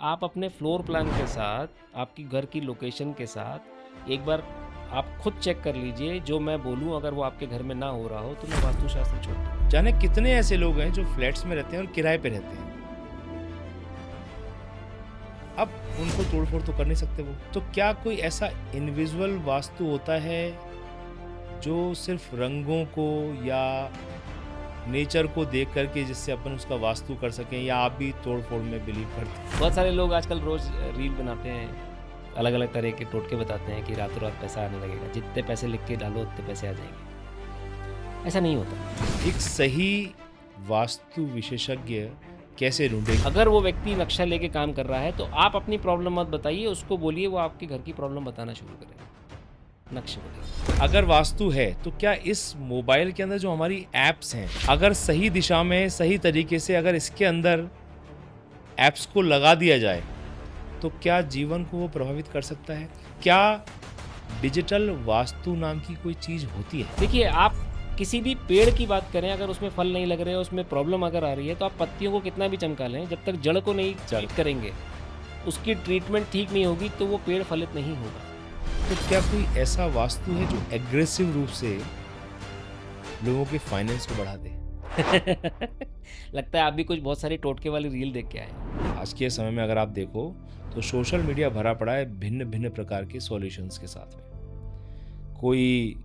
आप अपने floor plan के साथ, आपकी घर की लोकेशन के साथ एक बार आप खुद चेक कर लीजिए, जो मैं बोलूँ अगर वो आपके घर में ना हो रहा हो, तो मैं वास्तुशास्त्र छोड़ दूँगा। जाने कितने ऐसे लोग हैं जो फ्लैट्स में रहते हैं और किराए पे रहते हैं। अब उनको तोड़-फोड़ तो कर नहीं सकते वो। तो क्या कोई ऐसा इनविजिबल वास्तु होता है जो सिर्फ़ रंगों को या नेचर को देख कर के जिससे अपन उसका वास्तु कर सकें, या आप भी तोड़-फोड़ में बिलीव करते हैं? बहुत सारे लोग आजकल रोज़ रील बनाते हैं, अलग-अलग तरह के टोटके बताते हैं कि रातों-रात पैसा आने लगेगा, जितने पैसे लिख के डालो उतने पैसे आ जाएँगे। ऐसा नहीं होता। एक सही वास्तु विशेषज्ञ कैसे ढूँढें? अगर वो व्यक्ति नक्शा लेके काम कर रहा है, तो आप अपनी प्रॉब्लम मत बताइए, उसको बोलिए वो आपके घर की प्रॉब्लम बताना शुरू करे, नक्शे को देख। अगर वास्तु है, तो क्या इस मोबाइल के अंदर जो हमारी ऐप्स हैं, अगर सही दिशा में, सही तरीके से अगर इसके अंदर ऐप्स को लगा दिया जाए, तो क्या जीवन को वो प्रभावित कर सकता है? क्या डिजिटल वास्तु नाम की कोई चीज़ होती है? देखिए, आप किसी भी पेड़ की बात करें, अगर उसमें फल नहीं लग रहे हैं, उसमें प्रॉब्लम अगर आ रही है, तो आप पत्तियों को कितना भी चमका लें, जब तक जड़ को नहीं चल ठीक करेंगे, उसकी ट्रीटमेंट ठीक नहीं होगी, तो वो पेड़ फलित नहीं होगा। तो क्या कोई ऐसा वास्तु है जो एग्रेसिव रूप से लोगों के फाइनेंस को बढ़ा दे? लगता है आप भी कुछ बहुत सारी टोटके वाली रील देख के आए हैं। आज के समय में अगर आप देखो, तो सोशल मीडिया भरा पड़ा है भिन्न-भिन्न प्रकार के सॉल्यूशंस के साथ में। कोई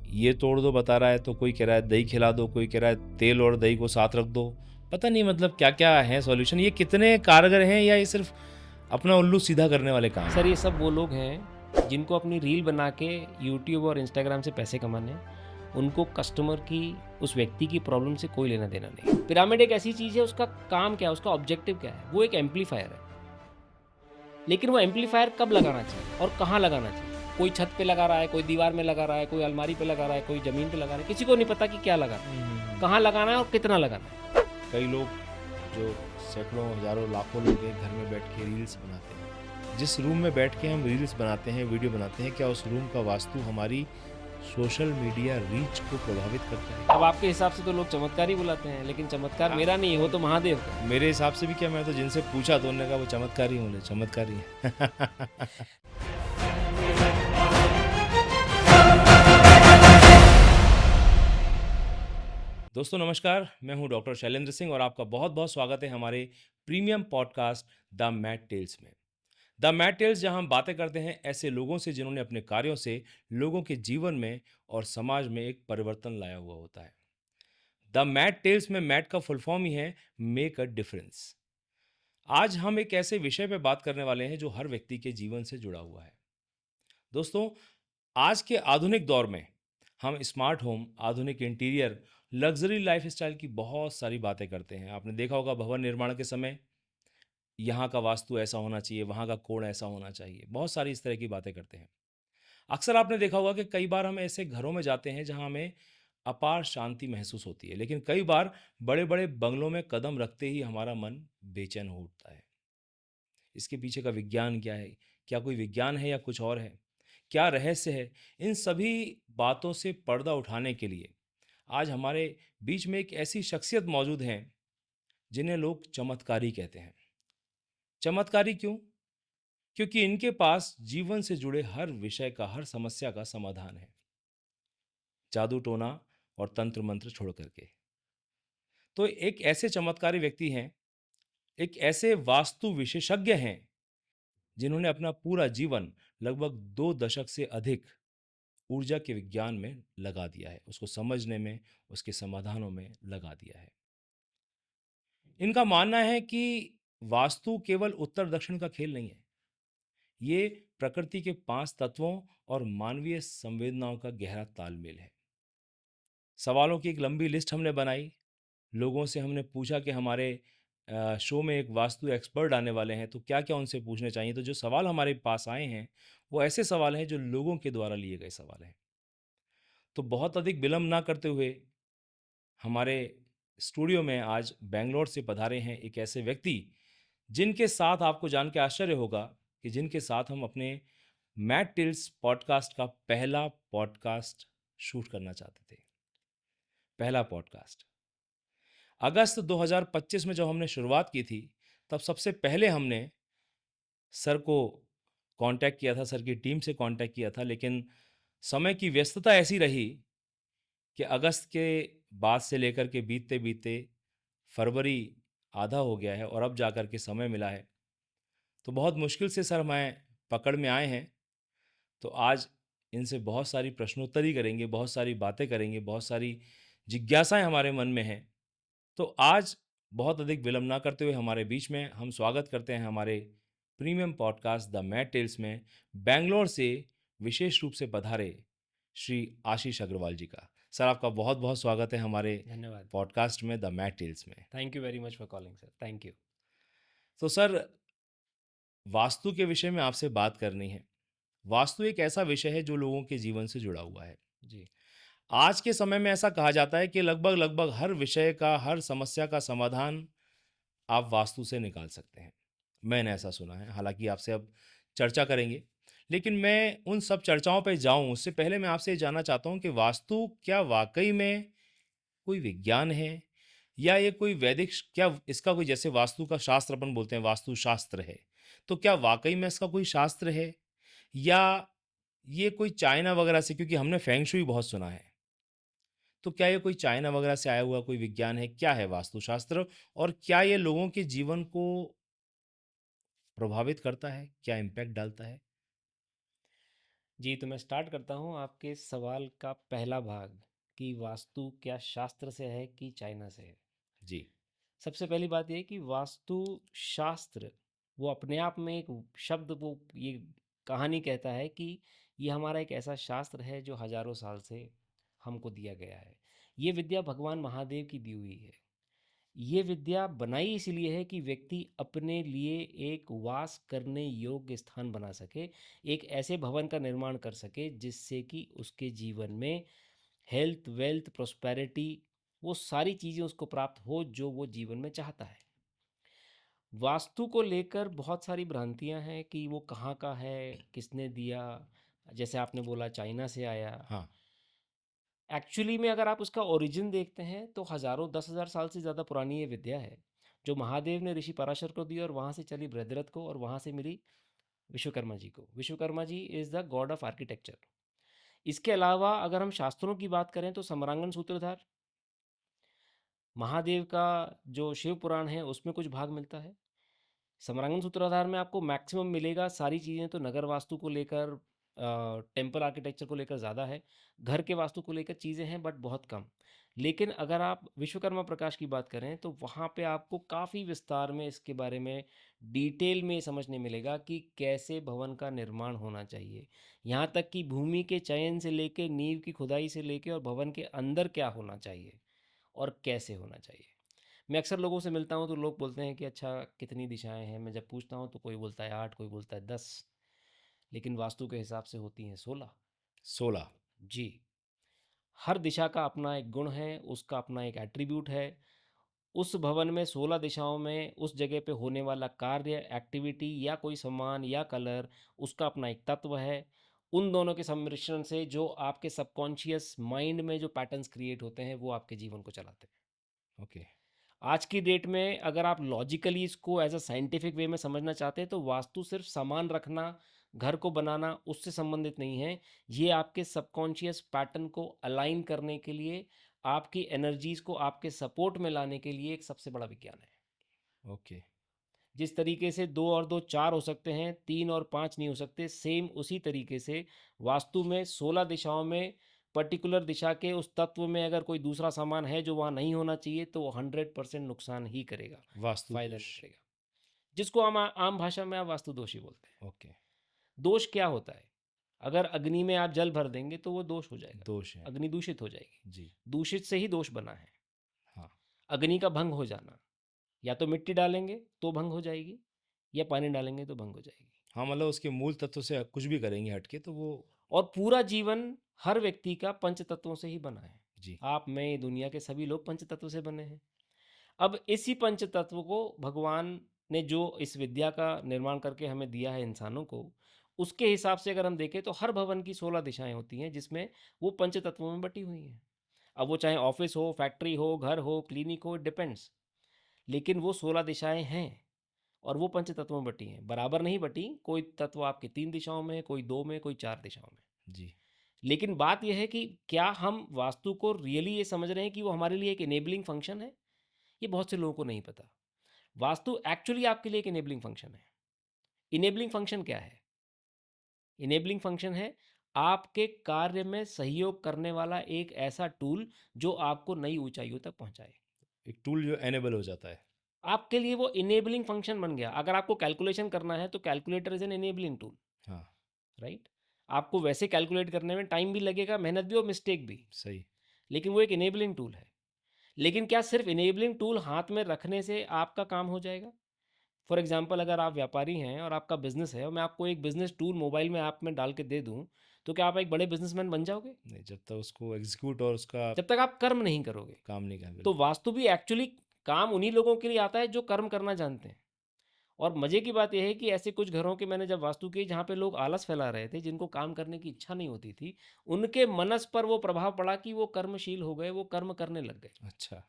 ये तोड़ दो बता रहा है, तो कोई कह रहा है दही खिला दो, कोई कह रहा है तेल और दही को साथ रख दो। पता नहीं मतलब क्या-क्या हैं सॉल्यूशन, ये कितने कारगर हैं या ये सिर्फ़ अपना उल्लू सीधा करने वाले काम सर, हैं? ये सब वो लोग हैं, जिनको अपनी रील बना के यूट्यूब और इंस्टाग्राम से पैसे कमाने हैं। उनको कस्टमर की, उस व्यक्ति की प्रॉब्लम से कोई लेना-देना नहीं है। पिरामिड एक ऐसी चीज़ है, उसका काम क्या है, उसका ऑब्जेक्टिव क्या है? वो एक एम्पलीफायर है। लेकिन वो एम्पलीफायर कब लगाना चाहिए और कहाँ लगाना चाहिए? कोई छत पे लगा रहा है, कोई दीवार में लगा रहा है, कोई अलमारी पे लगा रहा है, कोई ज़मीन पे लगा रहा है, किसी को नहीं पता कि क्या लगाना हुँ, है, हुँ, हुँ। कहाँ लगाना है और कितना लगाना है। कई लोग जो सैकड़ों, हज़ारों, लाखों लोग एक घर में बैठ के रील्स बनाते हैं। जिस रूम में बैठ के हम रील्स बनाते हैं, वीडियो बनाते हैं, क्या उस रूम का वास्तु हमारी सोशल मीडिया रीच को प्रभावित करता है? अब आपके हिसाब से तो लोग चमत्कार ही बुलाते हैं, लेकिन चमत्कार हाँ। मेरा नहीं है, वो तो महादेव का है। मेरे हिसाब से भी क्या, मैं तो जिनसे पूछा तो उन्होंने कहा वो चमत्कार ही होंगे, चमत्कार ही हैं। दोस्तों नमस्कार, मैं हूं डॉक्टर शैलेंद्र सिंह और आपका बहुत-बहुत स्वागत है हमारे premium podcast the Mat Tales में। द मैट टेल्स, जहां हम बातें करते हैं ऐसे लोगों से जिन्होंने अपने कार्यों से लोगों के जीवन में और समाज में एक परिवर्तन लाया हुआ होता है। द मैट टेल्स में मैट का फुल फॉर्म ही है मेक अ डिफरेंस। आज हम एक ऐसे विषय पे बात करने वाले हैं जो हर व्यक्ति के जीवन से जुड़ा हुआ है। दोस्तों, आज के आधुनिक दौर में हम स्मार्ट होम, आधुनिक इंटीरियर, लग्जरी लाइफस्टाइल की बहुत सारी बातें करते हैं। आपने देखा होगा भवन निर्माण के समय यहाँ का वास्तु ऐसा होना चाहिए, वहाँ का कोण ऐसा होना चाहिए। बहुत सारी इस तरह की बातें करते हैं। अक्सर आपने देखा होगा कि कई बार हम ऐसे घरों में जाते हैं जहाँ हमें अपार शांति महसूस होती है, लेकिन कई बार बड़े-बड़े बंगलों में कदम रखते ही हमारा मन बेचैन हो उठता है। इसके पीछे का विज्ञान क्या है? क्या कोई विज्ञान है या कुछ और है? क्या रहस्य है? इन सभी बातों से पर्दा उठाने के लिए आज हमारे बीच में एक ऐसी शख्सियत मौजूद हैं जिन्हें लोग चमत्कारी कहते हैं। चमत्कारी क्यों? क्योंकि इनके पास जीवन से जुड़े हर विषय का, हर समस्या का समाधान है, जादू टोना और तंत्र मंत्र छोड़ करके। तो एक ऐसे चमत्कारी व्यक्ति हैं, एक ऐसे वास्तु विशेषज्ञ हैं जिन्होंने अपना पूरा जीवन लगभग 2 दशक से अधिक ऊर्जा के विज्ञान में लगा दिया है, उसको समझने में, उसके समाधानों में लगा दिया है। इनका मानना है कि वास्तु केवल उत्तर दक्षिण का खेल नहीं है, ये प्रकृति के 5 तत्वों और मानवीय संवेदनाओं का गहरा तालमेल है। सवालों की एक लंबी लिस्ट हमने बनाई, लोगों से हमने पूछा कि हमारे शो में एक वास्तु एक्सपर्ट आने वाले हैं, तो क्या क्या उनसे पूछने चाहिए। तो जो सवाल हमारे पास आए हैं वो ऐसे सवाल हैं जो लोगों के द्वारा लिए गए सवाल हैं। तो बहुत अधिक विलंब ना करते हुए हमारे स्टूडियो में आज बेंगलोर से पधारे हैं एक ऐसे व्यक्ति जिनके साथ आपको जान के आश्चर्य होगा कि जिनके साथ हम अपने मैट टिल्स पॉडकास्ट का पहला पॉडकास्ट शूट करना चाहते थे। पहला पॉडकास्ट अगस्त 2025 में जब हमने शुरुआत की थी, तब सबसे पहले हमने सर को कांटेक्ट किया था, सर की टीम से कांटेक्ट किया था, लेकिन समय की व्यस्तता ऐसी रही कि अगस्त के बाद से लेकर के बीतते-बीतते फरवरी आधा हो गया है और अब जाकर के समय मिला है। तो बहुत मुश्किल से सर मैं पकड़ में आए हैं। तो आज इनसे बहुत सारी प्रश्नोत्तरी करेंगे, बहुत सारी बातें करेंगे, बहुत सारी जिज्ञासाएँ हमारे मन में हैं। तो आज बहुत अधिक विलंब ना करते हुए हमारे बीच में हम स्वागत करते हैं हमारे premium podcast the Mad Tales में बैंगलोर से विशेष रूप से पधारे श्री आशीष अग्रवाल जी का। सर आपका बहुत-बहुत स्वागत है हमारे धन्यवाद। पॉडकास्ट में द मैड टेल्स में। Thank you very much for calling sir. Thank you. तो सर वास्तु के विषय में आपसे बात करनी है। वास्तु एक ऐसा विषय है जो लोगों के जीवन से जुड़ा हुआ है। जी। आज के समय में ऐसा कहा जाता है कि लगभग-लगभग हर विषय का, हर समस्या का समाधान आप वास्तु से निकाल सकते हैं। मैंने ऐसा सुना है, हालाँकि आपसे अब चर्चा करेंगे। लेकिन मैं उन सब चर्चाओं पे जाऊँ उससे पहले मैं आपसे ये जानना चाहता हूँ कि वास्तु क्या वाक़ई में कोई विज्ञान है? या ये कोई वैदिक श क्या इसका कोई जैसे वास्तु का शास्त्र अपन बोलते हैं वास्तु शास्त्र है। तो क्या वाक़ई में इसका कोई शास्त्र है? या ये कोई चाइना वग़ैरह से क्योंकि हमने फेंग शुई बहुत सुना है। तो क्या ये कोई चाइना वग़ैरह से आया हुआ कोई विज्ञान है? क्या है वास्तुशास्त्र? और क्या ये लोगों के जीवन को प्रभावित करता है? क्या इम्पैक्ट डालता है? जी, तो मैं स्टार्ट करता हूँ आपके सवाल का पहला भाग कि वास्तु क्या शास्त्र से है कि चाइना से है। जी, सबसे पहली बात ये है कि वास्तु शास्त्र वो अपने आप में एक शब्द वो ये कहानी कहता है कि ये हमारा एक ऐसा शास्त्र है जो हजारों साल से हमको दिया गया है। ये विद्या भगवान महादेव की दी हुई है। ये विद्या बनाई इसलिए है कि व्यक्ति अपने लिए एक वास करने योग्य स्थान बना सके, एक ऐसे भवन का निर्माण कर सके जिससे कि उसके जीवन में हेल्थ, वेल्थ, प्रॉस्पेरिटी वो सारी चीज़ें उसको प्राप्त हो जो वो जीवन में चाहता है। वास्तु को लेकर बहुत सारी भ्रांतियाँ हैं कि वो कहाँ का है, किसने दिया, जैसे आपने बोला चाइना से आया। हाँ, एक्चुअली में अगर आप उसका ओरिजिन देखते हैं तो हज़ारों 10,000 साल से ज़्यादा पुरानी ये विद्या है, जो महादेव ने ऋषि पराशर को दी और वहाँ से चली बृहद्रथ को और वहाँ से मिली विश्वकर्मा जी को। Vishwakarma ji is the god of architecture. इसके अलावा अगर हम शास्त्रों की बात करें तो सम्रांगण सूत्रधार, महादेव का जो शिव पुराण है उसमें कुछ भाग मिलता है। समरांगण सूत्राधार में आपको मैक्सिमम मिलेगा, सारी चीज़ें तो नगर वास्तु को लेकर टेम्पल आर्किटेक्चर को लेकर ज़्यादा है, घर के वास्तु को लेकर चीज़ें हैं बट बहुत कम। लेकिन अगर आप विश्वकर्मा प्रकाश की बात करें तो वहाँ पे आपको काफ़ी विस्तार में इसके बारे में डिटेल में समझने मिलेगा कि कैसे भवन का निर्माण होना चाहिए। यहाँ तक कि भूमि के चयन से लेके नींव की खुदाई से लेके और भवन के अंदर क्या होना चाहिए और कैसे होना चाहिए। मैं अक्सर लोगों से मिलता हूँ तो लोग बोलते हैं कि अच्छा कितनी दिशाएं हैं, मैं जब पूछता हूँ तो कोई बोलता है 8, कोई बोलता है 10, लेकिन वास्तु के हिसाब से होती हैं 16। 16। जी। हर दिशा का अपना एक गुण है, उसका अपना एक एट्रीब्यूट है। उस भवन में 16 दिशाओं में उस जगह पे होने वाला कार्य, एक्टिविटी या कोई सामान या कलर, उसका अपना एक तत्व है। उन दोनों के सम्मिश्रण से जो आपके सबकॉन्शियस माइंड में जो पैटर्न्स क्रिएट होते हैं वो आपके जीवन को चलाते हैं। ओके, आज की डेट में अगर आप लॉजिकली इसको एज अ साइंटिफिक वे में समझना चाहते हैं तो वास्तु सिर्फ सामान रखना, घर को बनाना उससे संबंधित नहीं है। ये आपके सबकॉन्शियस पैटर्न को अलाइन करने के लिए, आपकी एनर्जीज को आपके सपोर्ट में लाने के लिए एक सबसे बड़ा विज्ञान है। ओके, जिस तरीके से 2 और 2 4 हो सकते हैं, 3 और 5 नहीं हो सकते, सेम उसी तरीके से वास्तु में 16 दिशाओं में पर्टिकुलर दिशा के उस तत्व में अगर कोई दूसरा सामान है जो वहाँ नहीं होना चाहिए तो वो 100% नुकसान ही करेगा, वास्तु फ़ायदा दोष। नहीं करेगा। जिसको हम आम भाषा में आप वास्तु दोष ही बोलते हैं। ओके, दोष क्या होता है? अगर अग्नि में आप जल भर देंगे तो वो दोष हो जाएगा, दोष है। अग्नि दूषित हो जाएगी। जी, दूषित से ही दोष बना है। हाँ, अग्नि का भंग हो जाना, या तो मिट्टी डालेंगे तो भंग हो जाएगी या पानी डालेंगे तो भंग हो जाएगी। हाँ, मतलब उसके मूल तत्व से कुछ भी करेंगे हट के तो वो और पूरा जीवन हर व्यक्ति का पंच तत्वों से ही बना है। जी, आप, मैं, ये दुनिया के सभी लोग पंच तत्व से बने हैं। अब इसी पंच तत्व को भगवान ने जो इस विद्या का निर्माण करके हमें दिया है इंसानों को, उसके हिसाब से अगर हम देखें तो हर भवन की 16 दिशाएं होती हैं जिसमें वो पंच तत्वों में बटी हुई हैं। अब वो चाहे ऑफिस हो, फैक्ट्री हो, घर हो, क्लिनिक हो, डिपेंड्स, लेकिन वो 16 दिशाएं हैं। और वो पंच तत्वों में बटी हैं, बराबर नहीं बटी। कोई तत्व आपके 3 दिशाओं में है, कोई 2 में, कोई 4 दिशाओं में। जी। लेकिन बात ये है कि क्या हम वास्तु को रियली ये समझ रहे हैं कि वो हमारे लिए एक इनेबलिंग फंक्शन है? ये बहुत से लोगों को नहीं पता। वास्तु एक्चुअली आपके लिए एक इनेबलिंग फंक्शन है। इनेबलिंग फंक्शन क्या है? इनेबलिंग फंक्शन है आपके कार्य में सहयोग करने वाला एक ऐसा टूल जो आपको नई ऊंचाइयों तक पहुंचाए। एक टूल जो एनेबल हो जाता है। आपके लिए वो इनेबलिंग फंक्शन बन गया। अगर आपको कैलकुलेशन करना है तो calculator is an enabling tool, हाँ, राइट? आपको वैसे कैलकुलेट करने में टाइम भी लगेगा, मेहनत भी और मिस्टेक भी, सही। लेकिन वो एक इनेबलिंग टूल है। लेकिन क्या सिर्फ इनेबलिंग टूल हाथ में रखने से आपका काम हो जाएगा? फॉर एग्जाम्पल, अगर आप व्यापारी हैं और आपका बिजनेस है और मैं आपको एक बिजनेस टूल मोबाइल में ऐप में डाल के दे दूं, तो क्या आप एक बड़े बिजनेसमैन बन जाओगे? नहीं, जब तक उसको एग्जीक्यूट और उसका जब तक आप कर्म नहीं करोगे। काम नहीं कर, तो बिल्कुल। वास्तु भी एक्चुअली काम उन्हीं लोगों के लिए आता है जो कर्म करना जानते हैं। और मजे की बात यह है कि ऐसे कुछ घरों के मैंने जब वास्तु की जहाँ पे लोग आलस फैला रहे थे, जिनको काम करने की इच्छा नहीं होती थी, उनके मनस पर वो प्रभाव पड़ा कि वो कर्मशील हो गए, वो कर्म करने लग गए, अच्छा।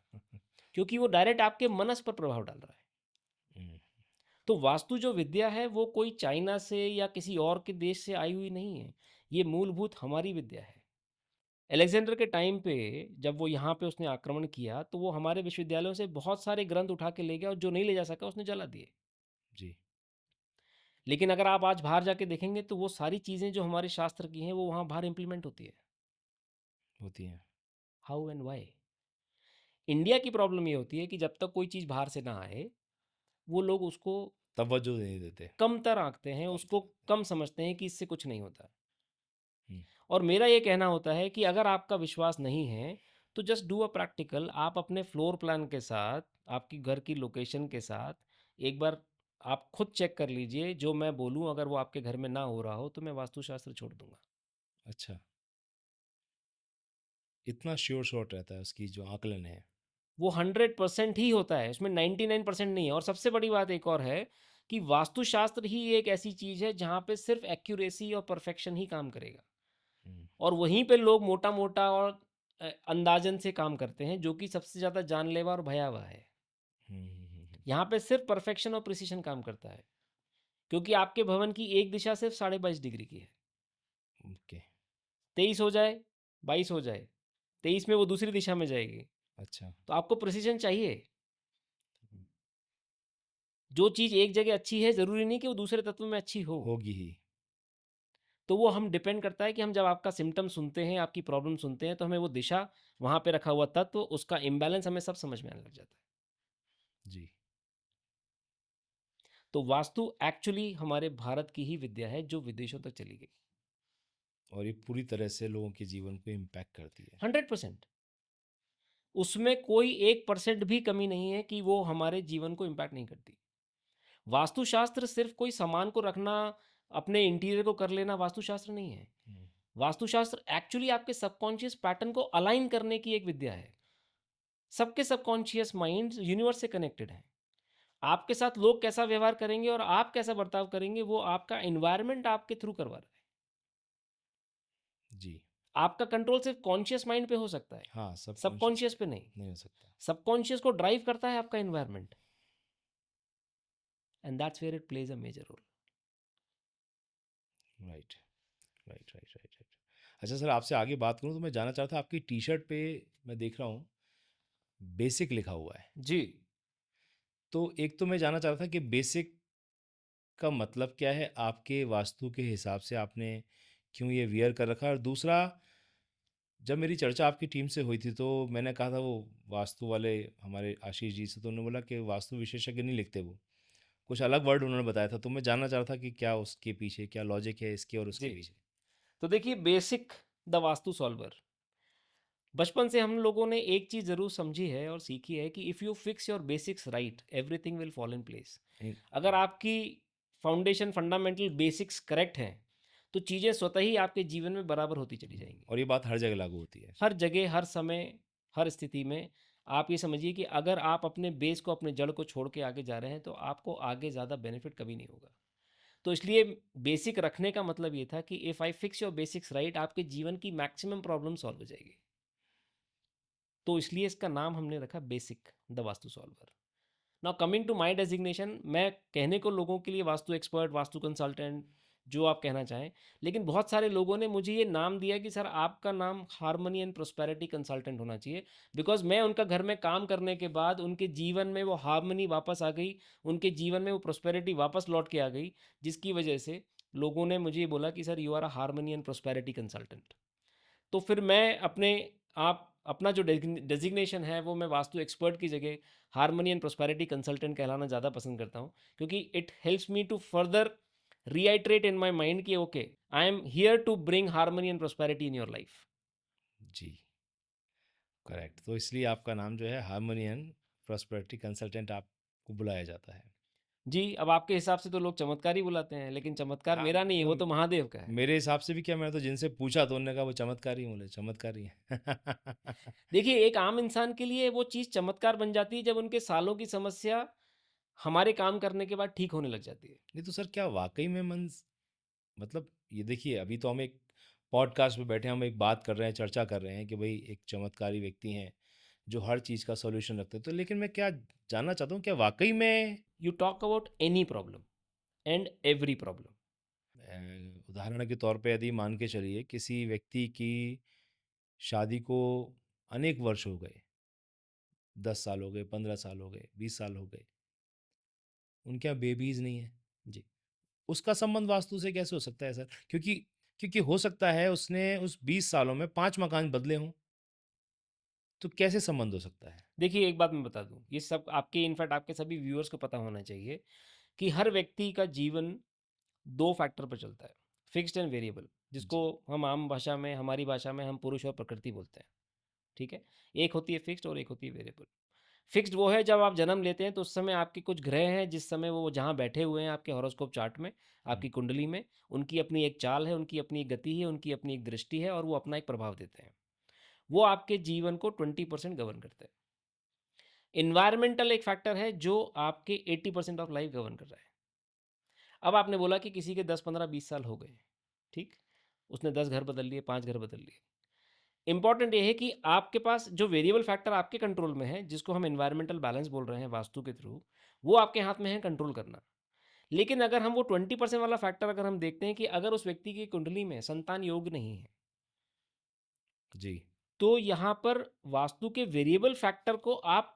क्योंकि वो डायरेक्ट आपके मनस पर प्रभाव डाल रहा है। हम्म, तो वास्तु जो विद्या है वो कोई चाइना से या किसी और के देश से आई हुई नहीं है। ये मूलभूत हमारी विद्या है। अलेक्जेंडर के टाइम पे जब वो यहाँ पे उसने आक्रमण किया तो वो हमारे विश्वविद्यालयों से बहुत सारे ग्रंथ उठा के ले गया और जो नहीं ले जा सका उसने जला दिए। जी। लेकिन अगर आप आज बाहर जाके देखेंगे तो वो सारी चीज़ें जो हमारे शास्त्र की हैं वो वहाँ बाहर इंप्लीमेंट होती है। होती हैं। How and why? इंडिया की प्रॉब्लम ये होती है कि जब तक कोई चीज़ बाहर से ना आए, वो लोग उसको तवज्जो नहीं देते। कमतर आंकते हैं, कम उसको तरह। कम समझते हैं कि इससे कुछ नहीं होता। हम्म, और मेरा ये कहना होता है कि अगर आपका विश्वास नहीं है तो जस्ट डू अ प्रैक्टिकल। आप अपने फ्लोर प्लान के साथ, आपकी घर की लोकेशन के साथ एक बार आप खुद चेक कर लीजिए। जो मैं बोलूँ अगर वो आपके घर में ना हो रहा हो तो मैं वास्तुशास्त्र छोड़ दूंगा। अच्छा। इतना श्योर शॉट रहता है उसकी जो आकलन है। वो 100% ही होता है, उसमें 99% नहीं है। और सबसे बड़ी बात एक और है कि वास्तुशास्त्र ही एक ऐसी चीज़ है जहाँ पे सिर्फ एक्यूरेसी और परफेक्शन ही काम करेगा। हम्म, और वहीं पे लोग मोटा मोटा और अंदाजन से काम करते हैं, जो कि सबसे ज़्यादा जानलेवा और भयावह है। यहाँ पे सिर्फ परफेक्शन और प्रिसीशन काम करता है, क्योंकि आपके भवन की एक दिशा सिर्फ 22.5 डिग्री की है। ओके। 23 हो जाए, 22 हो जाए, 23 में वो दूसरी दिशा में जाएगी। अच्छा। तो आपको प्रिसीजन चाहिए। जो चीज़ एक जगह अच्छी है ज़रूरी नहीं कि वो दूसरे तत्व में अच्छी हो। होगी ही। तो वो हम डिपेंड करता है कि हम जब आपका सिम्टम सुनते हैं, आपकी प्रॉब्लम सुनते हैं, तो हमें वो दिशा, वहाँ पे रखा हुआ तत्व, उसका इम्बैलेंस हमें सब समझ में आने लग जाता है। जी। तो वास्तु एक्चुअली हमारे भारत की ही विद्या है जो विदेशों तक चली गई। और ये पूरी तरह से लोगों के जीवन को इम्पैक्ट करती है। 100%। उसमें कोई 1% भी कमी नहीं है कि वो हमारे जीवन को इम्पैक्ट नहीं करती। वास्तुशास्त्र सिर्फ कोई सामान को रखना, अपने इंटीरियर को कर लेना वास्तुशास्त्र नहीं है। हम्म, वास्तुशास्त्र एक्चुअली आपके सबकॉन्शियस पैटर्न को अलाइन करने की एक विद्या है। सबके सबकॉन्शियस माइंड यूनिवर्स से कनेक्टेड है। आपके साथ लोग कैसा व्यवहार करेंगे और आप कैसा बर्ताव करेंगे वो आपका एनवायरनमेंट आपके थ्रू करवा रहा है। जी। आपका कंट्रोल सिर्फ कॉन्शियस माइंड पे हो सकता है, हाँ, सबकॉन्शियस सबकॉन्शियस पे नहीं। नहीं हो सकता। सबकॉन्शियस को ड्राइव करता है आपका environment, and that's where it plays a major role. Right, right, right, right, right. अच्छा सर, आपसे आगे बात करूँ तो मैं जानना चाहता आपकी टी शर्ट पे मैं देख रहा हूँ बेसिक लिखा हुआ है। जी। तो एक तो मैं जानना चाह रहा था कि बेसिक का मतलब क्या है आपके वास्तु के हिसाब से, आपने क्यों ये वियर कर रखा है? और दूसरा, जब मेरी चर्चा आपकी टीम से हुई थी तो मैंने कहा था वो वास्तु वाले हमारे आशीष जी से, तो उन्होंने बोला कि वास्तु विशेषज्ञ नहीं लिखते, वो कुछ अलग वर्ड उन्होंने बताया था। तो मैं जानना चाह रहा था कि क्या उसके पीछे क्या लॉजिक है, इसके और उसके जी। पीछे। तो देखिए, बेसिक द वास्तु सॉल्वर। बचपन से हम लोगों ने एक चीज़ ज़रूर समझी है और सीखी है कि if you fix your basics right everything will fall in place. अगर आपकी फाउंडेशन फंडामेंटल बेसिक्स करेक्ट हैं तो चीज़ें स्वतः ही आपके जीवन में बराबर होती चली जाएंगी। और ये बात हर जगह लागू होती है। हर जगह, हर समय, हर स्थिति में। आप ये समझिए कि अगर आप अपने बेस को, अपने जड़ को छोड़ के आगे जा रहे हैं तो आपको आगे ज़्यादा बेनिफिट कभी नहीं होगा। तो इसलिए बेसिक रखने का मतलब ये था कि if I fix your basics right, आपके जीवन की मैक्सिमम प्रॉब्लम सॉल्व हो जाएगी। तो इसलिए इसका नाम हमने रखा basic the Vastu solver. Now coming to my designation, मैं कहने को लोगों के लिए वास्तु एक्सपर्ट, वास्तु कंसल्टेंट, जो आप कहना चाहें, लेकिन बहुत सारे लोगों ने मुझे ये नाम दिया कि सर आपका नाम हार्मनी एंड प्रोस्पेरिटी कंसल्टेंट होना चाहिए, बिकॉज़ मैं उनका घर में काम करने के बाद उनके जीवन में वो हार्मनी वापस आ गई, उनके जीवन में वो प्रोस्पेरिटी वापस लौट के आ गई, जिसकी वजह से लोगों ने मुझे ये बोला कि sir you are a harmony and prosperity consultant. तो फिर मैं अपना जो डेज़िग्नेशन है वो मैं वास्तु एक्सपर्ट की जगह हार्मनी एंड प्रोस्पेरिटी कंसल्टेंट कहलाना ज़्यादा पसंद करता हूँ, क्योंकि it helps me to further reiterate in my mind कि okay, I am here to bring harmony and prosperity in your life. जी, करेक्ट। तो इसलिए आपका नाम जो है हार्मनी एंड प्रॉस्पेरिटी कंसल्टेंट आपको बुलाया जाता है। जी, अब आपके हिसाब से तो लोग चमत्कार ही बुलाते हैं, लेकिन चमत्कार हाँ, मेरा नहीं है, वो मतलब तो महादेव का है। मेरे हिसाब से भी क्या, मैंने तो जिनसे पूछा तो उन्होंने कहा वो चमत्कार ही बोले, चमत्कार ही है। देखिए, एक आम इंसान के लिए वो चीज़ चमत्कार बन जाती है जब उनके सालों की समस्या हमारे काम करने के बाद ठीक होने लग जाती है। नहीं तो सर, क्या वाक़ई में मतलब ये देखिए, अभी तो हम एक पॉडकास्ट पे बैठे हैं, हम एक बात कर रहे हैं, चर्चा कर रहे हैं कि भई एक चमत्कारी व्यक्ति हैं, जो हर चीज़ का सॉल्यूशन रखते हैं। तो लेकिन मैं क्या जानना चाहता हूँ, क्या वाक़ई में you talk about any problem and every problem. उदाहरण के तौर पे यदि मान के चलिए किसी व्यक्ति की शादी को अनेक वर्ष हो गए, 10 साल हो गए, 15 साल हो गए, 20 साल हो गए, उनके यहाँ बेबीज़ नहीं है। जी। उसका संबंध वास्तु से कैसे हो सकता है सर? क्योंकि क्योंकि हो सकता है उसने उस 20 सालों में 5 मकान बदले हों, तो कैसे संबंध हो सकता है? देखिए, एक बात मैं बता दूँ, ये सब आपके इनफैक्ट आपके सभी व्यूअर्स को पता होना चाहिए कि हर व्यक्ति का जीवन 2 फैक्टर पर चलता है, फिक्स्ड एंड वेरिएबल, जिसको जी। हम आम भाषा में, हमारी भाषा में हम पुरुष और प्रकृति बोलते हैं, ठीक है? एक होती है फिक्स्ड और एक होती है वेरिएबल। फिक्स्ड वो है जब आप जन्म लेते हैं तो उस समय आपके कुछ ग्रह हैं जिस समय वो जहाँ बैठे हुए हैं आपके हॉरोस्कोप चार्ट में, हुँ, आपकी कुंडली में, उनकी अपनी एक चाल है, उनकी अपनी एक गति है, उनकी अपनी एक दृष्टि है और वो अपना एक प्रभाव देते हैं। वो आपके जीवन को 20% गवर्न करते हैं। एनवायरमेंटल एक फैक्टर है जो आपके 80% ऑफ लाइफ गवर्न कर रहा है। अब आपने बोला कि किसी के 10, 15, 20 साल हो गए, ठीक? उसने 10 घर बदल लिए, 5 घर बदल लिए। इम्पॉर्टेंट ये है कि आपके पास जो वेरिएबल फैक्टर आपके कंट्रोल में है, जिसको हम एनवायरमेंटल बैलेंस बोल रहे हैं वास्तु के थ्रू, वो आपके हाथ में है कंट्रोल करना। लेकिन अगर हम वो 20% वाला फैक्टर अगर हम देखते हैं कि अगर उस व्यक्ति की कुंडली में संतान योग नहीं है, जी। तो यहाँ पर वास्तु के वेरिएबल फैक्टर को आप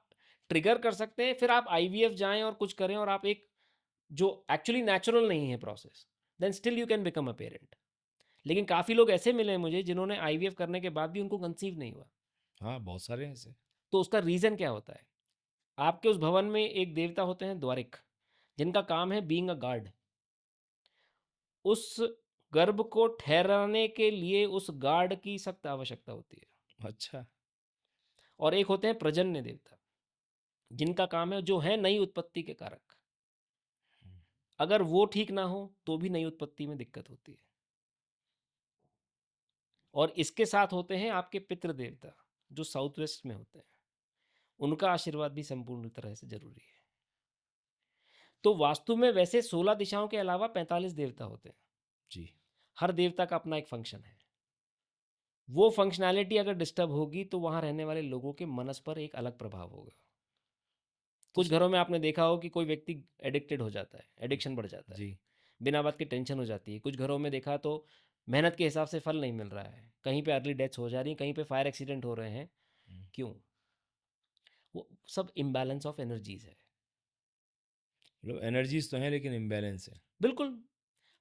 ट्रिगर कर सकते हैं। फिर आप आईवीएफ जाएँ और कुछ करें और आप एक जो एक्चुअली नेचुरल नहीं है process, then still you can become a parent. लेकिन काफ़ी लोग ऐसे मिले हैं मुझे जिन्होंने आईवीएफ करने के बाद भी उनको कंसीव नहीं हुआ। हाँ, बहुत सारे हैं ऐसे। तो उसका रीज़न क्या होता है? आपके उस भवन में एक देवता होते हैं द्वारिक, जिनका काम है बीइंग अ गार्ड। उस गर्भ को ठहराने के लिए उस गार्ड की सख्त आवश्यकता होती है। अच्छा। और एक होते हैं प्रजन्य देवता, जिनका काम है जो है नई उत्पत्ति के कारक। हुँ, अगर वो ठीक ना हो, तो भी नई उत्पत्ति में दिक्कत होती है। और इसके साथ होते हैं आपके पितृ देवता, जो साउथ वेस्ट में होते हैं। उनका आशीर्वाद भी संपूर्ण तरह से ज़रूरी है। तो वास्तु में वैसे 16 दिशाओं के अलावा 45 देवता होते हैं। जी। हर देवता का अपना एक फंक्शन है। वो फंक्शनैलिटी अगर डिस्टर्ब होगी तो वहाँ रहने वाले लोगों के मनस पर एक अलग प्रभाव होगा। तो कुछ घरों में आपने देखा हो कि कोई व्यक्ति एडिक्टेड हो जाता है, एडिक्शन बढ़ जाता है। जी। बिना बात के टेंशन हो जाती है। कुछ घरों में देखा तो मेहनत के हिसाब से फल नहीं मिल रहा है। कहीं पे अर्ली डेथ्स हो जा रही हैं, कहीं पे फायर एक्सीडेंट हो रहे हैं। हुँ, क्यों? वो सब इम्बैलेंस ऑफ एनर्जीज़ है। मतलब एनर्जीज़ तो हैं लेकिन इम्बैलेंस है। बिल्कुल।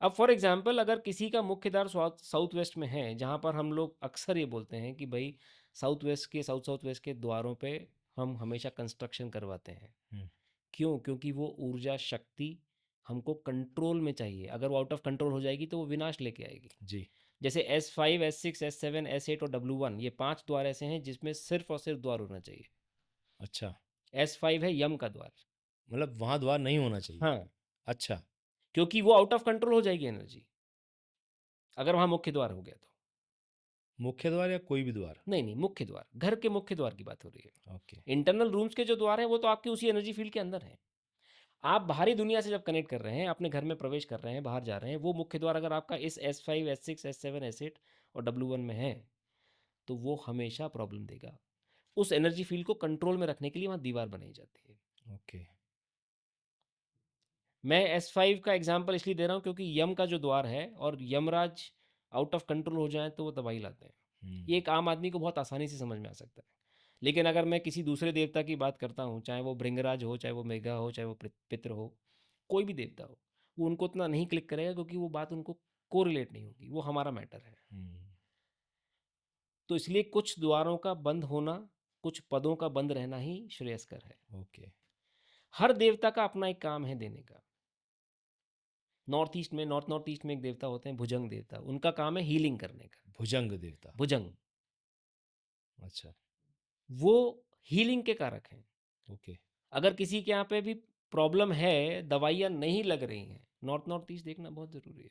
अब फॉर एग्ज़ाम्पल अगर किसी का मुख्य द्वार साउथ वेस्ट में है, जहाँ पर हम लोग अक्सर ये बोलते हैं कि भई साउथ वेस्ट के द्वारों पे हम हमेशा कंस्ट्रक्शन करवाते हैं। हुँ, क्यों? क्योंकि वो ऊर्जा शक्ति हमको कंट्रोल में चाहिए। अगर वो आउट ऑफ कंट्रोल हो जाएगी तो वो विनाश लेके आएगी। जी। जैसे S5, S6, S7, S8 और W1 ये 5 द्वार ऐसे हैं जिसमें सिर्फ़ और सिर्फ़ द्वार होना चाहिए। अच्छा, S5 है यम का द्वार। मतलब वहाँ द्वार नहीं होना चाहिए। हाँ, अच्छा, क्योंकि वो आउट ऑफ कंट्रोल हो जाएगी एनर्जी, अगर वहाँ मुख्य द्वार हो गया तो। मुख्य द्वार या कोई भी द्वार? नहीं, नहीं, मुख्य द्वार, घर के मुख्य द्वार की बात हो रही है। ओके। इंटरनल रूम्स के जो द्वार हैं वो तो आपके उसी एनर्जी फ़ील्ड के अंदर हैं। आप बाहरी दुनिया से जब कनेक्ट कर रहे हैं, अपने घर में प्रवेश कर रहे हैं, बाहर जा रहे हैं, वो मुख्य द्वार अगर आपका इस S5, S6, S7, S8 और W1 में है, तो वो हमेशा प्रॉब्लम देगा। उस एनर्जी फ़ील्ड को कंट्रोल में रखने के लिए वहाँ दीवार बनाई जाती है। ओके। मैं S5 का एग्जांपल इसलिए दे रहा हूँ क्योंकि यम का जो द्वार है और यमराज आउट ऑफ कंट्रोल हो जाए तो वो दवाई लाते हैं। ये हुँ, एक आम आदमी को बहुत आसानी से समझ में आ सकता है। लेकिन अगर मैं किसी दूसरे देवता की बात करता हूँ, चाहे वो भृंगराज हो, चाहे वो मेघा हो, चाहे वो पितृ हो, कोई भी देवता हो, वो उनको उतना नहीं क्लिक करेगा क्योंकि वो बात उनको कोरिलेट नहीं होगी, वो हमारा मैटर है। हुँ, तो इसलिए कुछ द्वारों का बंद होना, कुछ पदों का बंद रहना ही श्रेयस्कर है। ओके। हर देवता का अपना एक काम है देने का। नॉर्थ ईस्ट में एक देवता होते हैं भुजंग देवता, उनका काम है हीलिंग करने का। भुजंग देवता, भुजंग, अच्छा, वो हीलिंग के कारक हैं। ओके। अगर किसी के यहाँ पे भी प्रॉब्लम है, दवाइयाँ नहीं लग रही हैं, नॉर्थ ईस्ट देखना बहुत ज़रूरी है।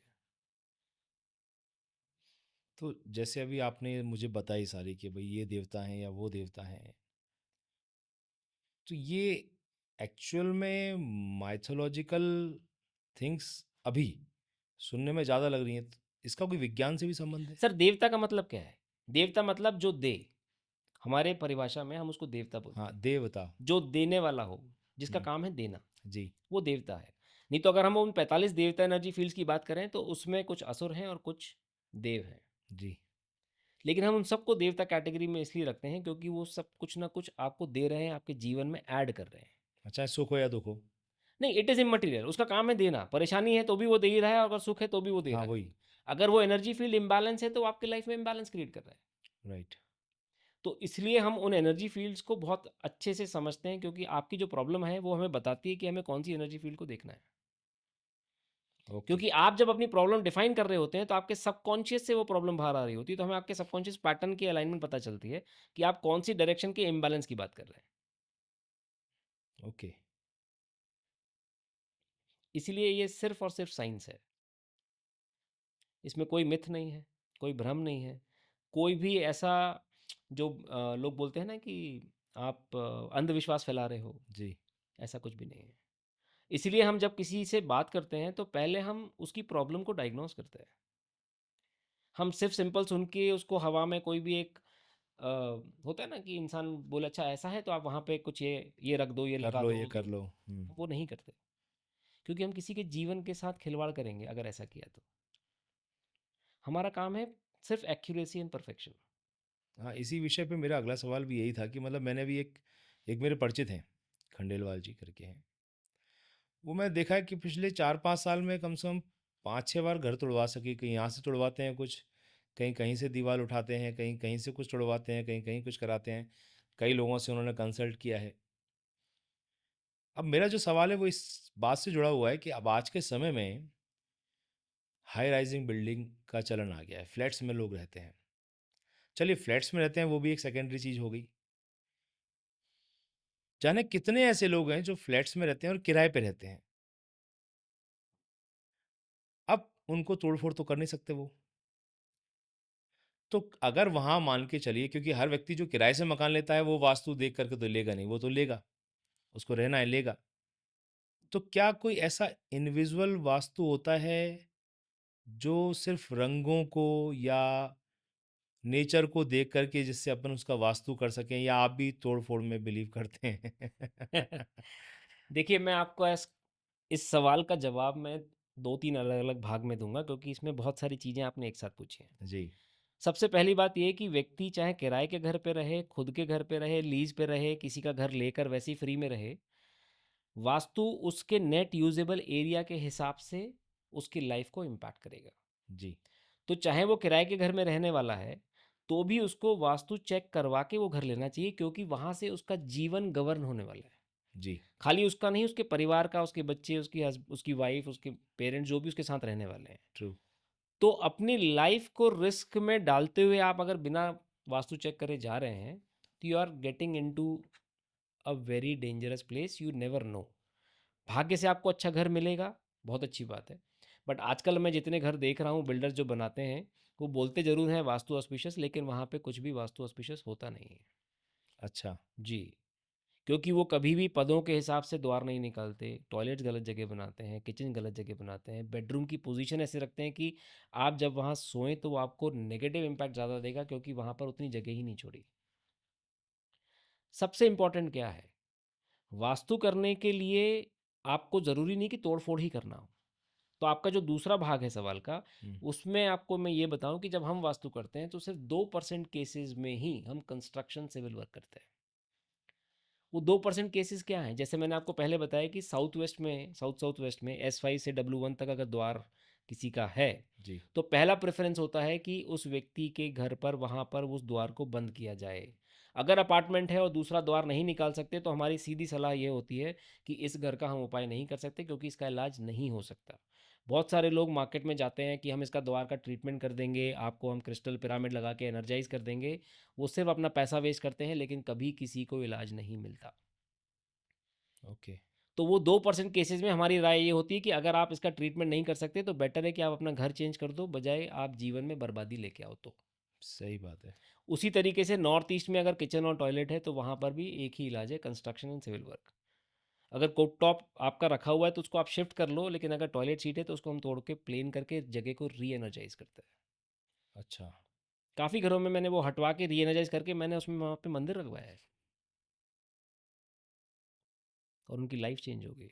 तो जैसे अभी आपने मुझे बताई सारी कि भई ये देवता हैं या वो देवता हैं, तो ये एक्चुअल में माइथोलॉजिकल थिंग्स अभी सुनने में ज़्यादा लग रही हैं, तो इसका कोई विज्ञान से भी संबंध है? सर देवता का मतलब क्या है? देवता मतलब जो दे, हमारे परिभाषा में हम उसको देवता बोलते हाँ, हैं। देवता, जो देने वाला हो, जिसका हुँ, काम है देना, जी, वो देवता है। नहीं तो अगर हम उन 45 देवता एनर्जी फील्ड्स की बात करें तो उसमें कुछ असुर हैं और कुछ देव हैं। जी, लेकिन हम उन सबको देवता कैटेगरी में इसलिए रखते हैं क्योंकि वो सब कुछ ना कुछ आपको दे रहे हैं, आपके जीवन में ऐड कर रहे हैं। चाहे सुख हो या दुःख हो। नहीं, इट इज़ इमैटेरियल, उसका काम है देना। परेशानी है तो भी वो दे ही रहा है और अगर सुख है तो भी वो दे हाँ, रहा है। वही, अगर वो एनर्जी फील्ड इम्बैलेंस है तो वो आपकी लाइफ में इम्बैलेंस क्रिएट कर रहा है। राइट, तो इसलिए हम उन एनर्जी फील्ड्स को बहुत अच्छे से समझते हैं क्योंकि आपकी जो प्रॉब्लम है वो हमें बताती है कि हमें कौन सी एनर्जी फील्ड को देखना है। ओके, क्योंकि आप जब अपनी प्रॉब्लम डिफाइन कर रहे होते हैं तो आपके सबकॉन्शियस से वो प्रॉब्लम बाहर आ रही होती है, तो हमें आपके सबकॉन्शियस पैटर्न की अलाइनमेंट पता चलती है कि आप कौन सी डायरेक्शन के इम्बैलेंस की बात कर रहे हैं। ओके, इसीलिए ये सिर्फ और सिर्फ साइंस है। इसमें कोई मिथ नहीं है, कोई भ्रम नहीं है, कोई भी ऐसा जो लोग बोलते हैं ना कि आप अंधविश्वास फैला रहे हो, जी, ऐसा कुछ भी नहीं है। इसीलिए हम जब किसी से बात करते हैं तो पहले हम उसकी प्रॉब्लम को डायग्नोस करते हैं। हम सिर्फ सिंपल सुन के उसको हवा में कोई भी एक अ, होता है ना कि इंसान बोले अच्छा ऐसा है तो आप वहाँ पे कुछ ये रख दो, ये कर लगा लो, दो, ये कर ये लो, हुँ, वो नहीं करते। क्योंकि हम किसी के जीवन के साथ खिलवाड़ करेंगे अगर ऐसा किया तो। हमारा काम है सिर्फ एक्यूरेसी एंड परफेक्शन। हाँ, इसी विषय पे मेरा अगला सवाल भी यही था कि मतलब मैंने भी एक एक मेरे परिचित हैं, खंडेलवाल जी करके हैं। वो मैंने देखा है कि पिछले 4-5 साल में कम से कम 5-6 बार घर तुड़वा सके, कहीं यहाँ से तुड़वाते हैं कुछ, कहीं कहीं से दीवार उठाते हैं, कहीं कहीं से कुछ तुड़वाते हैं, कहीं कहीं कुछ कराते हैं। कई लोगों से उन्होंने कंसल्ट किया है। अब मेरा जो सवाल है वो इस बात से जुड़ा हुआ है कि अब आज के समय में हाई राइजिंग बिल्डिंग का चलन आ गया है, फ्लैट्स में लोग रहते हैं। चलिए फ्लैट्स में रहते हैं वो भी एक सेकेंडरी चीज़ हो गई। जाने कितने ऐसे लोग हैं जो फ्लैट्स में रहते हैं और किराए पे रहते हैं। अब उनको तोड़-फोड़ तो कर नहीं सकते वो। तो अगर वहाँ मान के चलिए क्योंकि हर व्यक्ति जो किराए से मकान लेता है वो वास्तु देख कर के तो लेगा नहीं, वो तो लेगा, उसको रहना है लेगा। तो क्या कोई ऐसा इनविजिबल वास्तु होता है जो सिर्फ़ रंगों को या नेचर को देख कर के जिससे अपन उसका वास्तु कर सकें या आप भी तोड़-फोड़ में बिलीव करते हैं? देखिए मैं आपको इस सवाल का जवाब मैं 2-3 अलग-अलग भाग में दूँगा क्योंकि इसमें बहुत सारी चीज़ें आपने एक साथ पूछी हैं। जी, सबसे पहली बात ये है कि व्यक्ति चाहे किराए के घर पे रहे, खुद के घर पे रहे, लीज़ पे रहे, किसी का घर लेकर वैसे ही फ्री में रहे, वास्तु उसके नेट यूज़ेबल एरिया के हिसाब से उसकी लाइफ़ को इम्पैक्ट करेगा। जी, तो चाहे वो किराए के घर में रहने वाला है, तो भी उसको वास्तु चेक करवा के वो घर लेना चाहिए क्योंकि वहाँ से उसका जीवन गवर्न होने वाला है। जी, खाली उसका नहीं, उसके परिवार का, उसके बच्चे, उसकी वाइफ़, उसके पेरेंट्स जो भी उसके साथ रहने वाले हैं। ट्रू, तो अपनी लाइफ़ को रिस्क में डालते हुए आप अगर बिना वास्तु चेक करे जा रहे हैं, तो you are getting into a very dangerous place, you never know. भाग्य से आपको अच्छा घर मिलेगा, बहुत अच्छी बात है। बट आजकल मैं जितने घर देख रहा हूँ बिल्डर्स जो बनाते हैं, वो बोलते ज़रूर हैं वास्तु ऑस्पिशियस लेकिन वहाँ पे कुछ भी वास्तु ऑस्पिशियस होता नहीं है। अच्छा, जी, क्योंकि वो कभी भी पदों के हिसाब से द्वार नहीं निकालते, टॉयलेट्स गलत जगह बनाते हैं, किचन गलत जगह बनाते हैं, बेडरूम की पोज़ीशन ऐसे रखते हैं कि आप जब वहाँ सोएँ तो वो आपको नेगेटिव इम्पैक्ट ज़्यादा देगा क्योंकि वहाँ पर उतनी जगह ही नहीं छोड़ी। सबसे इम्पोर्टेंट क्या है? वास्तु करने के लिए आपको ज़रूरी नहीं कि तोड़-फोड़ ही करना हो। तो आपका जो दूसरा भाग है सवाल का, हुँ, उसमें आपको मैं ये बताऊँ कि जब हम वास्तु करते हैं, तो सिर्फ़ 2% केसेज़ में ही हम कंस्ट्रक्शन सिविल वर्क करते हैं। वो 2% केसेज़ क्या हैं? जैसे मैंने आपको पहले बताया कि साउथ वेस्ट में, साउथ वेस्ट में S5 से W1 तक अगर द्वार किसी का है, जी। तो पहला प्रेफ़रेंस होता है कि उस व्यक्ति के घर पर, वहाँ पर उस द्वार को बंद किया जाए। अगर अपार्टमेंट है और दूसरा द्वार नहीं निकाल सकते, तो हमारी सीधी सलाह ये होती है कि इस घर का हम उपाय नहीं कर सकते, क्योंकि इसका इलाज नहीं हो सकता। बहुत सारे लोग मार्केट में जाते हैं कि हम इसका द्वार का ट्रीटमेंट कर देंगे, आपको हम क्रिस्टल पिरामिड लगा के एनर्जाइज़ कर देंगे। वो सिर्फ़ अपना पैसा वेस्ट करते हैं, लेकिन कभी किसी को इलाज नहीं मिलता। ओके, तो वो 2% केसेज़ में हमारी राय ये होती है कि अगर आप इसका ट्रीटमेंट नहीं कर सकते, तो बेटर है कि आप अपना घर चेंज कर दो, बजाय आप जीवन में बर्बादी लेके आओ तो। सही बात है। उसी तरीके से नॉर्थ ईस्ट में अगर किचन और टॉयलेट है, तो वहाँ पर भी एक ही इलाज है, कंस्ट्रक्शन एंड सिविल वर्क। अगर कुकटॉप आपका रखा हुआ है, तो उसको आप शिफ्ट कर लो, लेकिन अगर टॉयलेट सीट है, तो उसको हम तोड़ के प्लेन करके जगह को री एनर्जाइज़ करते हैं। अच्छा, काफ़ी घरों में मैंने वो हटवा के री एनर्जाइज़ करके मैंने उसमें वहाँ पे मंदिर रखवाया है और उनकी लाइफ़ चेंज हो गई।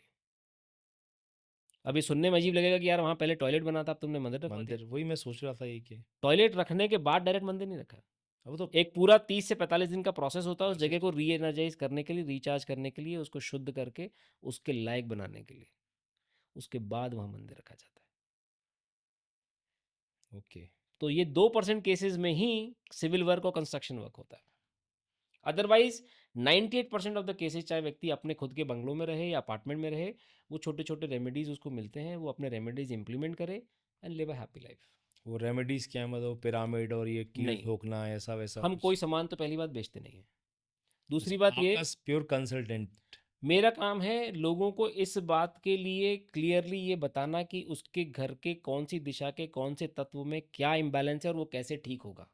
अब ये सुनने में अजीब लगेगा कि यार वहाँ पहले टॉयलेट बना था, अब तुमने मंदिर रखवा दिया। मंदिर वही मैं सोच रहा था ये कि टॉयलेट रखने के बाद डायरेक्ट मंदिर नहीं रखा। अब तो एक पूरा 30 से 45 दिन का प्रोसेस होता है उस जगह प्रोसेस को री एनर्जाइज़ करने के लिए, रिचार्ज करने के लिए, उसको शुद्ध करके उसके लायक बनाने के लिए। उसके बाद वहाँ मंदिर रखा जाता है। ओके, तो ये 2% केसेज़ में ही सिविल वर्क और कंस्ट्रक्शन वर्क होता है। अदरवाइज़ 98% ऑफ द केसेज़, चाहे व्यक्ति अपने खुद के बंगलों में रहे या अपार्टमेंट में रहे, वो छोटे-छोटे रेमेडीज़ उसको मिलते हैं, वो अपने रेमेडीज़ इम्प्लीमेंट करे and live a happy life. वो रेमेडीज़ क्या है मतलब पिरामिड और ये कील नहीं, ठोकना ऐसा-वैसा हम कुछ? कोई सामान तो पहली बात बेचते नहीं हैं। अच्छा, दूसरी बात ये, आपका प्योर कंसल्टेंट। मेरा काम है लोगों को इस बात के लिए क्लियरली ये बताना कि उसके घर के कौन-सी दिशा के कौन से तत्व में क्या इम्बैलेंस है और वो कैसे ठीक होगा।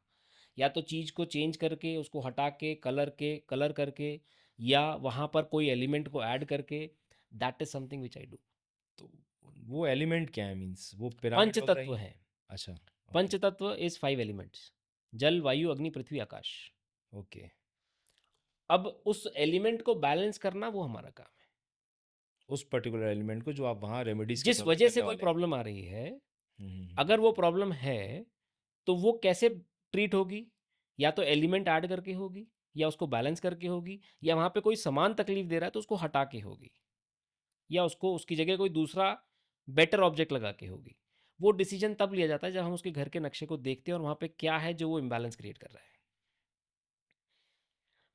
या तो चीज़ को चेंज करके, उसको हटा के, कलर करके, या वहाँ पर कोई एलिमेंट को ऐड करके, that is something which I do. तो वो एलिमेंट क्या है मीन्स वो पिरामिड वगैरह पंचतत्व ही? हैं। अच्छा, ओके, पंचतत्व इज़ 5 एलिमेंट्स, जल, वायु, अग्नि, पृथ्वी, आकाश। ओके। अब उस एलिमेंट को बैलेंस करना वो हमारा काम है। उस पर्टिकुलर एलिमेंट को जो आप वहाँ रेमेडीज़ के जिस तौर पे वजह से करने कोई वाले हैं। प्रॉब्लम आ रही है, हुँ, हुँ, हुँ। अगर वो प्रॉब्लम है, तो वो कैसे ट्रीट होगी? या तो एलिमेंट ऐड करके होगी, या उसको बैलेंस करके होगी, या वहाँ पे कोई सामान तकलीफ दे रहा है तो उसको हटा के होगी, या उसको उसकी जगह कोई दूसरा बेटर ऑब्जेक्ट लगा के होगी। वो डिसीजन तब लिया जाता है जब हम उसके घर के नक्शे को देखते हैं और वहाँ पे क्या है जो वो इम्बैलेंस क्रिएट कर रहा है।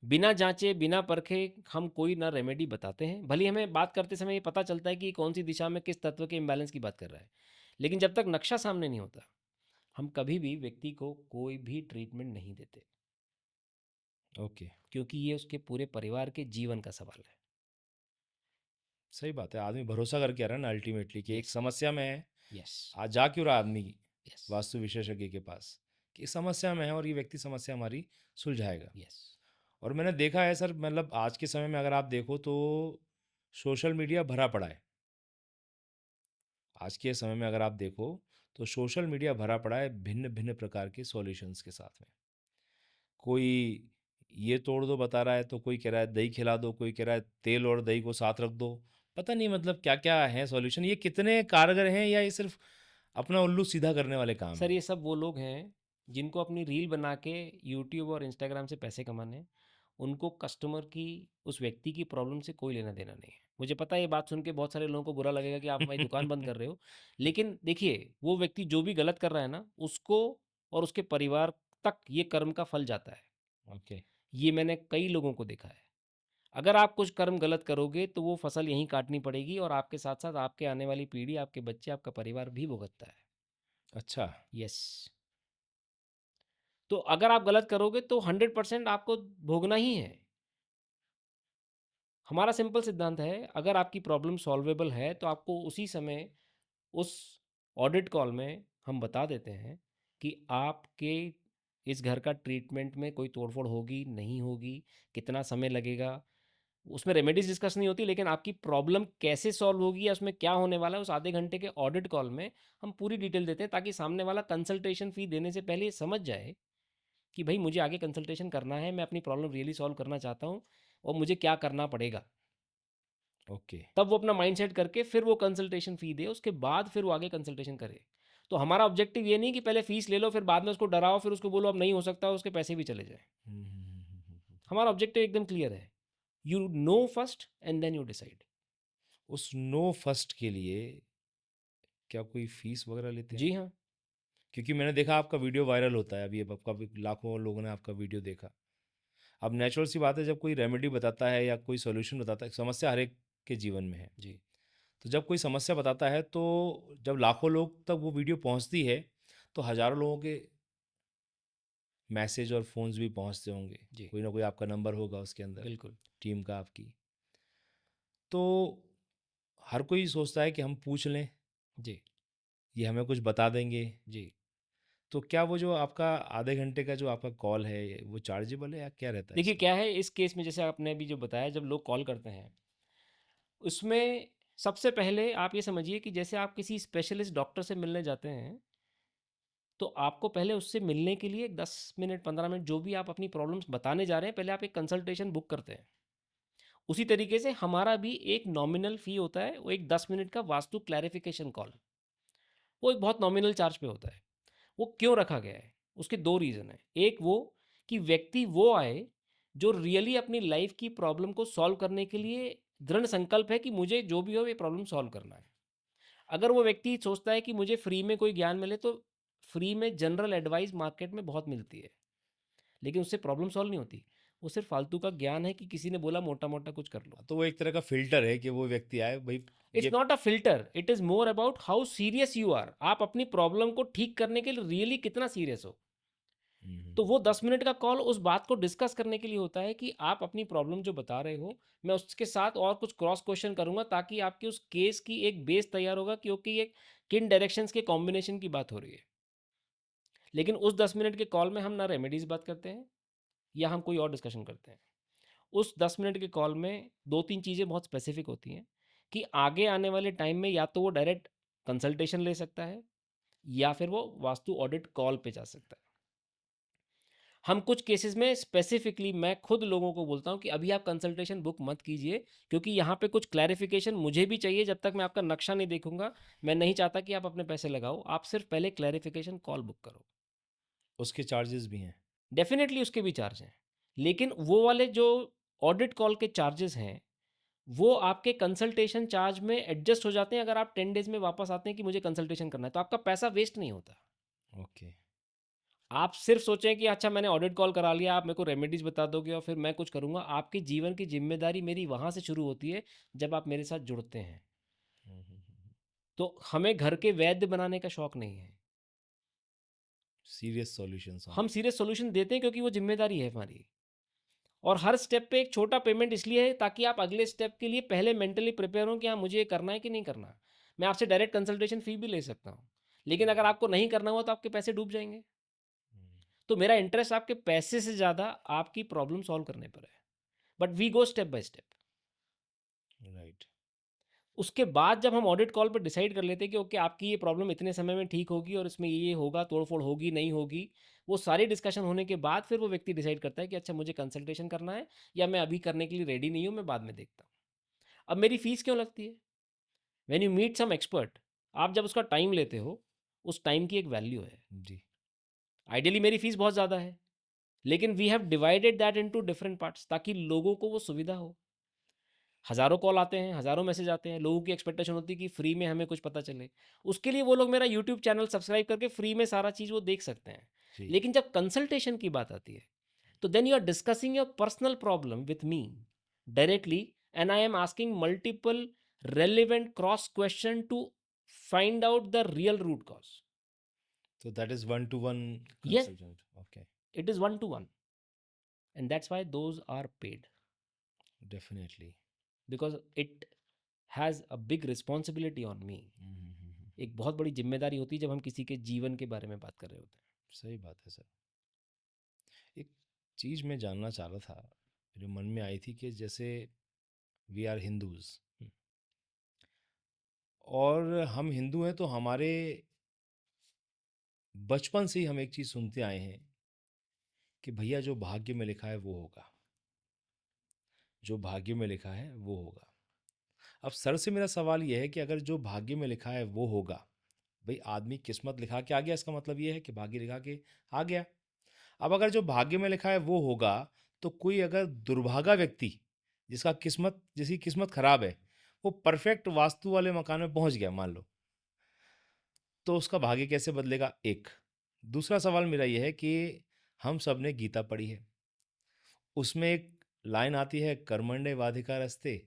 बिना जाँचे, बिना परखे हम कोई ना रेमेडी बताते हैं। भले ही हमें बात करते समय ये पता चलता है कि कौन-सी दिशा में किस तत्व के इम्बैलेंस की बात कर रहा है। लेकिन जब तक नक्शा सामने नहीं होता, हम कभी भी व्यक्ति को कोई भी ट्रीटमेंट नहीं देते, ओके, क्योंकि ये उसके पूरे परिवार के जीवन का सवाल है। सही बात है। आदमी भरोसा करके आ रहा है ना अल्टीमेटली कि एक यस, समस्या में है, यस, आज जा क्यों रहा है आदमी यस, वास्तु विशेषज्ञ के पास कि समस्या में है और ये व्यक्ति समस्या हमारी सुलझाएगा। यस। और मैंने देखा है सर मतलब आज के समय में अगर आप देखो तो सोशल मीडिया भरा पड़ा है। आज के समय में अगर आप देखो तो सोशल मीडिया भरा पड़ा है भिन्न-भिन्न प्रकार के सॉल्यूशंस के साथ में। कोई ये तोड़ दो बता रहा है तो कोई कह रहा है दही खिला दो, कोई कह रहा है तेल और दही को साथ रख दो। पता नहीं मतलब क्या-क्या हैं सॉल्यूशन ये कितने कारगर हैं या ये सिर्फ़ अपना उल्लू सीधा करने वाले काम सर, हैं? ये सब वो लोग हैं जिनको अपनी रील बना के यूट्यूब और इंस्टाग्राम से पैसे कमाने हैं। उनको कस्टमर की, उस व्यक्ति की प्रॉब्लम से कोई लेना-देना नहीं है। मुझे पता है ये बात सुन के बहुत सारे लोगों को बुरा लगेगा कि आप हमारी दुकान बंद कर रहे हो। लेकिन देखिए, वो व्यक्ति जो भी गलत कर रहा है ना, उसको और उसके परिवार तक ये कर्म का फल जाता है। ओके, ये मैंने कई लोगों को देखा है। अगर आप कुछ कर्म गलत करोगे, तो वो फसल यहीं काटनी पड़ेगी और आपके साथ-साथ आपके आने वाली पीढ़ी, आपके बच्चे, आपका परिवार भी भुगतता है। अच्छा, यस। तो अगर आप गलत करोगे तो 100% आपको भोगना ही है। हमारा सिंपल सिद्धांत है, अगर आपकी प्रॉब्लम सॉल्वेबल है, तो आपको उसी समय उस ऑडिट कॉल में हम बता देते हैं कि आपके इस घर का ट्रीटमेंट में कोई तोड़-फोड़ होगी, नहीं होगी, कितना समय लगेगा। उसमें रेमेडीज़ डिस्कस नहीं होती, लेकिन आपकी प्रॉब्लम कैसे सॉल्व होगी या उसमें क्या होने वाला है, उस आधे घंटे के ऑडिट कॉल में हम पूरी डिटेल देते हैं, ताकि सामने वाला कंसल्टेशन फ़ी देने से पहले ये समझ जाए कि भई मुझे आगे कंसल्टेशन करना है, मैं अपनी प्रॉब्लम रियली सॉल्व करना चाहता हूँ और मुझे क्या करना पड़ेगा। ओके। तब वो अपना माइंड सेट करके फिर वो कंसल्टेशन फ़ी दे, उसके बाद फिर वो आगे कंसल्टेशन करे। तो हमारा ऑब्जेक्टिव ये नहीं कि पहले फ़ीस ले लो, फिर बाद में उसको डराओ, फिर उसको बोलो अब नहीं हो सकता, उसके पैसे भी चले जाएँ। हुँ, हुँ, हुँ, हुँ, हुँ, हुँ। हमारा ऑब्जेक्टिव एकदम क्लियर है। You know first and then you decide. उस नो फर्स्ट के लिए क्या कोई फ़ीस वग़ैरह लेते हैं? जी हाँ। क्योंकि मैंने देखा आपका वीडियो वायरल होता है, अभी अब आपका भी लाखों लोगों ने आपका वीडियो देखा। अब नेचुरल सी बात है, जब कोई रेमेडी बताता है या कोई सॉल्यूशन बताता है, समस्या हर एक के जीवन में है। जी, तो जब कोई समस्या बताता है, तो जब लाखों लोग तक वो वीडियो पहुँचती है, तो हज़ारों लोगों के मैसेज और फ़ोन्स भी पहुँचते होंगे। जी, कोई ना कोई आपका नंबर होगा उसके अंदर, बिल्कुल। टीम का आपकी। तो हर कोई सोचता है कि हम पूछ लें, जी, ये हमें कुछ बता देंगे। जी। तो क्या वो जो आपका आधे घंटे का जो आपका कॉल है, वो चार्जेबल है या क्या रहता है देखिए इसमें? क्या है इस केस में, जैसे आपने अभी जो बताया, जब लोग कॉल करते हैं, उसमें सबसे पहले आप ये समझिए कि जैसे आप किसी स्पेशलिस्ट डॉक्टर से मिलने जाते हैं, तो आपको पहले उससे मिलने के लिए 10 मिनट, 15 मिनट जो भी आप अपनी प्रॉब्लम्स बताने जा रहे हैं, पहले आप एक कंसल्टेशन बुक करते हैं। उसी तरीके से हमारा भी एक नॉमिनल फ़ी होता है, वो एक 10 मिनट का वास्तु क्लैरिफ़िकेशन कॉल। वो एक बहुत नॉमिनल चार्ज पे होता है। वो क्यों रखा गया है? उसके 2 रीज़न हैं। एक वो कि व्यक्ति वो आए, जो रियली अपनी लाइफ़ की प्रॉब्लम को सॉल्व करने के लिए दृढ़ संकल्प है कि मुझे जो भी हो ये प्रॉब्लम सॉल्व करना है। अगर वो व्यक्ति सोचता है कि मुझे फ्री में कोई ज्ञान मिले, तो फ्री में जनरल एडवाइस मार्केट में बहुत मिलती है, लेकिन उससे प्रॉब्लम सॉल्व नहीं होती। वो सिर्फ़ फालतू का ज्ञान है कि किसी ने बोला मोटा-मोटा कुछ कर लो। तो वो एक तरह का फ़िल्टर है कि वो व्यक्ति आए, भई इट्स ये। Not a filter, it is more about how serious you are. आप अपनी प्रॉब्लम को ठीक करने के लिए रियली कितना सीरियस हो। हुँ, हुँ, तो हुँ, वो 10 मिनट का कॉल उस बात को डिस्कस करने के लिए होता है कि आप अपनी प्रॉब्लम जो बता रहे हो, मैं उसके साथ और कुछ क्रॉस क्वेश्चन करूँगा, ताकि आपकी उस केस की एक बेस तैयार होगा, क्योंकि ये किन डायरेक्शंस के कॉम्बिनेशन की बात हो रही है। लेकिन उस 10 मिनट के कॉल में हम ना रेमेडीज़ बात करते हैं, या हम कोई और डिस्कशन करते हैं। उस 10 मिनट के कॉल में 2-3 चीज़ें बहुत स्पेसिफिक होती हैं कि आगे आने वाले टाइम में या तो वो डायरेक्ट कंसल्टेशन ले सकता है, या फिर वो वास्तु ऑडिट कॉल पे जा सकता है। हम कुछ केसेस में स्पेसिफिकली मैं खुद लोगों को बोलता हूँ कि अभी आप कंसल्टेशन बुक मत कीजिए, क्योंकि यहाँ पे कुछ क्लैरिफिकेशन मुझे भी चाहिए। जब तक मैं आपका नक्शा नहीं देखूंगा, मैं नहीं चाहता कि आप अपने पैसे लगाओ। आप सिर्फ पहले क्लैरिफिकेशन कॉल बुक करो। उसके चार्जेस भी हैं। डेफिनेटली उसके भी चार्ज हैं, लेकिन वो वाले जो ऑडिट कॉल के चार्जेस हैं, वो आपके कंसल्टेशन चार्ज में एडजस्ट हो जाते हैं। अगर आप 10 डेज में वापस आते हैं कि मुझे कंसल्टेशन करना है, तो आपका पैसा वेस्ट नहीं होता। ओके। आप सिर्फ सोचें कि अच्छा मैंने ऑडिट कॉल करा लिया, आप मेरे को रेमेडीज़ बता दोगे और फिर मैं कुछ करूँगा। आपके जीवन की ज़िम्मेदारी मेरी वहाँ से शुरू होती है, जब आप मेरे साथ जुड़ते हैं। हुँ, हुँ, हुँ, हुँ। तो हमें घर के वैद्य बनाने का शौक नहीं है। सीरियस सॉल्यूशंस हम ओनली। सीरियस सॉल्यूशन देते हैं क्योंकि वो ज़िम्मेदारी है हमारी। और हर स्टेप पे एक छोटा पेमेंट इसलिए है, ताकि आप अगले स्टेप के लिए पहले मेंटली प्रिपेयर हों कि हाँ, मुझे ये करना है कि नहीं करना। मैं आपसे डायरेक्ट कंसल्टेशन फ़ी भी ले सकता हूँ, लेकिन अगर आपको नहीं करना हुआ तो आपके पैसे डूब जाएँगे। हुँ, तो मेरा इंटरेस्ट आपके पैसे से ज़्यादा आपकी प्रॉब्लम सॉल्व करने पर है। But we go step by step. Right. उसके बाद जब हम ऑडिट कॉल पे डिसाइड कर लेते हैं कि ओके, आपकी ये प्रॉब्लम इतने समय में ठीक होगी और इसमें ये होगा, तोड़-फोड़ होगी, नहीं होगी। वो सारी डिस्कशन होने के बाद फिर वो व्यक्ति डिसाइड करता है कि अच्छा मुझे कंसल्टेशन करना है, या मैं अभी करने के लिए रेडी नहीं हूँ, मैं बाद में देखता हूँ। अब मेरी फ़ीस क्यों लगती है? When you meet some expert, आप जब उसका टाइम लेते हो, उस टाइम की एक वैल्यू है। जी। आइडियली मेरी फ़ीस बहुत ज़्यादा है, लेकिन we have divided that into different parts, ताकि लोगों को वो सुविधा हो। हज़ारों कॉल आते हैं, हज़ारों मैसेज आते हैं, लोगों की एक्सपेक्टेशन होती है कि फ्री में हमें कुछ पता चले। उसके लिए वो लोग मेरा यूट्यूब चैनल सब्सक्राइब करके फ्री में सारा चीज़ वो देख सकते हैं। जी। लेकिन जब कंसल्टेशन की बात आती है, तो then you are discussing your personal problem with me directly, and I am asking multiple relevant cross question to find out the real root cause. तो that is one to one Yes, consultant. Okay. it is one to one, and that's why those are paid, definitely. because it has a big responsibility on me। हुँ, हुँ, हुँ, हुँ। एक बहुत बड़ी ज़िम्मेदारी होती है जब हम किसी के जीवन के बारे में बात कर रहे होते हैं। सही बात है सर। एक चीज़ मैं जानना चाह रहा था, मेरे मन में आई थी कि जैसे वी आर हिंदूज़, हुँ, और हम हिंदू हैं, तो हमारे बचपन से ही हम एक चीज़ सुनते आए हैं कि भैया जो भाग्य में लिखा है वो होगा, जो भाग्य में लिखा है वो होगा। अब सर से मेरा सवाल ये है कि अगर जो भाग्य में लिखा है वो होगा, भाई आदमी किस्मत लिखा के आ गया, इसका मतलब ये है कि भाग्य लिखा के आ गया। अब अगर जो भाग्य में लिखा है वो होगा, तो कोई अगर दुर्भागा व्यक्ति जिसकी किस्मत खराब है, वो परफेक्ट वास्तु वाले मकान में पहुंच गया मान लो, तो उसका भाग्य कैसे बदलेगा? एक। दूसरा सवाल मेरा ये है कि हम सब ने गीता पढ़ी है, उसमें एक लाइन आती है, कर्मण्येवाधिकारस्ते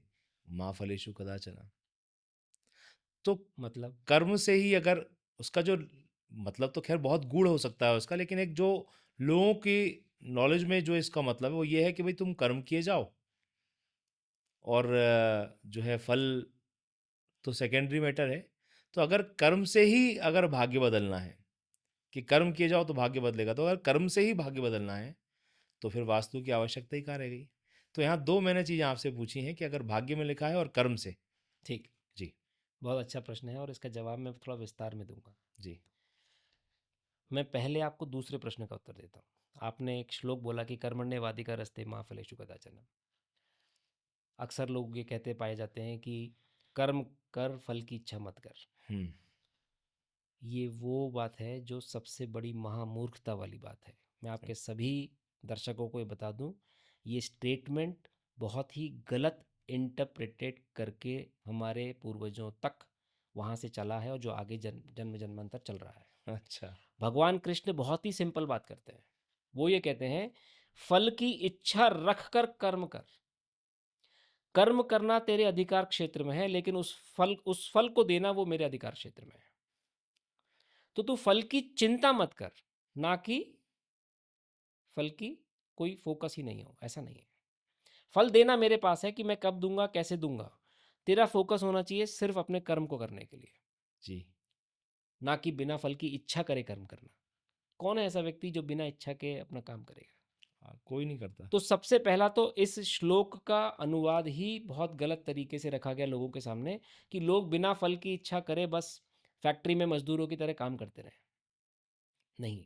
मा फलेषु कदाचन। तो मतलब कर्म से ही अगर उसका जो मतलब, तो खैर बहुत गूढ़ हो सकता है उसका, लेकिन एक जो लोगों की नॉलेज में जो इसका मतलब है वो ये है कि भाई तुम कर्म किए जाओ, और जो है फल तो सेकेंडरी मैटर है। तो अगर कर्म से ही अगर भाग्य बदलना है, कि कर्म किए जाओ तो भाग्य बदलेगा, तो अगर कर्म से ही भाग्य बदलना है तो फिर वास्तु की आवश्यकता ही कहाँ रह गई? तो यहाँ दो मैंने चीज़ें आपसे पूछी हैं कि अगर भाग्य में लिखा है और कर्म से। ठीक, जी। बहुत अच्छा प्रश्न है और इसका जवाब मैं थोड़ा विस्तार में दूंगा। जी। मैं पहले आपको दूसरे प्रश्न का उत्तर देता हूँ। आपने एक श्लोक बोला कि कर्मण्येवाधिकार रस्ते माँ फलेषु कदाचन। अक्सर लोग ये कहते पाए जाते हैं कि कर्म कर, फल की इच्छा मत कर। हम्म। ये वो बात है जो सबसे बड़ी महामूर्खता वाली बात है। मैं आपके सभी दर्शकों को ये बता दूं, ये स्टेटमेंट बहुत ही गलत इंटरप्रेटेड करके हमारे पूर्वजों तक वहाँ से चला है और जो आगे जन्म जन्मांतर चल रहा है। अच्छा। भगवान कृष्ण बहुत ही सिंपल बात करते हैं। वो ये कहते हैं, फल की इच्छा रख कर कर्म कर। कर्म करना तेरे अधिकार क्षेत्र में है, लेकिन उस फल को देना वो मेरे अधिकार क्षेत्र में है। तो तू फल की चिंता मत कर, ना कि फल की कोई फोकस ही नहीं हो, ऐसा नहीं है। फल देना मेरे पास है कि मैं कब दूंगा, कैसे दूंगा। तेरा फोकस होना चाहिए सिर्फ अपने कर्म को करने के लिए, जी। ना कि बिना फल की इच्छा करे कर्म करना। कौन है ऐसा व्यक्ति जो बिना इच्छा के अपना काम करेगा? हाँ, कोई नहीं करता। तो सबसे पहला तो इस श्लोक का अनुवाद ही बहुत गलत तरीके से रखा गया लोगों के सामने, कि लोग बिना फल की इच्छा करे बस फैक्ट्री में मजदूरों की तरह काम करते रहे। नहीं,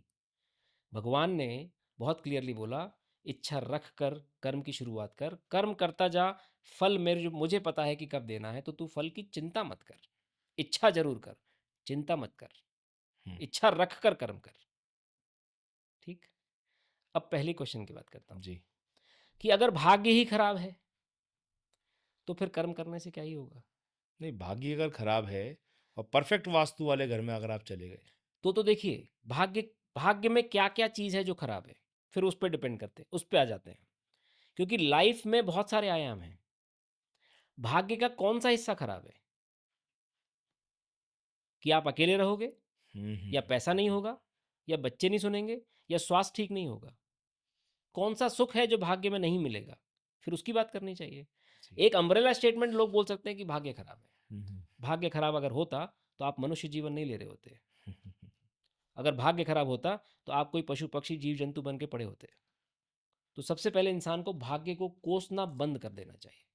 भगवान ने बहुत क्लियरली बोला, इच्छा रख कर कर्म की शुरुआत कर, कर्म करता जा। फल मुझे पता है कि कब देना है, तो तू फल की चिंता मत कर। इच्छा जरूर कर, चिंता मत कर। हम्म। इच्छा रख कर कर्म कर। ठीक। अब पहले क्वेश्चन की बात करता हूं जी। कि अगर भाग्य ही खराब है तो फिर कर्म करने से क्या ही होगा? नहीं, भाग्य अगर खराब है और परफेक्ट वास्तु वाले घर में अगर आप चले गए। तो देखिए, भाग्य भाग्य में क्या क्या चीज़ है जो खराब है, फिर उस पर डिपेंड करते हैं, उस पर आ जाते हैं। क्योंकि लाइफ में बहुत सारे आयाम हैं। भाग्य का कौन सा हिस्सा खराब है? कि आप अकेले रहोगे, या पैसा नहीं होगा, या बच्चे नहीं सुनेंगे, या स्वास्थ्य ठीक नहीं होगा। कौन सा सुख है जो भाग्य में नहीं मिलेगा? फिर उसकी बात करनी चाहिए। जी। एक अम्ब्रेला स्टेटमेंट लोग बोल सकते हैं कि भाग्य खराब है। हम्म। भाग्य खराब अगर होता तो आप मनुष्य जीवन नहीं ले रहे होते। अगर भाग्य खराब होता तो आप कोई पशु पक्षी जीव जंतु बन के पड़े होते। तो सबसे पहले इंसान को भाग्य को कोसना बंद कर देना चाहिए।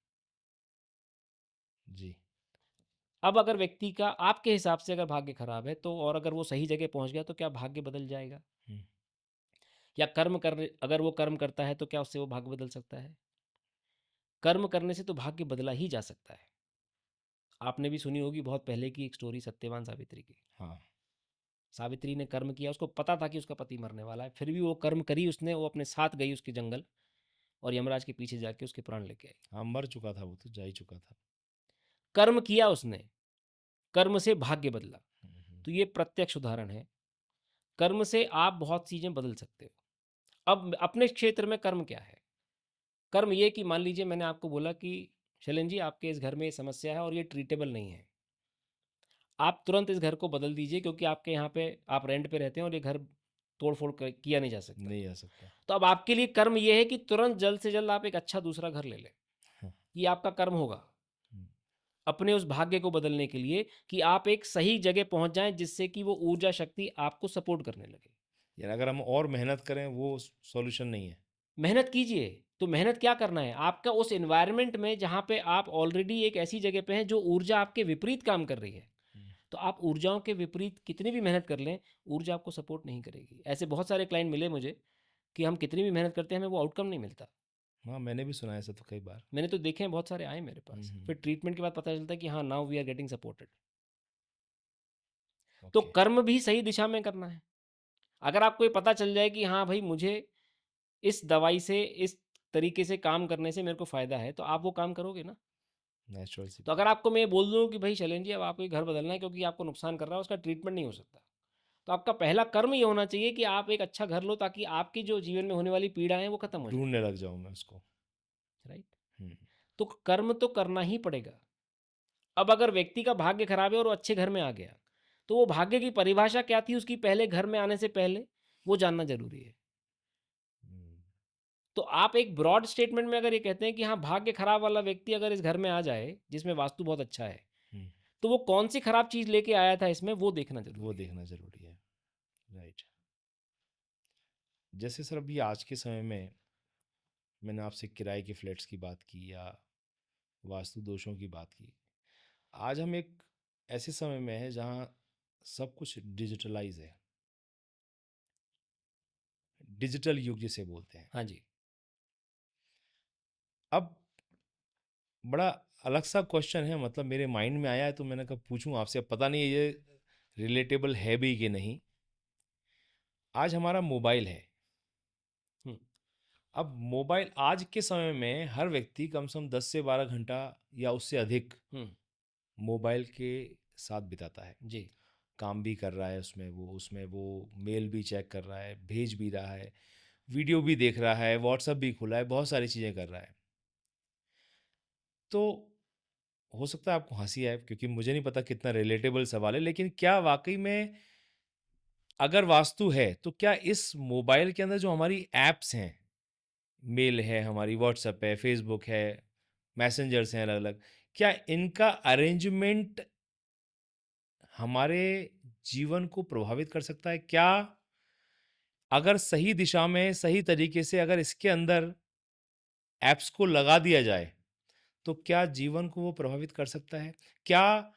जी। अब अगर व्यक्ति का आपके हिसाब से अगर भाग्य खराब है तो, और अगर वो सही जगह पहुंच गया, तो क्या भाग्य बदल जाएगा? हम्म। या अगर वो कर्म करता है तो क्या उससे वो भाग्य बदल सकता है? कर्म करने से तो भाग्य बदला ही जा सकता है। आपने भी सुनी होगी बहुत पहले की एक स्टोरी, सत्यवान सावित्री की। हाँ। सावित्री ने कर्म किया, उसको पता था कि उसका पति मरने वाला है, फिर भी वो कर्म करी उसने। वो अपने साथ गई उसके जंगल और यमराज के पीछे जाके उसके प्राण लेके आई। हाँ, मर चुका था, वो तो जा ही चुका था। कर्म किया उसने, कर्म से भाग्य बदला। हम्म। तो ये प्रत्यक्ष उदाहरण है। कर्म से आप बहुत चीज़ें बदल सकते हो। अब अपने क्षेत्र में कर्म क्या है? कर्म ये कि मान लीजिए मैंने आपको बोला कि शैलेंद्र जी, आपके इस घर में ये समस्या है और ये ट्रीटेबल नहीं है। आप तुरंत इस घर को बदल दीजिए, क्योंकि आपके यहाँ पे आप रेंट पे रहते हैं और ये घर तोड़ फोड़ किया नहीं जा सकता। नहीं आ सकता। तो अब आपके लिए कर्म ये है कि तुरंत जल्द से जल्द आप एक अच्छा दूसरा घर ले लें। हाँ। ये आपका कर्म होगा, हम्म। अपने उस भाग्य को बदलने के लिए, कि आप एक सही जगह पहुंच जाएं जिससे कि वो ऊर्जा शक्ति आपको सपोर्ट करने लगे। यार अगर हम और मेहनत करें वो सॉल्यूशन नहीं है। मेहनत कीजिए। तो मेहनत क्या करना है आपका? उस एनवायरनमेंट में जहाँ पे आप ऑलरेडी एक ऐसी जगह पे हैं जो ऊर्जा आपके विपरीत काम कर रही है, तो आप ऊर्जाओं के विपरीत कितनी भी मेहनत कर लें, ऊर्जा आपको सपोर्ट नहीं करेगी। ऐसे बहुत सारे क्लाइंट मिले मुझे कि हम कितनी भी मेहनत करते हैं, हमें वो आउटकम नहीं मिलता। हाँ, मैंने भी सुना है ऐसा तो कई बार। मैंने तो देखे हैं, बहुत सारे आए मेरे पास। फिर ट्रीटमेंट के बाद पता चलता है कि हाँ, now we are getting supported. तो ओके। कर्म भी सही दिशा में करना है। अगर आपको ये पता चल जाए कि हाँ भाई, मुझे इस दवाई से, इस तरीके से काम करने से मेरे को फ़ायदा है, तो आप वो काम करोगे ना। नेचुरल सी तो अगर आपको मैं ये बोल दूँ कि भाई शैलेंद्र जी, अब आपको ये घर बदलना है क्योंकि आपको नुकसान कर रहा है, उसका ट्रीटमेंट नहीं हो सकता, तो आपका पहला कर्म ये होना चाहिए कि आप एक अच्छा घर लो, ताकि आपकी जो जीवन में होने वाली पीड़ाएँ हैं वो खत्म हो जाए। ढूँढने लग जाऊँ मैं उसको। राइट? हुँ, तो कर्म तो करना ही पड़ेगा। अब अगर व्यक्ति का भाग्य खराब है और वो अच्छे घर में आ गया, तो वो भाग्य की परिभाषा क्या थी उसकी पहले घर में आने से पहले, वो जानना ज़रूरी है। हुँ, तो आप एक ब्रॉड स्टेटमेंट में अगर ये कहते हैं कि हाँ, भाग्य खराब वाला व्यक्ति अगर इस घर में आ जाए, जिसमें वास्तु बहुत अच्छा है, हुँ। तो वो कौन-सी खराब चीज़ लेके आया था इसमें, वो देखना वो ज़रूरी है। देखना ज़रूरी है। राइट। जैसे सर अभी आज के समय में मैंने आपसे किराए के फ्लैट्स की बात की या वास्तु दोषों की बात की। आज हम एक ऐसे समय में हैं जहाँ सब कुछ डिजिटलाइज़ है। डिजिटल युग जिसे बोलते हैं। हाँ जी। अब बड़ा अलग सा क्वेश्चन है, मतलब मेरे माइंड में आया है तो मैंने कहा पूछूं आपसे। अब पता नहीं ये रिलेटेबल है भी कि नहीं। आज हमारा मोबाइल है। हुँ, अब मोबाइल आज के समय में हर व्यक्ति कम से कम 10 से 12 घंटा या उससे अधिक हुँ, मोबाइल के साथ बिताता है। जी, काम भी कर रहा है उसमें वो मेल भी चेक कर रहा है, भेज भी रहा है, वीडियो भी देख रहा है, व्हाट्सएप भी खुला है, बहुत सारी चीज़ें कर रहा है। तो हो सकता है आपको हँसी आए क्योंकि मुझे नहीं पता कितना रिलेटेबल सवाल है, लेकिन क्या वाक़ई में अगर वास्तु है, तो क्या इस मोबाइल के अंदर जो हमारी ऐप्स हैं, मेल है, हमारी व्हाट्सएप है, फ़ेसबुक है, मैसेंजर्स हैं अलग-अलग, क्या इनका अरेंजमेंट हमारे जीवन को प्रभावित कर सकता है? क्या अगर सही दिशा में, सही तरीके से अगर इसके अंदर ऐप्स को लगा दिया जाए, तो क्या जीवन को वो प्रभावित कर सकता है? क्या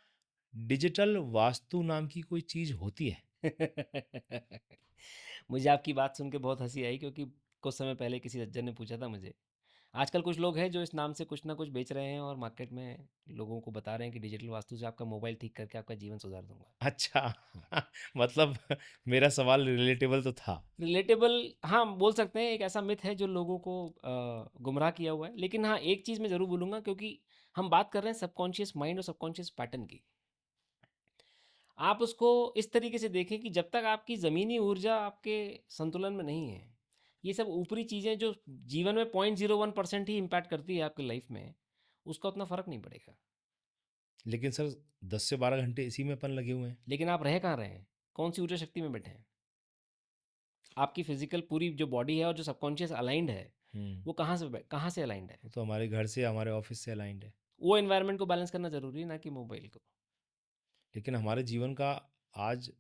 डिजिटल वास्तु नाम की कोई चीज़ होती है? मुझे आपकी बात सुन के बहुत हँसी आई, क्योंकि कुछ समय पहले किसी सज्जन ने पूछा था मुझे। आजकल कुछ लोग हैं जो इस नाम से कुछ ना कुछ बेच रहे हैं और मार्केट में लोगों को बता रहे हैं कि डिजिटल वास्तु से आपका मोबाइल ठीक करके आपका जीवन सुधार दूँगा। अच्छा। मतलब मेरा सवाल रिलेटेबल तो था। रिलेटेबल, हाँ, बोल सकते हैं। एक ऐसा मिथ है जो लोगों को गुमराह किया हुआ है। लेकिन हाँ, एक चीज़ मैं ज़रूर बोलूँगा, क्योंकि हम बात कर रहे हैं सबकॉन्शियस माइंड और सबकॉन्शियस पैटर्न की। आप उसको इस तरीके से देखें कि जब तक आपकी ज़मीनी ऊर्जा आपके संतुलन में नहीं है, ये सब ऊपरी चीज़ें जो जीवन में 0.01% ही इम्पैक्ट करती है आपकी लाइफ में, उसका उतना फ़र्क नहीं पड़ेगा। लेकिन सर 10 से 12 घंटे इसी में अपन लगे हुए हैं। लेकिन आप रह कहाँ रहे हैं? कौन-सी ऊर्जा शक्ति में बैठे हैं? आपकी फ़िज़िकल पूरी जो बॉडी है और जो सबकॉन्शियस अलाइन्ड है, हुँ। वो कहाँ से अलाइन्ड है? वो तो हमारे घर से, हमारे ऑफ़िस से अलाइन्ड है। वो एनवायरनमेंट को बैलेंस करना ज़रूरी है, ना कि मोबाइल को। लेकिन हमारे जीवन का आज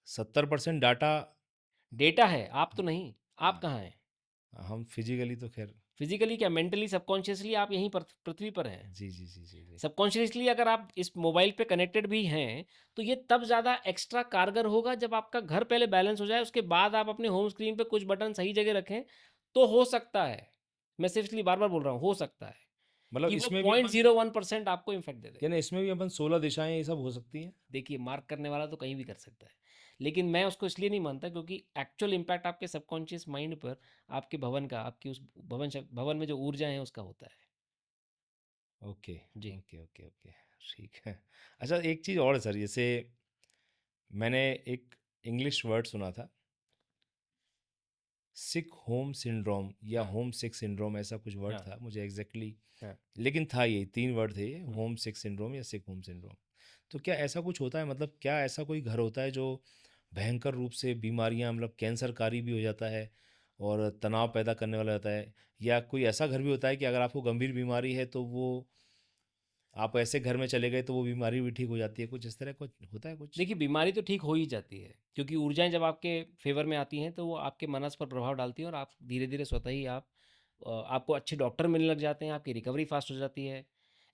70% डाटा डेटा है, आप तो नहीं। आप कहाँ हैं? हम फिज़िकली तो ख़ैर। फ़िज़िकली क्या, मेंटली, सबकॉन्शियसली आप यहीं पर पृथ्वी पर हैं। जी, जी, जी, जी, जी। सबकॉन्शियसली अगर आप इस मोबाइल पे कनेक्टेड भी हैं, तो ये तब ज़्यादा एक्स्ट्रा कारगर होगा जब आपका घर पहले बैलेंस हो जाए, उसके बाद आप अपने होम स्क्रीन पे कुछ बटन सही जगह रखें, तो हो सकता है, मैं सिर्फ़ इसलिए बार-बार बोल रहा हूँ, हो सकता है मतलब कि वो इसमें भी अपन 0.01% आपको इफ़ेक्ट दे दे। यानी इसमें भी अपन 16 दिशाएँ ये सब हो सकती हैं? देखिए, मार्क करने वाला तो कहीं भी कर सकता है। लेकिन मैं उसको इसलिए नहीं मानता क्योंकि एक्चुअल इम्पैक्ट आपके सबकॉन्शियस माइंड पर, आपके भवन का, आपकी उस भवन में जो ऊर्जा है उसका होता है। ओके, जी। ओके, ओके, ओके, ठीक है। अच्छा एक चीज़ और है सर, जैसे मैंने एक इंग्लिश वर्ड सुना था, सिक होम सिंड्रोम या हाँ, होम सिक सिंड्रोम ऐसा कुछ वर्ड हाँ, था, मुझे एग्ज़ैक्टली हाँ। लेकिन था ये 3 वर्ड थे ये, हुँ। होम सिक सिंड्रोम या सिक होम सिंड्रोम। तो क्या ऐसा कुछ होता है, मतलब क्या ऐसा कोई घर होता है जो भयंकर रूप से बीमारियाँ, मतलब कैंसरकारी भी हो जाता है और तनाव पैदा करने वाला होता है? या कोई ऐसा घर भी होता है कि अगर आपको गंभीर बीमारी है तो वो आप ऐसे घर में चले गए तो वो बीमारी भी ठीक हो जाती है, कुछ इस तरह कुछ होता है कुछ? देखिए, बीमारी तो ठीक हो ही जाती है, क्योंकि ऊर्जाएँ जब आपके फ़ेवर में आती हैं, तो वो आपके मनस पर प्रभाव डालती हैं और आप धीरे-धीरे स्वतः ही आपको अच्छे डॉक्टर मिलने लग जाते हैं, आपकी रिकवरी फ़ास्ट हो जाती है।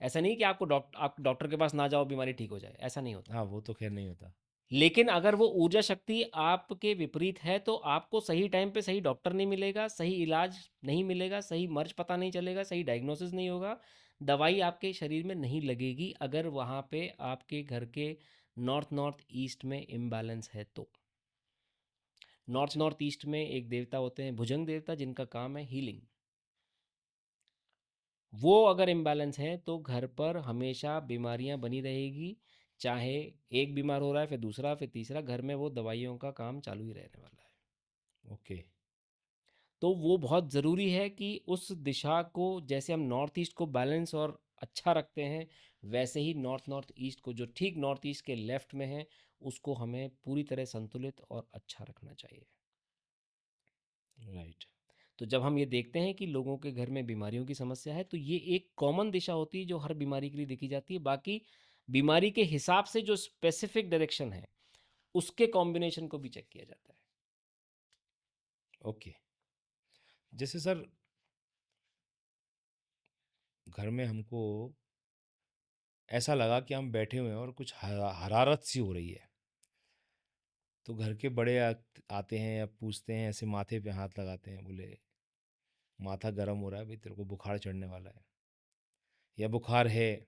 ऐसा नहीं कि आप डॉक्टर के पास ना जाओ, बीमारी ठीक हो जाए, ऐसा नहीं होता। हाँ, वो तो ख़ैर नहीं होता। लेकिन अगर वो ऊर्जा शक्ति आपके विपरीत है तो आपको सही टाइम पे सही डॉक्टर नहीं मिलेगा, सही इलाज नहीं मिलेगा, सही मर्ज पता नहीं चलेगा, सही डायग्नोसिस नहीं होगा, दवाई आपके शरीर में नहीं लगेगी अगर वहाँ पे आपके घर के नॉर्थ नॉर्थ ईस्ट में इम्बैलेंस है तो। नॉर्थ अच्छा। नॉर्थ ईस्ट में एक देवता होते हैं भुजंग देवता जिनका काम है हीलिंग। वो अगर इम्बैलेंस है तो घर पर हमेशा बीमारियां बनी रहेगी, चाहे एक बीमार हो रहा है फिर दूसरा फिर तीसरा, घर में वो दवाइयों का काम चालू ही रहने वाला है। ओके। तो वो बहुत ज़रूरी है कि उस दिशा को, जैसे हम नॉर्थ ईस्ट को बैलेंस और अच्छा रखते हैं, वैसे ही नॉर्थ नॉर्थ ईस्ट को जो ठीक नॉर्थ ईस्ट के लेफ्ट में है उसको हमें पूरी तरह संतुलित और अच्छा रखना चाहिए। राइट। तो जब हम ये देखते हैं कि लोगों के घर में बीमारियों की समस्या है तो ये एक कॉमन दिशा होती है जो हर बीमारी के लिए देखी जाती है। बाकी बीमारी के हिसाब से जो स्पेसिफिक डायरेक्शन है उसके कॉम्बिनेशन को भी चेक किया जाता है। ओके। जैसे सर, घर में हमको ऐसा लगा कि हम बैठे हुए हैं और कुछ हरारत सी हो रही है, तो घर के बड़े आते हैं या पूछते हैं, ऐसे माथे पे हाथ लगाते हैं, बोले माथा गर्म हो रहा है भाई, तेरे को बुखार चढ़ने वाला है या बुखार है।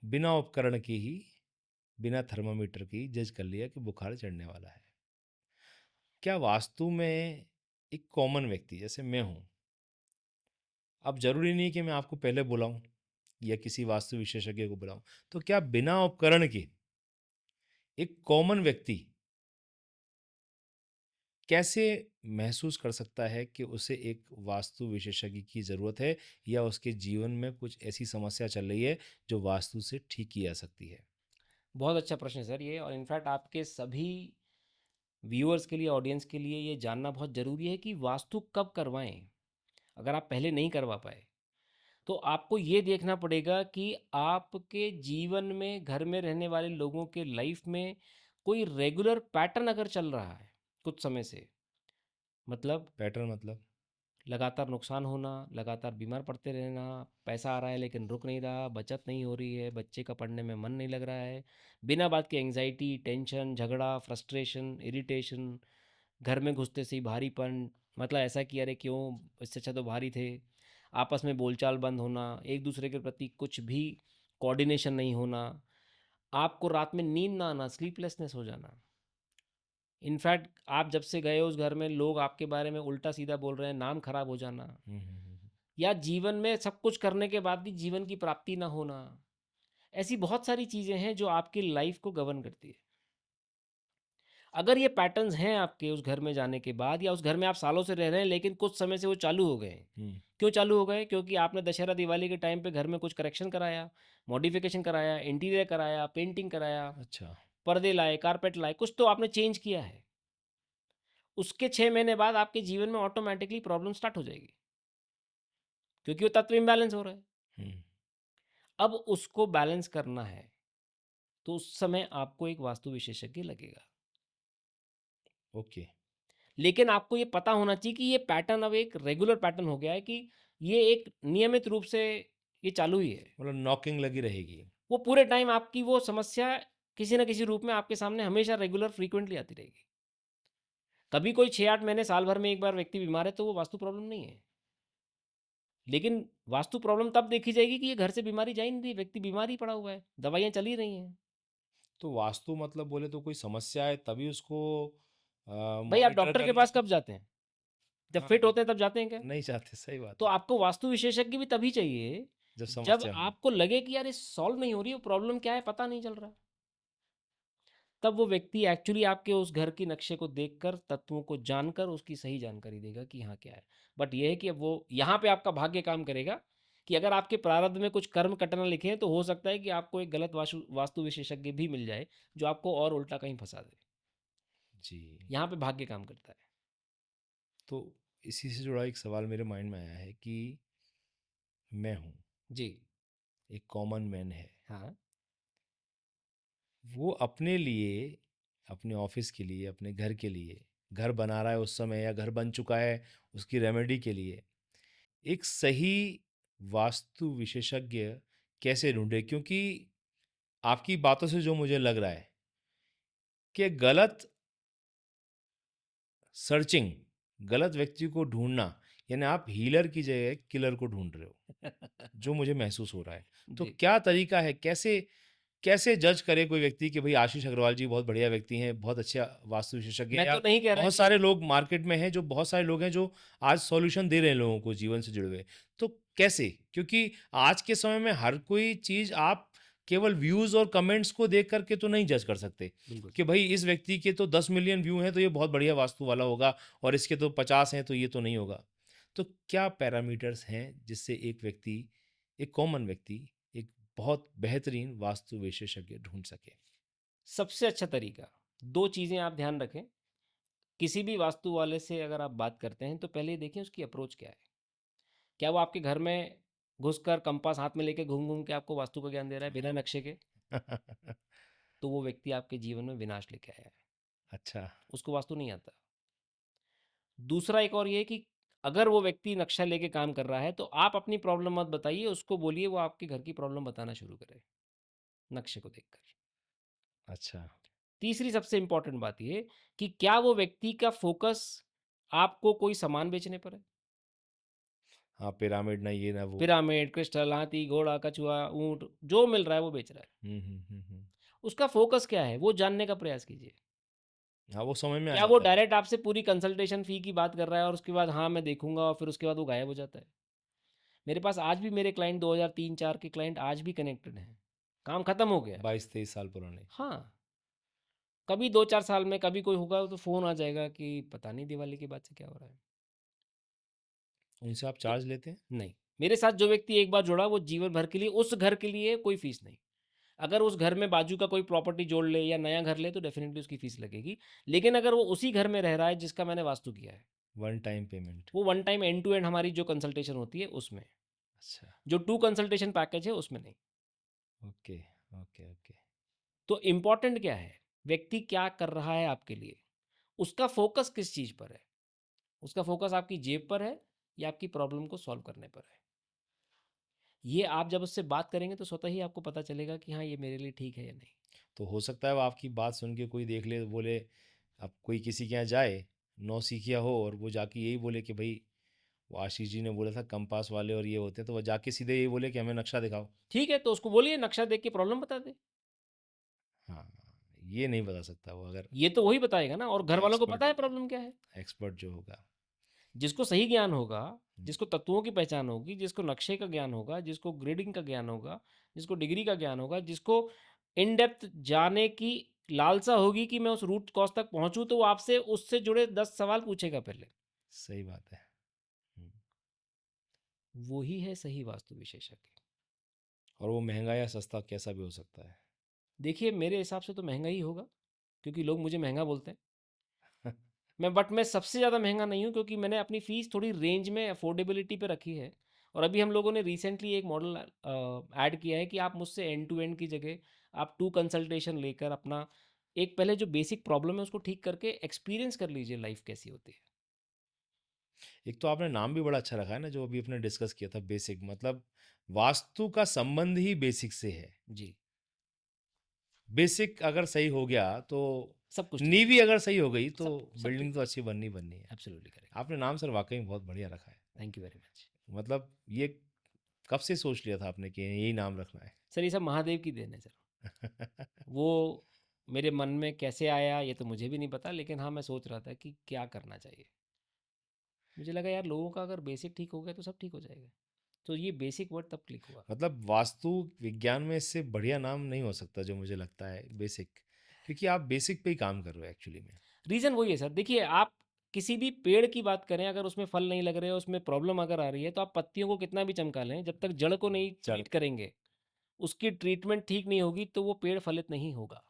बिना उपकरण के ही, बिना थर्मामीटर के ही जज कर लिया कि बुखार चढ़ने वाला है। क्या वास्तु में एक कॉमन व्यक्ति जैसे मैं हूँ, अब जरूरी नहीं कि मैं आपको पहले बुलाऊं या किसी वास्तु विशेषज्ञ को बुलाऊं, तो क्या बिना उपकरण के एक कॉमन व्यक्ति कैसे महसूस कर सकता है कि उसे एक वास्तु विशेषज्ञ की ज़रूरत है, या उसके जीवन में कुछ ऐसी समस्या चल रही है जो वास्तु से ठीक की जा सकती है? बहुत अच्छा प्रश्न है सर ये, और इनफैक्ट आपके सभी व्यूअर्स के लिए, ऑडियंस के लिए ये जानना बहुत ज़रूरी है कि वास्तु कब करवाएं। अगर आप पहले नहीं करवा पाए तो आपको ये देखना पड़ेगा कि आपके जीवन में, घर में रहने वाले लोगों के लाइफ में कोई रेगुलर पैटर्न अगर चल रहा है कुछ समय से, मतलब पैटर्न मतलब? लगातार नुकसान होना, लगातार बीमार पड़ते रहना, पैसा आ रहा है लेकिन रुक नहीं रहा, बचत नहीं हो रही है, बच्चे का पढ़ने में मन नहीं लग रहा है, बिना बात के एंग्जाइटी, टेंशन, झगड़ा, फ्रस्ट्रेशन, इरिटेशन, घर में घुसते से ही भारीपन, मतलब ऐसा कि अरे क्यों, इससे अच्छा तो भारी थे, आपस में बोलचाल बंद होना, एक दूसरे के प्रति कुछ भी कोऑर्डिनेशन नहीं होना, आपको रात में नींद ना आना, स्लीपलेसनेस हो जाना। इनफैक्ट आप जब से गए हो उस घर में लोग आपके बारे में उल्टा सीधा बोल रहे हैं, नाम खराब हो जाना, हम्म। या जीवन में सब कुछ करने के बाद भी जीवन की प्राप्ति ना होना। ऐसी बहुत सारी चीज़ें हैं जो आपकी लाइफ को गवर्न करती है। अगर ये पैटर्न्स हैं आपके उस घर में जाने के बाद, या उस घर में आप सालों से रह रहे हैं लेकिन कुछ समय से वो चालू हो गए हैं। हम्म। क्यों चालू हो गए? क्योंकि आपने दशहरा दिवाली के टाइम पे घर में कुछ करेक्शन कराया, मॉडिफिकेशन कराया, इंटीरियर कराया, पेंटिंग कराया, अच्छा। पर्दे लाए, कारपेट लाए, कुछ तो आपने चेंज किया है। उसके 6 महीने बाद आपके जीवन में ऑटोमेटिकली प्रॉब्लम स्टार्ट हो जाएगी, क्योंकि वो तत्व इम्बैलेंस हो रहा है। हम्म। अब उसको बैलेंस करना है तो उस समय आपको एक वास्तु विशेषज्ञ लगेगा। ओके। लेकिन आपको ये पता होना चाहिए कि ये पैटर्न अब एक रेगुलर पैटर्न हो गया है, कि ये एक नियमित रूप से ये चालू ही है। मतलब नॉकिंग लगी रहेगी। वो पूरे टाइम आपकी वो समस्या किसी न किसी रूप में आपके सामने हमेशा रेगुलर फ्रीक्वेंटली आती रहेगी। कभी कोई 6-8 महीने, साल भर में एक बार व्यक्ति बीमार है तो वो वास्तु प्रॉब्लम नहीं है। लेकिन वास्तु प्रॉब्लम तब देखी जाएगी कि ये घर से बीमारी जा ही नहीं रही, व्यक्ति बीमार ही पड़ा हुआ है, दवाइयाँ चल ही रही हैं। तो वास्तु मतलब बोले तो कोई समस्या है तभी उसको भाई आप मॉनिटर डॉक्टर के करना पास चाहिए। कब जाते हैं? जब हाँ, फिट होते हैं तब जाते हैं क्या? नहीं चाहते, सही बात तो है। आपको वास्तु विशेषज्ञ भी तभी चाहिए जब जब समस्या हो। आपको लगे कि यार ये सॉल्व नहीं हो रही, वो प्रॉब्लम क्या है पता नहीं चल रहा। तब वो व्यक्ति एक्चुअली आपके उस घर के नक्शे को देखकर, तत्वों को जानकर उसकी सही जानकारी देगा कि हाँ क्या है। बट ये है कि अब वो यहाँ पे आपका भाग्य काम करेगा, कि अगर आपके प्रारब्ध में कुछ कर्म कटना लिखे हैं तो हो सकता है कि आपको एक गलत वास्तु वास्तु विशेषज्ञ भी मिल जाए जो आपको और उल्टा कहीं फंसा दे। जी। यहाँ पे भाग्य काम करता है। तो इसी से जुड़ा एक सवाल मेरे माइंड में आया है कि मैं हूँ, जी। एक कॉमन मैन है, हाँ। वो अपने लिए, अपने ऑफिस के लिए, अपने घर के लिए, घर बना रहा है उस समय या घर बन चुका है, उसकी रेमेडी के लिए एक सही वास्तु विशेषज्ञ कैसे ढूंढे? क्योंकि आपकी बातों से जो मुझे लग रहा है कि गलत सर्चिंग, गलत व्यक्ति को ढूँढना, यानी आप हीलर की जगह किलर को ढूँढ रहे हो, जो मुझे महसूस हो रहा है। तो जी। क्या तरीका है, कैसे कैसे जज करे कोई व्यक्ति कि भई आशीष अग्रवाल जी बहुत बढ़िया व्यक्ति हैं, बहुत अच्छे वास्तु विशेषज्ञ हैं, मैं तो या नहीं कह रहा बहुत कि सारे लोग मार्केट में हैं, जो बहुत सारे लोग हैं जो आज सॉल्यूशन दे रहे हैं लोगों को जीवन से जुड़े हुए। तो कैसे? क्योंकि आज के समय में हर कोई चीज़ आप केवल व्यूज़ और कमेंट्स को देख कर के तो नहीं जज कर सकते बिल्कुल कि सही। भई इस व्यक्ति के तो 10 मिलियन व्यू हैं तो ये बहुत बढ़िया वास्तु वाला होगा और इसके तो 50 हैं तो ये तो नहीं होगा। तो क्या पैरामीटर्स हैं जिससे एक व्यक्ति, एक कॉमन व्यक्ति, एक बहुत बेहतरीन वास्तु विशेषज्ञ ढूँढ सके? सबसे अच्छा तरीका, 2 चीज़ें आप ध्यान रखें, किसी भी वास्तु वाले से अगर आप बात करते हैं, तो पहले ये देखें उसकी अप्रोच क्या है? क्या वो आपके घर में घुसकर कंपास हाथ में लेके घूम-घूम के आपको वास्तु का ज्ञान दे रहा है बिना नक्शे के? तो वो व्यक्ति आपके जीवन में विनाश लेके आया है, अच्छा, उसको वास्तु नहीं आता। दूसरा एक और ये है कि अगर वो व्यक्ति नक्शा लेके काम कर रहा है, तो आप अपनी प्रॉब्लम मत बताइए, उसको बोलिए वो आपके घर की प्रॉब्लम बताना शुरू करे, नक्शे को देखकर। अच्छा। तीसरी सबसे इम्पोर्टेंट बात ये कि क्या वो व्यक्ति का फ़ोकस आपको कोई सामान बेचने पर है? हाँ, पिरामिड ना ये ना वो। पिरामिड, क्रिस्टल, हाथी, घोड़ा, कछुआ, ऊँट जो मिल रहा है वो बेच रहा है। हुँ, हुँ, हुँ, हुँ। उसका फ़ोकस क्या है? वो जानने का प्रयास कीजिए। हाँ, वो समझ में आ क्या वो जाता है। डायरेक्ट आपसे पूरी कंसल्टेशन फ़ी की बात कर रहा है और उसके बाद हाँ, मैं देखूँगा और फिर उसके बाद वो गायब हो जाता है? मेरे पास आज भी मेरे क्लाइंट 2003-4 के क्लाइंट आज भी कनेक्टेड हैं। काम खत्म हो गया। 22-23 साल पुराने। हाँ, कभी 2-4 साल में कभी कोई होगा तो फ़ोन आ जाएगा कि पता नहीं दिवाली के बाद से क्या हो रहा है। उनसे आप तो चार्ज लेते हैं? नहीं, मेरे साथ जो व्यक्ति एक बार जुड़ा वो जीवन भर के लिए उस घर के लिए कोई फ़ीस नहीं। अगर उस घर में बाजू का कोई प्रॉपर्टी जोड़ ले या नया घर ले तो डेफ़िनिटली उसकी फ़ीस लगेगी। लेकिन अगर वो उसी घर में रह रहा है जिसका मैंने वास्तु किया है, वन टाइम पेमेंट। वो one time end to end हमारी जो कंसल्टेशन होती है उसमें। अच्छा, जो 2 कंसल्टेशन पैकेज है उसमें नहीं। Okay, okay, okay. तो इम्पोर्टेंट क्या है? व्यक्ति क्या कर रहा है आपके लिए? उसका फ़ोकस किस चीज़ पर है? उसका फ़ोकस आपकी जेब पर है या आपकी प्रॉब्लम को सॉल्व करने पर है? ये आप जब उससे बात करेंगे तो स्वतः ही आपको पता चलेगा कि हाँ, ये मेरे लिए ठीक है या नहीं। तो हो सकता है वो आपकी बात सुन के कोई देख ले, बोले, अब कोई किसी के यहाँ जाए, नौसिखिया हो और वो जाके यही बोले कि भई वो आशीष जी ने बोला था कंपास वाले और ये होते हैं, तो वो जाके सीधे यही बोले कि हमें नक्शा दिखाओ। ठीक है, तो उसको बोलिए नक्शा देख के प्रॉब्लम बता दे। हाँ, ये नहीं बता सकता वो, अगर ये तो वही बताएगा ना और घर वालों को एक्सपर्ट पता है प्रॉब्लम क्या है। एक्सपर्ट जो होगा। जिसको सही ज्ञान होगा, हुँ, जिसको तत्वों की पहचान होगी, जिसको नक्शे का ज्ञान होगा, जिसको ग्रिडिंग का ज्ञान होगा, जिसको डिग्री का ज्ञान होगा, जिसको इन डेप्थ जाने की लालसा होगी कि मैं उस रूट कॉज़ तक पहुँचूँ, तो वो आपसे उससे जुड़े 10 सवाल पूछेगा पहले। सही बात है। हुँ, वो ही है सही वास्तु विशेषज्ञ। और वो महँगा या सस्ता कैसा भी हो सकता है। देखिए, मेरे हिसाब से तो महँगा ही होगा, क्योंकि लोग मुझे महँगा बोलते हैं। मैं सबसे ज़्यादा महँगा नहीं हूँ क्योंकि मैंने अपनी फ़ीस थोड़ी रेंज में अफ़ोर्डेबिलिटी पे रखी है और अभी हम लोगों ने रिसेंटली एक मॉडल ऐड किया है कि आप मुझसे एंड टू एंड की जगह आप 2 कंसल्टेशन लेकर अपना एक पहले जो बेसिक प्रॉब्लम है उसको ठीक करके एक्सपीरियंस कर लीजिए लाइफ़ कैसी होती है। एक तो आपने नाम भी बड़ा अच्छा रखा है ना, जो अभी अपने डिस्कस किया था, बेसिक, मतलब वास्तु का संबंध ही बेसिक से है। जी, बेसिक अगर सही हो गया तो सब कुछ ठीक नींव ही अगर सही हो गई तो सब ठीक बिल्डिंग तो अच्छी बननी ही बननी है। Absolutely correct. आपने नाम सर वाक़ई में बहुत बढ़िया रखा है। Thank you very much. मतलब ये कब से सोच लिया था आपने कि यही नाम रखना है? सर ये सब महादेव की देन है सर। वो मेरे मन में कैसे आया ये तो मुझे भी नहीं पता लेकिन हाँ, मैं सोच रहा था कि क्या करना चाहिए। मुझे लगा यार लोगों का अगर बेसिक ठीक हो गया तो सब ठीक हो जाएगा। तो ये बेसिक वर्ड तब क्लिक हुआ। मतलब वास्तु विज्ञान में इससे बढ़िया नाम नहीं हो सकता जो मुझे लगता है, बेसिक। क्योंकि आप बेसिक पे ही काम कर रहे हो एक्चुअली में। रीज़न वही है सर, देखिए आप किसी भी पेड़ की बात करें अगर उसमें फल नहीं लग रहे हैं, उसमें प्रॉब्लम अगर आ रही है तो आप पत्तियों को कितना भी चमका लें, जब तक जड़ को नहीं चल ट्रीट करेंगे, उसकी ट्रीटमेंट ठीक नहीं होगी तो वो पेड़ फलित नहीं होगा।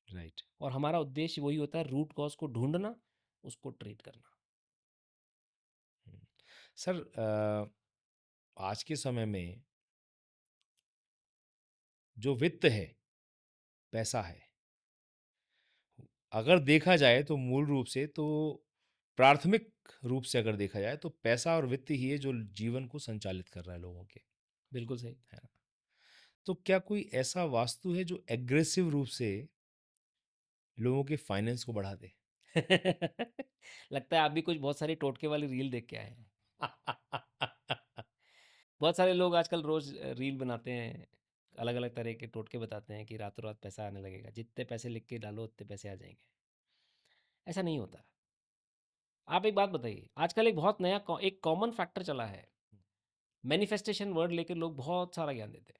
राइट। और हमारा उद्देश्य वही होता है रूट कॉज़ को ढूँढना, उसको ट्रीट करना। हुँ। सर आज के समय में जो वित्त है, पैसा है, अगर देखा जाए तो मूल रूप से तो प्राथमिक रूप से अगर देखा जाए तो पैसा और वित्त ही है जो जीवन को संचालित कर रहा है लोगों के, बिल्कुल सही। है ना? तो क्या कोई ऐसा वास्तु है जो एग्रेसिव रूप से लोगों के फाइनेंस को बढ़ा दे? लगता है आप भी कुछ बहुत सारी टोटके वाली रील देख के आए हैं। बहुत सारे लोग आजकल रोज रील बनाते हैं, अलग अलग तरह के टोटके बताते हैं कि रातों रात पैसा आने लगेगा, जितने पैसे लिख के डालो उतने पैसे आ जाएंगे। ऐसा नहीं होता। आप एक बात बताइए, आजकल एक बहुत नया एक कॉमन फैक्टर चला है, मैनिफेस्टेशन वर्ड लेकर लोग बहुत सारा ज्ञान देते हैं।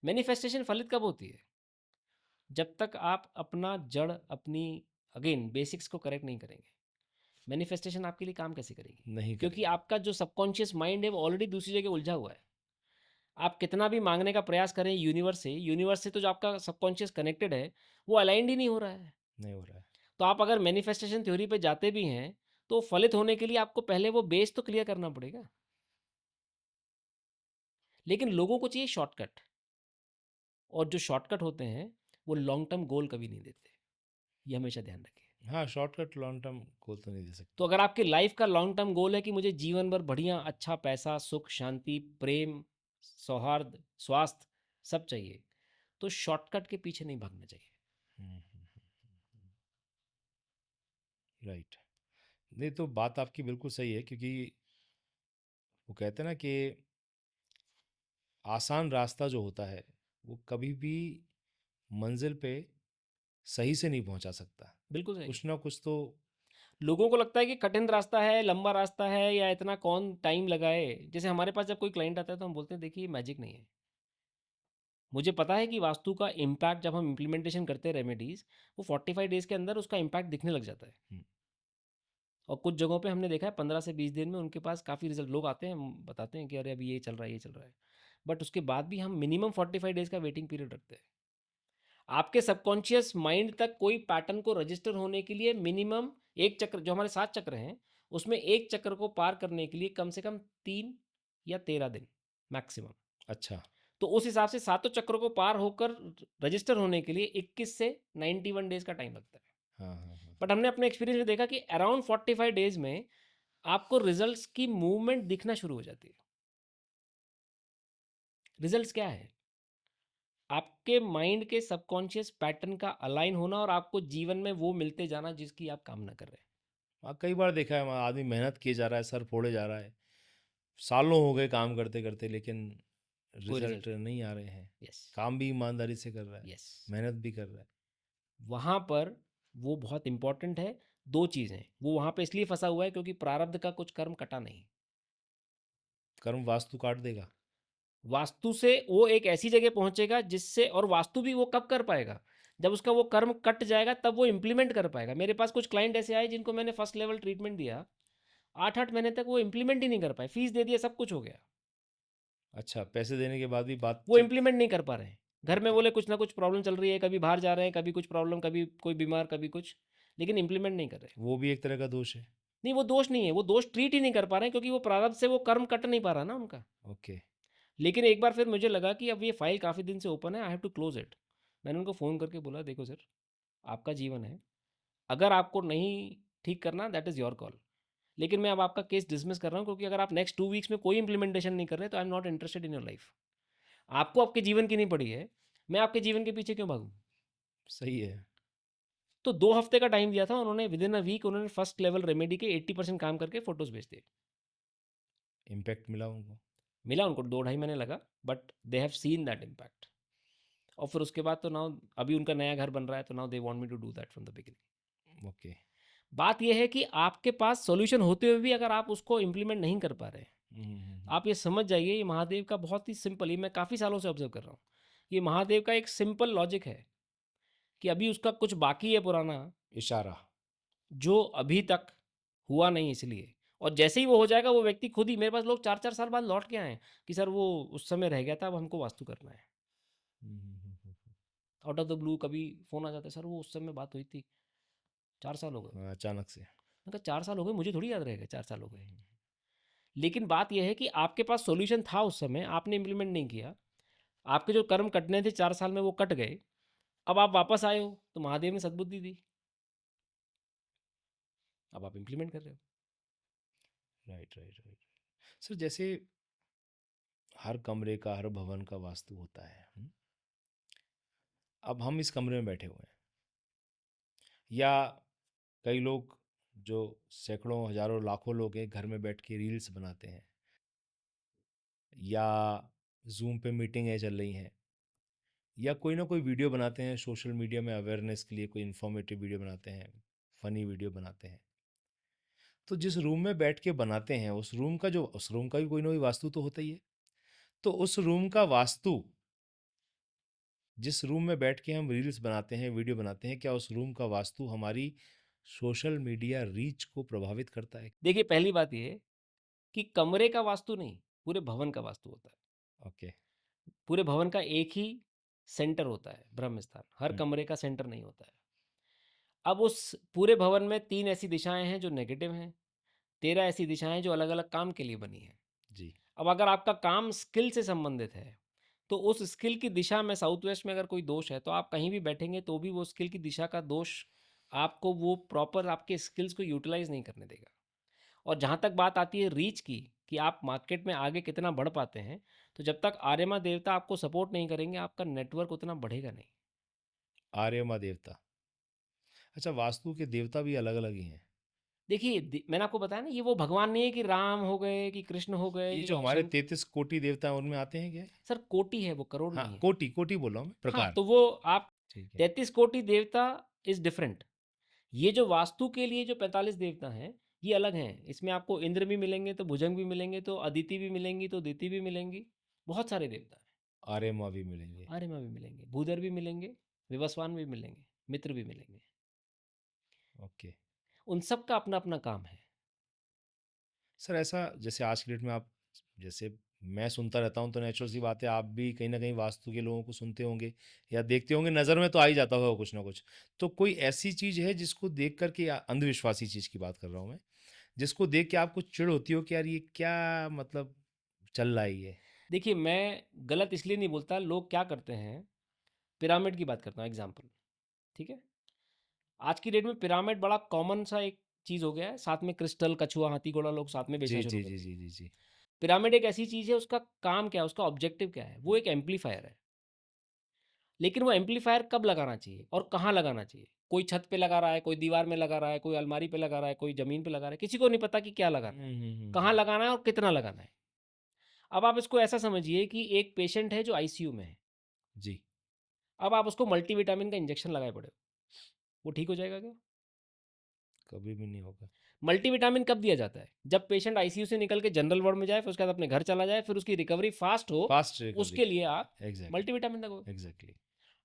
मैनिफेस्टेशन फलित कब होती है? जब तक आप अपना जड़, अपनी अगेन बेसिक्स को करेक्ट नहीं करेंगे, मैनिफेस्टेशन आपके लिए काम कैसे करेगी? नहीं क्योंकि करेगी। आपका जो सबकॉन्शियस माइंड है वो ऑलरेडी दूसरी जगह उलझा हुआ है। आप कितना भी मांगने का प्रयास करें यूनिवर्स से तो जो आपका सबकॉन्शियस कनेक्टेड है वो अलाइंड ही नहीं हो रहा है। नहीं हो रहा है। तो आप अगर मैनिफेस्टेशन थ्योरी पे जाते भी हैं तो फलित होने के लिए आपको पहले वो बेस तो क्लियर करना पड़ेगा। लेकिन लोगों को चाहिए शॉर्टकट, और जो शॉर्टकट होते हैं वो लॉन्ग टर्म गोल कभी नहीं देते। ये हमेशा ध्यान रखिए। हाँ, शॉर्टकट लॉन्ग टर्म गोल तो नहीं दे तो सकते। अगर आपकी लाइफ का लॉन्ग टर्म गोल है कि मुझे जीवन भर बढ़िया अच्छा पैसा, सुख, शांति, प्रेम, सौहार्द, स्वास्थ्य सब चाहिए, तो शॉर्टकट के पीछे नहीं भागना चाहिए। हम्म, राइट। नहीं, तो बात आपकी बिल्कुल सही है, क्योंकि वो कहते हैं ना कि आसान रास्ता जो होता है वो कभी भी मंजिल पे सही से नहीं पहुंचा सकता। बिल्कुल सही। कुछ ना कुछ तो। लोगों को लगता है कि कठिन रास्ता है, लंबा रास्ता है, या इतना कौन टाइम लगाए। जैसे हमारे पास जब कोई क्लाइंट आता है तो हम बोलते हैं देखिए ये मैजिक नहीं है। मुझे पता है कि वास्तु का इम्पैक्ट जब हम इम्प्लीमेंटेशन करते हैं रेमेडीज़, वो 45 डेज़ के अंदर उसका इम्पैक्ट दिखने लग जाता है। हम्म, और कुछ जगहों पे हमने देखा है 15 से 20 दिन में उनके पास काफ़ी रिजल्ट, लोग आते हैं बताते हैं कि अरे अभी ये चल रहा है, ये चल रहा है। बट उसके बाद भी हम मिनिमम 45 डेज़ का वेटिंग पीरियड रखते हैं। आपके सबकॉन्शियस माइंड तक कोई पैटर्न को रजिस्टर होने के लिए मिनिमम एक चक्र, जो हमारे 7 चक्र हैं उसमें एक चक्र को पार करने के लिए कम से कम 3 या 13 दिन मैक्सिमम। अच्छा। तो उस हिसाब से सातों चक्रों को पार होकर रजिस्टर होने के लिए 21 से 91 डेज का टाइम लगता है। हाँ हाँ हाँ। बट हमने अपने एक्सपीरियंस में देखा कि अराउंड 45 डेज में आपको रिजल्ट्स की मूवमेंट दिखना शुरू हो जाती है। रिजल्ट्स क्या है? आपके माइंड के सबकॉन्शियस पैटर्न का अलाइन होना और आपको जीवन में वो मिलते जाना जिसकी आप कामना कर रहे हैं। हाँ, कई बार देखा है वहाँ आदमी मेहनत किए जा रहा है, सर फोड़े जा रहा है, सालों हो गए काम करते करते, लेकिन कोई रिजल्ट रिजल्ट। नहीं आ रहे हैं। यस। काम भी ईमानदारी से कर रहा है, यस। मेहनत भी कर रहा है। वहाँ पर वो बहुत इंपॉर्टेंट है। दो चीज़ें, वो वहाँ पे इसलिए फंसा हुआ है क्योंकि प्रारब्ध का कुछ कर्म कटा नहीं। कर्म वास्तु काट देगा। वास्तु से वो एक ऐसी जगह पहुंचेगा जिससे, और वास्तु भी वो कब कर पाएगा? जब उसका वो कर्म कट जाएगा तब वो इम्प्लीमेंट कर पाएगा। मेरे पास कुछ क्लाइंट ऐसे आए जिनको मैंने फर्स्ट लेवल ट्रीटमेंट दिया, 8-8 महीने तक वो इम्प्लीमेंट ही नहीं कर पाए। फीस दे दिया, सब कुछ हो गया, अच्छा, पैसे देने के बाद भी बात वो इम्प्लीमेंट नहीं कर पा रहे हैं। घर में ओके। बोले कुछ ना कुछ प्रॉब्लम चल रही है, कभी बाहर जा रहे हैं, कभी कुछ प्रॉब्लम, कभी कोई बीमार, कभी कुछ, लेकिन इम्प्लीमेंट नहीं कर रहे। वो भी एक तरह का दोष है। नहीं, वो दोष नहीं है, वो दोष ट्रीट ही नहीं कर पा रहे हैं क्योंकि वो प्रारब्ध से वो कर्म कट नहीं पा रहा ना उनका। ओके। लेकिन एक बार फिर मुझे लगा कि अब ये फाइल काफ़ी दिन से ओपन है, I have to close it. मैंने उनको फ़ोन करके बोला देखो सर, आपका जीवन है, अगर आपको नहीं ठीक करना दैट इज़ योर कॉल, लेकिन मैं अब आपका केस डिसमिस कर रहा हूँ क्योंकि अगर आप नेक्स्ट 2 वीक्स में कोई इंप्लीमेंटेशन नहीं कर रहे तो I am not interested in your life. आपको आपके जीवन की नहीं पड़ी है, मैं आपके जीवन के पीछे क्यों भागूँ? सही है। तो 2 हफ्ते का टाइम दिया था उन्होंने, विद इन अ वीक उन्होंने फर्स्ट लेवल रेमेडी के 80% काम करके फोटोज़ भेज दिए। इम्पैक्ट मिला उनको। मिला उनको 2-2.5 महीने लगा, but they have seen that impact. और फिर उसके बाद तो नाउ अभी उनका नया घर बन रहा है, तो now they want me to do that from the beginning. Okay. बात यह है कि आपके पास सॉल्यूशन होते हुए भी अगर आप उसको इम्प्लीमेंट नहीं कर पा रहे हैं, हम्म, आप ये समझ जाइए ये महादेव का बहुत ही सिंपल, ये मैं काफ़ी सालों से ऑब्जर्व कर रहा हूँ, ये महादेव का एक सिंपल लॉजिक है कि अभी उसका कुछ बाकी है पुराना, इशारा। जो अभी तक हुआ नहीं इसलिए, और जैसे ही वो हो जाएगा वो व्यक्ति खुद ही, मेरे पास लोग 4-4 साल बाद लौट के आए हैं कि सर वो उस समय रह गया था, अब हमको वास्तु करना है। आउट ऑफ द ब्लू कभी फ़ोन आ जाता है, सर वो उस समय बात हुई थी, 4 साल हो गए। हाँ, अचानक से। मैं कहा 4 साल हो गए, मुझे थोड़ी याद रहेगा 4 साल हो गए। लेकिन बात यह है कि आपके पास सॉल्यूशन था उस समय, आपने इम्प्लीमेंट नहीं किया, आपके जो कर्म कटने थे 4 साल में वो कट गए, अब आप वापस आए हो तो महादेव ने सद्बुद्धि दी, अब आप इम्प्लीमेंट कर रहे हो। Right right right. सर, जैसे हर कमरे का, हर भवन का वास्तु होता है। अब हम इस कमरे में बैठे हुए हैं, या कई लोग जो सैकड़ों, हजारों, लाखों लोग हैं घर में बैठ के रील्स बनाते हैं, या जूम पे मीटिंगें चल रही हैं, या कोई ना कोई वीडियो बनाते हैं सोशल मीडिया में अवेयरनेस के लिए, कोई इन्फॉर्मेटिव वीडियो बनाते हैं, फनी वीडियो बनाते हैं। तो जिस रूम में बैठ के बनाते हैं उस रूम का भी कोई ना कोई वास्तु तो होता ही है। तो उस रूम का वास्तु, जिस रूम में बैठ के हम रील्स बनाते हैं, वीडियो बनाते हैं, क्या उस रूम का वास्तु हमारी सोशल मीडिया रीच को प्रभावित करता है? देखिए, पहली बात ये कि कमरे का वास्तु नहीं, पूरे भवन का वास्तु होता है। ओके। पूरे भवन का एक ही सेंटर होता है, ब्रह्म स्थान। हर हम्म, कमरे का सेंटर नहीं होता है। अब उस पूरे भवन में 3 ऐसी दिशाएं हैं जो नेगेटिव हैं, 13 ऐसी दिशाएं जो अलग अलग काम के लिए बनी हैं। जी। अब अगर आपका काम स्किल से संबंधित है, तो उस स्किल की दिशा में साउथ वेस्ट में अगर कोई दोष है, तो आप कहीं भी बैठेंगे तो भी वो स्किल की दिशा का दोष आपको वो प्रॉपर आपके स्किल्स को यूटिलाइज नहीं करने देगा। और जहाँ तक बात आती है रीच की, कि आप मार्केट में आगे कितना बढ़ पाते हैं, तो जब तक आर्यमा देवता आपको सपोर्ट नहीं करेंगे, आपका नेटवर्क उतना बढ़ेगा नहीं। आर्यमा देवता। अच्छा, वास्तु के देवता भी अलग अलग ही हैं? देखिए, मैंने आपको बताया ना, ये वो भगवान नहीं है कि राम हो गए, कि कृष्ण हो गए, ये कि जो हमारे शंकर। 33 कोटि देवता हैं उनमें आते हैं क्या? सर, कोटि है वो, करोड़ हाँ, नहीं है। कोटि कोटि बोल रहा हूँ मैं, हाँ, प्रकार। तो वो आप ठीक है। 33 कोटि देवता इज डिफरेंट। ये जो वास्तु के लिए जो 45 देवता हैं, ये अलग हैं। इसमें आपको इंद्र भी मिलेंगे, तो भुजंग भी मिलेंगे, तो अदिति भी मिलेंगी, तो दिति भी मिलेंगी। बहुत सारे देवता हैं। आर्यमा भी मिलेंगे। आर्यमा भी मिलेंगे, भूधर भी मिलेंगे, विवस्वान भी मिलेंगे, मित्र भी मिलेंगे। ओके। उन सब का अपना अपना काम है। सर, ऐसा जैसे आज की डेट में आप, जैसे मैं सुनता रहता हूँ, तो नेचुरल सी बात है आप भी कहीं ना कहीं वास्तु के लोगों को सुनते होंगे या देखते होंगे, नज़र में तो आ ही जाता होगा कुछ ना कुछ। तो कोई ऐसी चीज़ है जिसको देख करके, अंधविश्वासी चीज़ की बात कर रहा हूँ मैं, जिसको देख के आपको चिढ़ होती हो कि यार ये क्या मतलब चल रहा है ये? देखिए, मैं गलत इसलिए नहीं बोलता, लोग क्या करते हैं, पिरामिड की बात करता हूँ एग्जाम्पल, ठीक है। आज की डेट में पिरामिड बड़ा कॉमन सा एक चीज़ हो गया है, साथ में क्रिस्टल, कछुआ, हाथी घोड़ा लोग साथ में बेचना जी शुरू जी कर जी दिए। जी जी जी। पिरामिड एक ऐसी चीज़ है, उसका काम क्या है, उसका ऑब्जेक्टिव क्या है, वो एक एम्पलीफायर है। लेकिन वो एम्पलीफायर कब लगाना चाहिए और कहाँ लगाना चाहिए? कोई छत पे लगा रहा है, कोई दीवार में लगा रहा है, कोई अलमारी पे लगा रहा है, कोई ज़मीन पे लगा रहा है, किसी को नहीं पता कि क्या लगाना है, कहाँ हम्म। लगाना है और कितना लगाना है। अब आप इसको ऐसा समझिए कि एक पेशेंट है जो आईसीयू में है। जी। अब आप उसको मल्टीविटामिन का इंजेक्शन लगाए पड़े हो, वो ठीक हो जाएगा क्या? कभी भी नहीं होगा। मल्टीविटामिन कब दिया जाता है? जब पेशेंट आईसीयू से निकल के जनरल वार्ड में जाए, फिर उसके बाद अपने घर चला जाए, फिर उसकी रिकवरी फास्ट हो, फास्ट रिकवरी उसके के लिए लिए। आप एग्जैक्टली। मल्टीविटामिन लगोगे। एग्जैक्टली।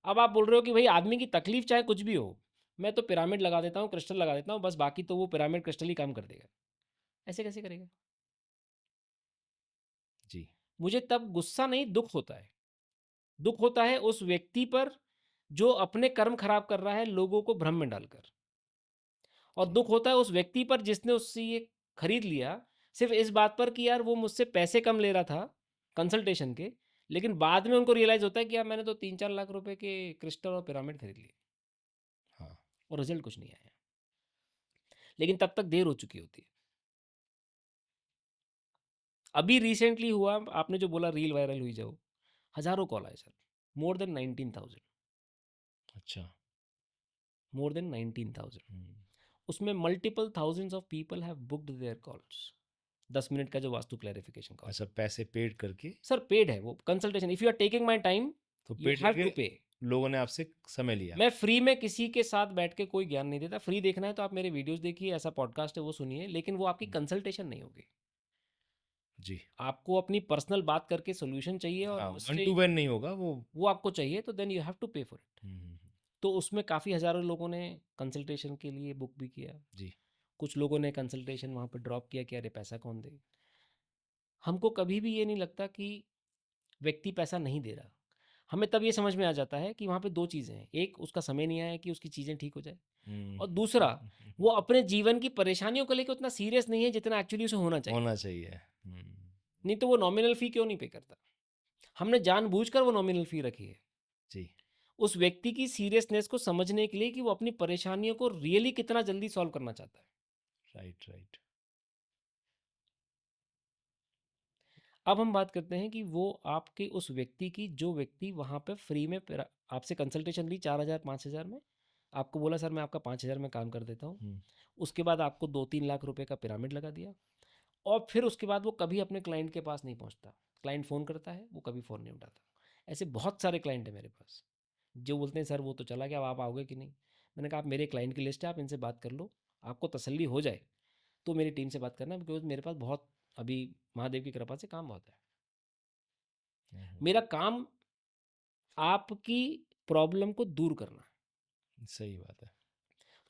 अब आप बोल रहे हो कि भाई आदमी की तकलीफ चाहे कुछ भी हो, मैं तो पिरामिड लगा देता हूँ, क्रिस्टल लगा देता हूँ, बस बाकी तो वो पिरामिड क्रिस्टल ही काम कर देगा। ऐसे कैसे करेगा? जी। मुझे तब गुस्सा नहीं, दुख होता है। दुख होता है उस व्यक्ति पर जो अपने कर्म खराब कर रहा है लोगों को भ्रम में डालकर, और जी। दुख होता है उस व्यक्ति पर जिसने उससे ये खरीद लिया सिर्फ इस बात पर कि यार वो मुझसे पैसे कम ले रहा था कंसल्टेशन के, लेकिन बाद में उनको रियलाइज होता है कि यार मैंने तो 3-4 लाख रुपए के क्रिस्टल और पिरामिड खरीद लिए हाँ। और रिजल्ट कुछ नहीं आया। लेकिन तब तक देर हो चुकी होती है। अभी रिसेंटली हुआ, आपने जो बोला रील वायरल हुई, जो हजारों कॉल आए सर, मोर देन 19,000, अच्छा। More than 19,000। हम्म। उसमें multiple thousands of people have booked their calls. 10 minute का जो वास्तु क्लैरिफिकेशन कॉल। अच्छा, पैसे पेड करके? सर पेड है वो consultation, if you are taking my time तो यू पेड हैव करके टू पे। लोगों ने आपसे समय लिया? मैं फ्री में किसी के साथ बैठ के कोई ज्ञान नहीं देता। फ्री देखना है तो आप मेरे वीडियोस देखिए, ऐसा पॉडकास्ट है वो सुनिए, लेकिन वो आपकी हम्म, कंसल्टेशन नहीं होगी। जी। आपको अपनी पर्सनल बात करके सोल्यूशन चाहिए और हाँ, वन मुझसे टू वन नहीं होगा वो। वो आपको चाहिए, तो देन यू हैव टू पे फॉर इट। हम्म। तो उसमें काफ़ी हज़ारों लोगों ने कंसल्टेशन के लिए बुक भी किया। जी। कुछ लोगों ने कंसल्टेशन वहाँ पे ड्रॉप किया कि अरे पैसा कौन दे। हमको कभी भी ये नहीं लगता कि व्यक्ति पैसा नहीं दे रहा। हमें तब ये समझ में आ जाता है कि वहाँ पे 2 चीज़ें हैं। एक, उसका समय नहीं आया कि उसकी चीज़ें ठीक हो जाए, हम्म। और दूसरा, वो अपने जीवन की परेशानियों को लेके उतना सीरियस नहीं है जितना एक्चुअली उसे होना चाहिए। होना चाहिए। नहीं तो वो नॉमिनल फ़ी क्यों नहीं पे करता? हमने जानबूझकर वो नॉमिनल फ़ी रखी है, जी। उस व्यक्ति की सीरियसनेस को समझने के लिए कि वो अपनी परेशानियों को रियली कितना जल्दी सॉल्व करना चाहता है। Right right. अब हम बात करते हैं कि वो आपके उस व्यक्ति की, जो व्यक्ति वहाँ पे फ्री में आपसे कंसल्टेशन ली 4,000 5,000 में, आपको बोला सर मैं आपका 5,000 में काम कर देता हूँ। हुँ, उसके बाद आपको 2-3 लाख रुपए का पिरामिड लगा दिया, और फिर उसके बाद वो कभी अपने क्लाइंट के पास नहीं पहुँचता। क्लाइंट फ़ोन करता है, वो कभी फ़ोन नहीं उठाता। ऐसे बहुत सारे क्लाइंट हैं मेरे पास, जो बोलते हैं सर वो तो चला गया, अब आप आओगे कि नहीं? मैंने कहा आप मेरे क्लाइंट की लिस्ट है, आप इनसे बात कर लो, आपको तसल्ली हो जाए तो मेरी टीम से बात करना, बिकॉज़ मेरे पास बहुत अभी महादेव की कृपा से काम बहुत है। हुँ, हुँ। मेरा काम आपकी प्रॉब्लम को दूर करना है। सही बात है।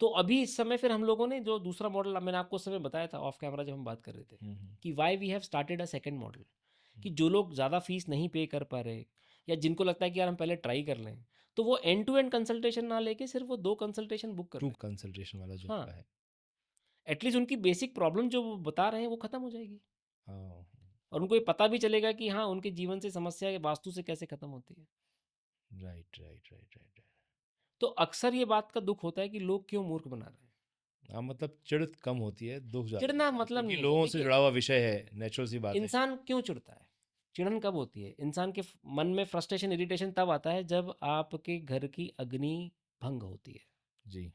तो अभी इस समय फिर हम लोगों ने जो दूसरा मॉडल मैंने आपको उस समय बताया था ऑफ कैमरा जब हम बात कर रहे थे, हुँ, हुँ, कि why we have started a second model, हुँ। कि जो लोग ज़्यादा फीस नहीं पे कर पा रहे, या जिनको लगता है कि यार हम पहले ट्राई कर लें, तो वो एंड टू एंड कंसल्टेशन ना लेके सिर्फ वो 2 कंसल्टेशन बुक कर ट्रू लें। कंसल्टेशन वाला जो हाँ, होता है। एटलीस्ट उनकी बेसिक प्रॉब्लम जो वो बता रहे हैं वो खत्म हो जाएगी, हाँ, और उनको ये पता भी चलेगा कि हाँ, उनके जीवन से समस्या ये वास्तु से कैसे खत्म होती है। Right, right, right, right, right. तो अक्सर ये बात का दुःख होता है कि लोग क्यों मूर्ख बना रहे हैं। हाँ, मतलब चिढ़ कम होती है, दुःख ज़्यादा चिढ़ना होता है मतलब क्योंकि नहीं है, लोगों से देखिए जुड़ा हुआ विषय है, नेचुरल सी बात है। इंसान क्यों चिढ़ता है? चिढ़न कब होती है? इंसान के मन में फ्रस्ट्रेशन, इरिटेशन तब आता है जब आपके घर की अग्नि भंग होती है। जी,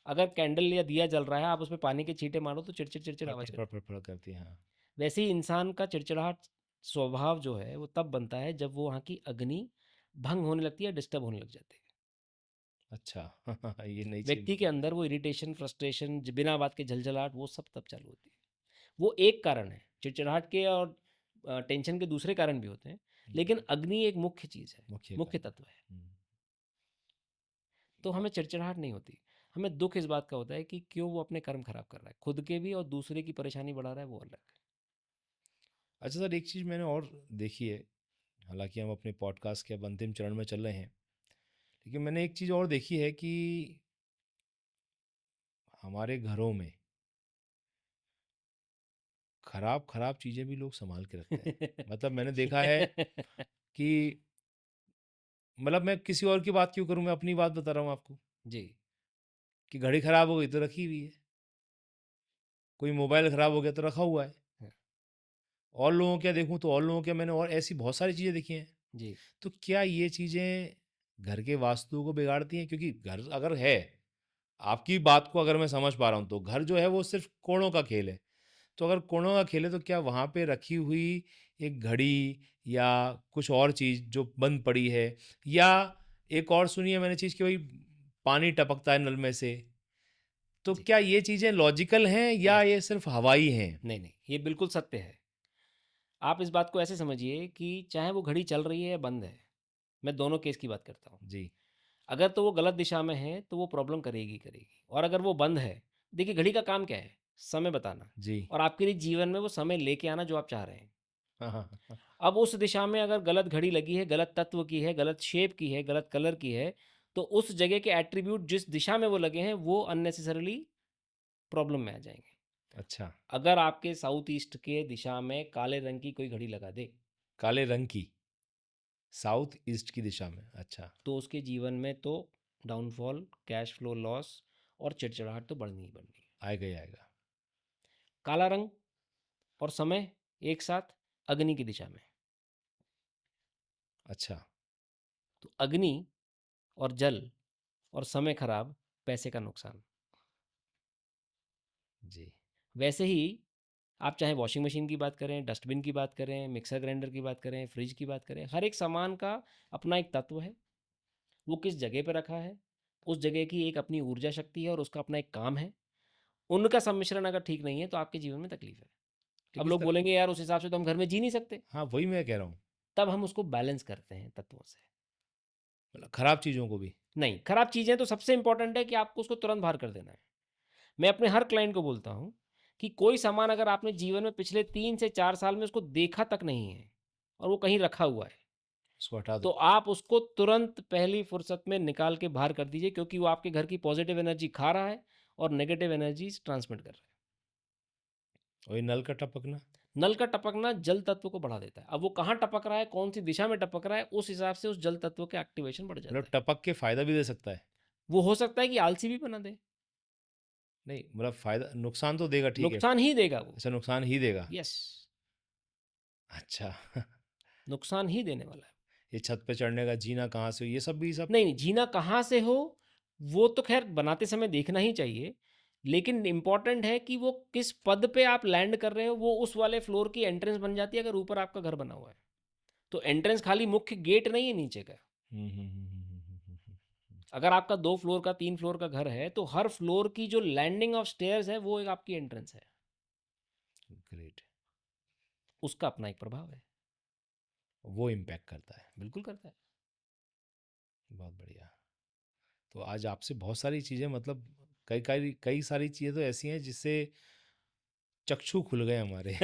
अगर कैंडल या दिया जल रहा है, आप उसमें पानी के छींटे मारो तो चिड़चिड़ चिड़चिड़ आवाज़ फड़-फड़, करती है। फड़-फड़ करती है, हाँ। वैसे ही इंसान का चिड़चिड़ाहट स्वभाव जो है वो तब बनता है जब वो वहाँ की अग्नि भंग होने लगती है, डिस्टर्ब होने लग जाती है। अच्छा, ये नई चीज़ व्यक्ति के मुझे अंदर वो इरिटेशन, फ्रस्ट्रेशन, बिना बात के झलझलाहट, वो सब तब चालू होती है। वो एक कारण है। चिड़चिड़ाहट के और टेंशन के दूसरे कारण भी होते हैं, लेकिन अग्नि एक मुख्य चीज़ है, मुख्य मुख्य कारण तत्व है। है। हुँ। तो हमें चिड़चिड़ाहट नहीं होती। हमें दुःख इस बात का होता है कि क्यों वो अपने कर्म खराब कर रहा है। खुद के भी और दूसरे की परेशानी बढ़ा रहा है, वो अलग है। अच्छा सर, एक चीज़ मैंने और देखी है, हालाँकि हम अपने पॉडकास्ट के अब अंतिम चरण में चल रहे हैं, लेकिन मैंने एक चीज़ और देखी है कि हमारे घरों में खराब-खराब चीज़ें भी लोग सँभाल के रखते हैं। मतलब मैंने देखा है कि मतलब मैं किसी और की बात क्यों करूँ, मैं अपनी बात बता रहा हूँ आपको, जी। कि घड़ी खराब हो गई तो रखी हुई है, कोई मोबाइल खराब हो गया तो रखा हुआ है। हाँ, और लोगों क्या देखूँ तो और लोगों क्या, मैंने और ऐसी बहुत सारी चीज़ें देखी हैं। जी। तो क्या ये चीज़ें घर के वास्तु को बिगाड़ती हैं? क्योंकि घर अगर है, आपकी बात को अगर मैं समझ पा रहा हूँ तो घर जो है वो सिर्फ़ कोणों का खेल है। तो अगर कोणों का खेल है तो क्या वहाँ पे रखी हुई एक घड़ी या कुछ और चीज़ जो बंद पड़ी है, या एक और सुनी है मैंने चीज़ कि भई पानी टपकता है नल में से, तो जी। क्या ये चीज़ें लॉजिकल हैं या यस। ये सिर्फ़ हवाई हैं? नहीं, नहीं, ये बिल्कुल सत्य है। आप इस बात को ऐसे समझिए कि चाहे वो घड़ी चल रही है या बंद है, मैं दोनों केस की बात करता हूँ। जी, अगर तो वो गलत दिशा में है, तो वो प्रॉब्लम करेगी, करेगी, और अगर वो बंद है, देखिए घड़ी का काम क्या है? समय बताना, जी। और आपके लिए जीवन में वो समय लेके आना जो आप चाह रहे हैं। हाँ, हाँ, हाँ। अब उस दिशा में अगर गलत घड़ी लगी है, गलत तत्व की है, गलत शेप की है, गलत कलर की है, तो उस जगह के एट्रीब्यूट जिस दिशा में वो लगे हैं, वो अननेसेसरीली प्रॉब्लम में आ जाएँगे। अच्छा, अगर आपके साउथ ईस्ट के दिशा में काले रंग की कोई घड़ी लगा दे, काले रंग की, साउथ ईस्ट की दिशा में, अच्छा। तो उसके जीवन में तो डाउनफॉल, कैश फ्लो लॉस और चिड़चिड़ाहट तो बढ़नी ही बढ़नी है। आएगा ही आएगा। काला रंग और समय एक साथ अग्नि की दिशा में, अच्छा, तो अग्नि और जल और समय खराब, पैसे का नुकसान। जी, वैसे ही आप चाहे वॉशिंग मशीन की बात करें, डस्टबिन की बात करें, मिक्सर ग्राइंडर की बात करें, फ्रिज की बात करें, हर एक सामान का अपना एक तत्व है। वो किस जगह पे रखा है, उस जगह की एक अपनी ऊर्जा शक्ति है और उसका अपना एक काम है। उनका सम्मिश्रण अगर ठीक नहीं है तो आपके जीवन में तकलीफ है। अब लेकिन लोग सर, बोलेंगे यार उस हिसाब से तो हम घर में जी नहीं सकते। हाँ, वही मैं कह रहा हूँ, तब हम उसको बैलेंस करते हैं तत्वों से। मतलब खराब चीज़ों को भी। नहीं, खराब चीज़ें तो सबसे इंपॉर्टेंट है कि आपको उसको तुरंत बाहर कर देना है। मैं अपने हर क्लाइंट को बोलता हूँ कि कोई सामान अगर आपने जीवन में पिछले 3 से 4 साल में उसको देखा तक नहीं है और वो कहीं रखा हुआ है, उसको हटा तो दो। आप उसको तुरंत पहली फुर्सत में निकाल के बाहर कर दीजिए, क्योंकि वो आपके घर की पॉजिटिव एनर्जी खा रहा है और नेगेटिव एनर्जीज ट्रांसमिट कर रहा है। और ये नल का टपकना, नल का टपकना जल तत्व को बढ़ा देता है। अब वो कहाँ टपक रहा है, कौन सी दिशा में टपक रहा है, उस हिसाब से उस जल तत्व के एक्टिवेशन बढ़ जाता मतलब है। टपक के फ़ायदा भी दे सकता है। वो हो सकता है कि आलसी भी बना दे, नहीं, मतलब फ़ायदा नुकसान तो देगा, ठीक है। नुकसान ही देगा वो। अच्छा, नुकसान ही देगा। यस। अच्छा। नुकसान ही देने वाला है। ये छत पे चढ़ने का जीना कहाँ से, ये सब भी सब। नहीं, नहीं, जीना कहाँ से हो, वो तो ख़ैर बनाते समय देखना ही चाहिए, लेकिन इम्पोर्टेंट है कि वो किस पद पे आप लैंड कर रहे हो, वो उस वाले फ्लोर की एंट्रेंस बन जाती है अगर ऊपर आपका घर बना हुआ है। तो एंट्रेंस खाली मुख्य गेट नहीं है नीचे का। अगर आपका 2 फ्लोर का, 3 फ्लोर का घर है, तो हर फ्लोर की जो लैंडिंग ऑफ स्टेयर्स है, वो एक आपकी एंट्रेंस है। ग्रेट। उसका अपना एक प्रभाव है। वो इम्पैक्ट करता है। बिल्कुल करता है। बहुत बढ़िया। तो आज आपसे बहुत सारी चीज़ें, मतलब कई कई कई सारी चीज़ें तो ऐसी हैं जिससे चक्षु खुल गए हमारे।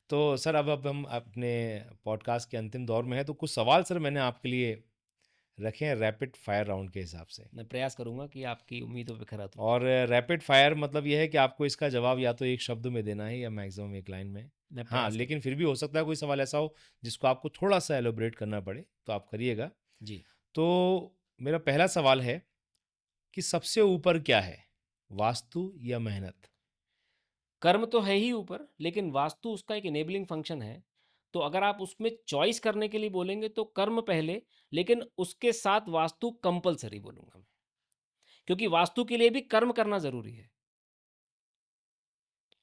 तो सर, अब हम अपने पॉडकास्ट के अंतिम दौर में हैं, तो कुछ सवाल सर मैंने आपके लिए रखे हैं रैपिड फायर राउंड के हिसाब से। मैं प्रयास करूँगा कि आपकी उम्मीदों पे खरा उतरूँ। और रैपिड फायर मतलब यह है कि आपको इसका जवाब या तो एक शब्द में देना है या मैक्सिमम एक लाइन में। मैं हाँ, प्रयास लेकिन करूँगा। फिर भी हो सकता है कोई सवाल ऐसा हो जिसको आपको थोड़ा सा एलोबरेट करना पड़े, तो आप करिएगा। जी। तो मेरा पहला सवाल है कि सबसे ऊपर क्या है, वास्तु या मेहनत? कर्म तो है ही ऊपर, लेकिन वास्तु उसका एक इनेबलिंग फंक्शन है। तो अगर आप उसमें चॉइस करने के लिए बोलेंगे तो कर्म पहले, लेकिन उसके साथ वास्तु कंपल्सरी बोलूँगा मैं। क्योंकि वास्तु के लिए भी कर्म करना ज़रूरी है।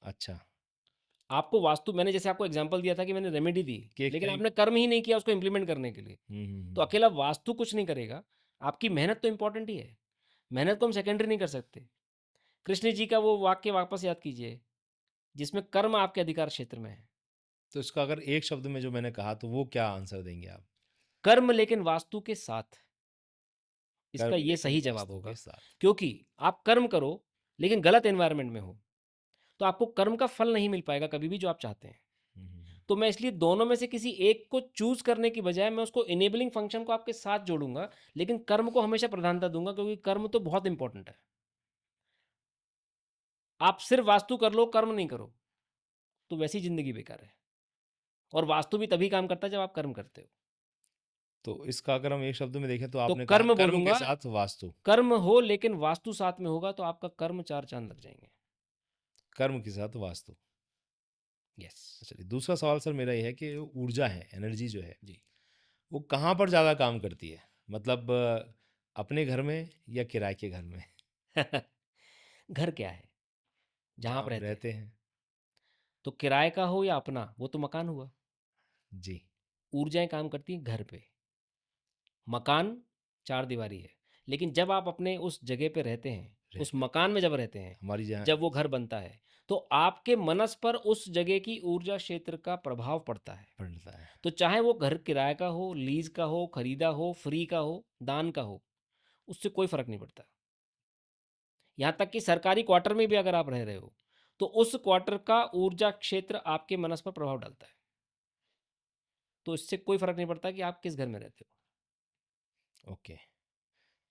अच्छा। आपको वास्तु, मैंने जैसे आपको एग्ज़ाम्पल दिया था कि मैंने रेमेडी दी, कि लेकिन कई। आपने कर्म ही नहीं किया उसको इम्प्लीमेंट करने के लिए। तो हम्म। अकेला वास्तु कुछ नहीं करेगा, आपकी मेहनत तो इम्पोर्टेंट ही है। मेहनत को हम सेकेंडरी नहीं कर सकते। कृष्ण जी का वो वाक्य वापस याद कीजिए, जिसमें कर्म आपके अधिकार क्षेत्र में है। तो इसका अगर एक शब्द में जो मैंने कहा, तो वो क्या आंसर देंगे आप? कर्म लेकिन वास्तु के साथ, इसका कर्म ये लेकिन सही जवाब वास्तु के होगा। साथ। क्योंकि आप कर्म करो, लेकिन गलत एनवायरनमेंट में हो, तो आपको कर्म का फल नहीं मिल पाएगा कभी भी जो आप चाहते हैं। हम्म। तो मैं इसलिए दोनों में से किसी एक को चूज़ करने की बजाय मैं उसको इनेबलिंग फंक्शन को आपके साथ जोड़ूँगा, लेकिन कर्म को हमेशा प्रधानता दूँगा क्योंकि कर्म तो बहुत इंपॉर्टेंट है। आप सिर्फ वास्तु कर लो, कर्म नहीं करो, तो वैसी ज़िंदगी बेकार है। और वास्तु भी तभी काम करता है जब आप कर्म करते हो। तो इसका अगर हम एक शब्द में देखें, तो तो आपने कहा कर्म कर्म के बोलूँगा, साथ वास्तु। कर्म हो लेकिन वास्तु साथ में होगा तो आपका कर्म 4 चाँद लग जाएँगे। कर्म के साथ वास्तु। यस। चलिए, दूसरा सवाल सर मेरा ये है कि ऊर्जा है, एनर्जी जो है, जी। वो कहाँ पर ज़्यादा काम करती है? मतलब अपने घर में या किराए के घर में? घर क्या है? जहाँ जहाँ आप आप रहते हैं। रहते हैं। तो किराए का हो या अपना, वो तो मकान हुआ। जी। ऊर्जाएँ काम करती हैं घर पे। मकान चारदीवारी है, लेकिन जब आप अपने उस जगह पे रहते हैं, उस रहते मकान में जब रहते हैं, हमारी जहाँ। जब वो घर बनता है, तो आपके मनस पर उस जगह की ऊर्जा क्षेत्र का प्रभाव पड़ता है। पड़ता है। तो चाहे वो घर किराए का हो, लीज़ का हो, खरीदा हो, फ्री का हो, दान का हो, उससे कोई फ़र्क नहीं पड़ता। यहाँ तक कि सरकारी क्वार्टर में भी अगर आप रह रहे हो, तो उस क्वार्टर का ऊर्जा क्षेत्र आपके मनस पर प्रभाव डालता है। तो इससे कोई फ़र्क नहीं पड़ता कि आप किस घर में रहते हो। ओके।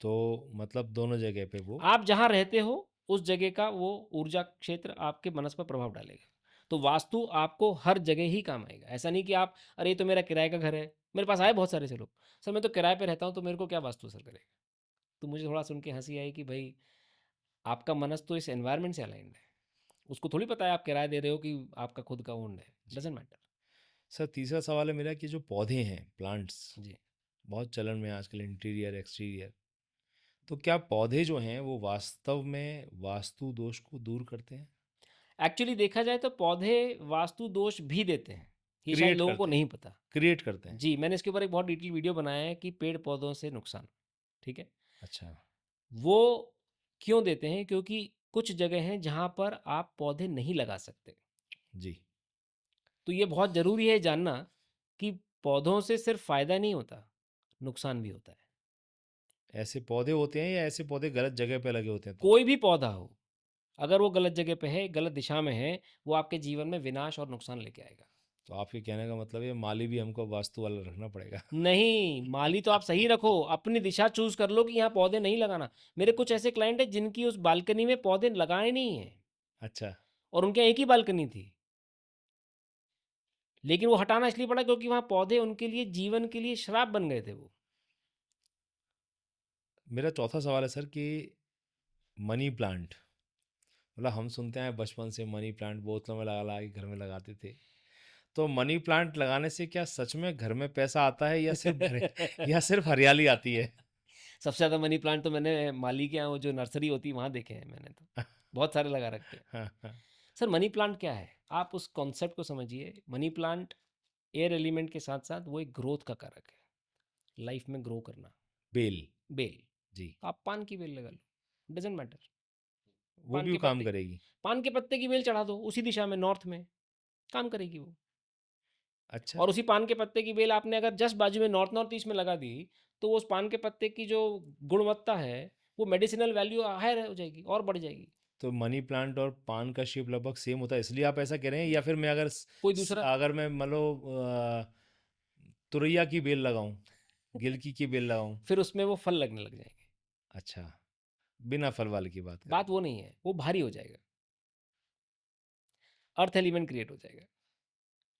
तो मतलब दोनों जगह पे वो। आप जहाँ रहते हो, उस जगह का वो ऊर्जा क्षेत्र आपके मनस पर प्रभाव डालेगा। तो वास्तु आपको हर जगह ही काम आएगा। ऐसा नहीं कि आप, अरे ये तो मेरा किराए का घर है। मेरे पास आए बहुत सारे से लोग, सर मैं तो किराए पे रहता हूँ तो मेरे को क्या वास्तु असर करेगा? तो मुझे थोड़ा सुन के हँसी आई कि भाई, आपका मनस तो इस एनवायरनमेंट से अलाइन्ड है। उसको थोड़ी पता है आप किराया दे रहे हो कि आपका खुद का ओन्ड है। जी। Doesn't matter. सर, तीसरा सवाल है मेरा कि जो पौधे हैं, प्लांट्स, जी। बहुत चलन में है आजकल, इंटीरियर एक्सटीरियर, तो क्या पौधे जो हैं वो वास्तव में वास्तु दोष को दूर करते हैं? एक्चुअली देखा जाए तो पौधे वास्तु दोष भी देते हैं। ये शायद क्रिएट लोगों को करते हैं। नहीं पता। क्रिएट करते हैं। जी, मैंने इसके ऊपर एक बहुत डिटेल वीडियो बनाया है कि पेड़-पौधों से नुकसान, ठीक है? अच्छा। वो क्यों देते हैं? क्योंकि कुछ जगह हैं जहाँ पर आप पौधे नहीं लगा सकते। जी। तो ये बहुत ज़रूरी है जानना कि पौधों से सिर्फ फ़ायदा नहीं होता, नुकसान भी होता है। ऐसे पौधे होते हैं या ऐसे पौधे गलत जगह पे लगे होते हैं तो? कोई भी पौधा हो, अगर वो गलत जगह पे है, गलत दिशा में है, वो आपके जीवन में विनाश और नुकसान लेके आएगा। तो आपके कहने का मतलब है माली भी हमको वास्तु वाला रखना पड़ेगा। नहीं, माली तो आप सही रखो, अपनी दिशा चूज़ कर लो कि यहाँ पौधे नहीं लगाना। मेरे कुछ ऐसे क्लाइंट हैं जिनकी उस बालकनी में पौधे लगाए नहीं हैं अच्छा। और उनके यहाँ एक ही बालकनी थी। लेकिन वो हटाना इसलिए पड़ा क्योंकि वहाँ पौधे उनके लिए जीवन के लिए श्राप बन गए थे वो। मेरा चौथा सवाल है सर कि मनी प्लांट, मतलब हम सुनते हैं बचपन से मनी प्लांट बोतलों में लगा लगा के घर में लगाते थे, तो मनी प्लांट लगाने से क्या सच में घर में पैसा आता है या सिर्फ या सिर्फ हरियाली आती है? सबसे ज़्यादा मनी प्लांट तो मैंने माली के यहाँ वो जो नर्सरी होती है वहाँ देखे हैं मैंने तो। बहुत सारे लगा रखे हैं। हाँ, हाँ। सर मनी प्लांट क्या है? आप उस कॉन्सेप्ट को समझिए। मनी प्लांट एयर एलिमेंट के साथ-साथ वो एक ग्रोथ का कारक है। लाइफ में ग्रो करना। बेल, बेल, जी, आप पान की बेल लगा लो, डज़न्ट मैटर। वो पान भी के काम पत्ते करेगी। पान के पत्ते की बेल चढ़ा दो उसी दिशा में नॉर्थ में, काम करेगी वो। अच्छा, और उसी पान के पत्ते की बेल आपने अगर जस्ट बाजू में नॉर्थ नॉर्थ ईस्ट में लगा दी, तो वो उस पान के पत्ते की जो गुणवत्ता है, वो मेडिसिनल वैल्यू हायर हो जाएगी और बढ़ जाएगी। तो मनी प्लांट और पान का शेप लगभग सेम होता है, इसलिए आप ऐसा कह रहे हैं? या फिर मैं अगर कोई दूसरा अगर मैं मान लो तुरैया की बेल लगाऊं, गिलकी की बेल लगाऊं? फिर उसमें वो फल लगने लग जाएंगे। अच्छा, बिना फल वाले की बात कर रहे बात वो नहीं है, वो भारी हो जाएगा, अर्थ एलिमेंट क्रिएट हो जाएगा। हैं।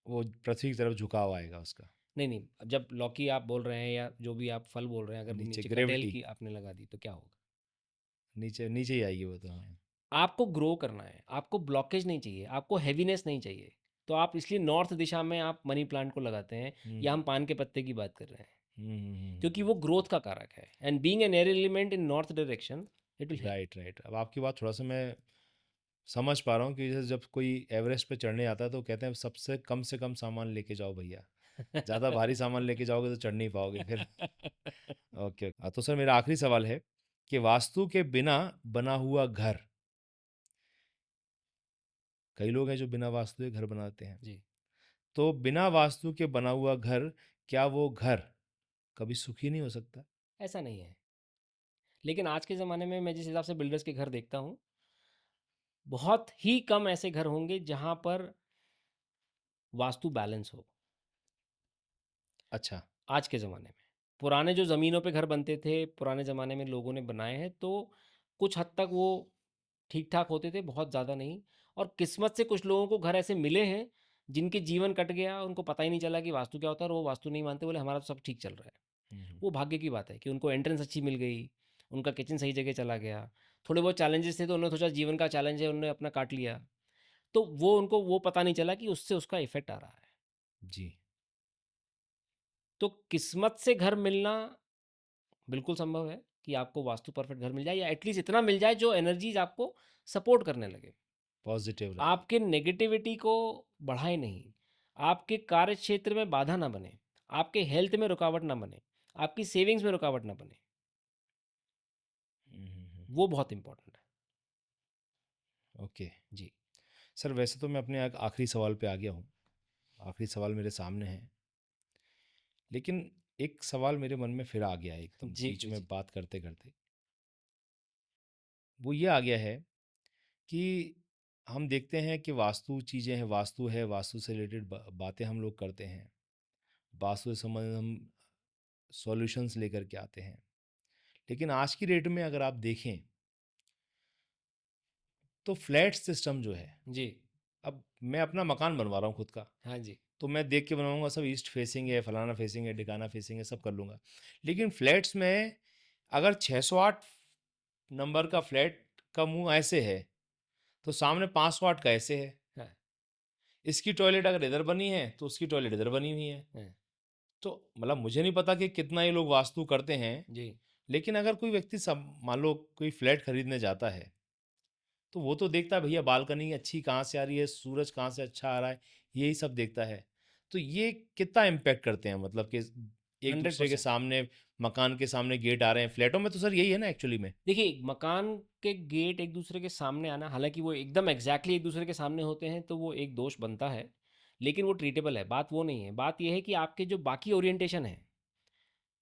वो पृथ्वी की तरफ झुकाव आएगा उसका, नहीं, नहीं, अब जब लौकी आप बोल रहे हैं या जो भी आप फल बोल रहे हैं, अगर नीचे नीचे कटेल ग्रेविटी, की आपने लगा दी, तो क्या होगा? नीचे नीचे ही आएगी वो तो, हाँ। आपको ग्रो करना है, आपको ब्लॉकेज नहीं चाहिए, आपको हेवीनेस नहीं चाहिए। तो आप इसलिए नॉर्थ दिशा में आप मनी प्लांट को लगाते हैं, हम्म, या हम पान के पत्ते की बात कर रहे हैं, क्योंकि वो हम्म। ग्रोथ का कारक है। And being an air element in north direction, it will help. Right, right. अब आपकी बात थोड़ा सा मैं समझ पा रहा हूँ कि जैसे जब कोई एवरेस्ट पे चढ़ने आता है तो कहते हैं सबसे कम से कम सामान लेके जाओ भैया, ज़्यादा भारी सामान लेके जाओगे तो चढ़ नहीं पाओगे फिर। ओके, तो सर मेरा आखिरी सवाल है कि वास्तु के बिना बना हुआ घर, कई लोग हैं जो बिना वास्तु के घर बनाते हैं, जी, तो बिना वास्तु के बना हुआ घर, क्या वो घर कभी सुखी नहीं हो सकता? ऐसा नहीं है। लेकिन आज के ज़माने में मैं जिस हिसाब से बिल्डर्स के घर देखता हूँ, बहुत ही कम ऐसे घर होंगे जहाँ पर वास्तु बैलेंस हो। अच्छा, आज के ज़माने में पुराने जो ज़मीनों पे घर बनते थे, पुराने ज़माने में लोगों ने बनाए हैं, तो कुछ हद तक वो ठीक ठाक होते थे, बहुत ज़्यादा नहीं। और किस्मत से कुछ लोगों को घर ऐसे मिले हैं जिनके जीवन कट गया, उनको पता ही नहीं चला कि वास्तु क्या होता है, और वो वास्तु नहीं मानते, बोले हमारा तो सब ठीक चल रहा है। हम्म, वो भाग्य की बात है कि उनको एंट्रेंस अच्छी मिल गई, उनका किचन सही जगह चला गया। थोड़े बहुत चैलेंजेस थे तो उन्होंने सोचा जीवन का चैलेंज है, उन्होंने अपना काट लिया। तो वो उनको वो पता नहीं चला कि उससे उसका इफेक्ट आ रहा है। जी, तो किस्मत से घर मिलना बिल्कुल संभव है कि आपको वास्तु परफेक्ट घर मिल जाए, या एटलीस्ट इतना मिल जाए जो एनर्जीज आपको सपोर्ट करने लगे, पॉजिटिव रहे। आपके नेगेटिविटी को बढ़ाए नहीं, आपके कार्य क्षेत्र में बाधा ना बने, आपके हेल्थ में रुकावट ना बने, आपकी सेविंग्स में रुकावट ना बने। वो बहुत इंपॉर्टेंट है। ओके। जी, सर वैसे तो मैं अपने आखिरी सवाल पे आ गया हूँ, आखिरी सवाल मेरे सामने है, लेकिन एक सवाल मेरे मन में फिर आ गया है एकदम जी, बीच जी, में जी, बात करते करते। वो ये आ गया है कि हम देखते हैं कि वास्तु चीज़ें हैं, वास्तु है, वास्तु से रिलेटेड बातें हम लोग करते हैं, वास्तु से संबंधित हम सॉल्यूशंस लेकर के आते हैं। लेकिन आज की डेट में अगर आप देखें तो फ्लैट सिस्टम जो है, जी, अब मैं अपना मकान बनवा रहा हूँ खुद का, हाँ जी, तो मैं देख के बनवाऊंगा सब ईस्ट फेसिंग है, फलाना फेसिंग है, ढिकाना फेसिंग है, सब कर लूँगा। लेकिन फ्लैट्स में अगर 608 नंबर का फ्लैट का मुंह ऐसे है तो सामने 508 का ऐसे है। हाँ, इसकी टॉयलेट अगर इधर बनी है तो उसकी टॉयलेट इधर बनी हुई है। हाँ, तो मतलब मुझे नहीं पता कि कितना ये लोग वास्तु करते हैं, जी, लेकिन अगर कोई व्यक्ति सब मान लो कोई फ्लैट खरीदने जाता है तो वो तो देखता है भैया बालकनी अच्छी कहाँ से आ रही है, सूरज कहाँ से अच्छा आ रहा है, यही सब देखता है। तो ये कितना इम्पैक्ट करते हैं, मतलब कि एक हंड्रेड दूसरे के परसेंट सामने, मकान के सामने गेट आ रहे हैं फ्लैटों में, तो सर यही है ना एक्चुअली में। देखिए, मकान के गेट एक दूसरे के सामने आना, हालांकि वो एकदम एग्जैक्टली एक दूसरे के सामने होते हैं तो वो एक दोष बनता है, लेकिन वो ट्रीटेबल है। बात वो नहीं है, बात ये है कि आपके जो बाकी ओरिएंटेशन है,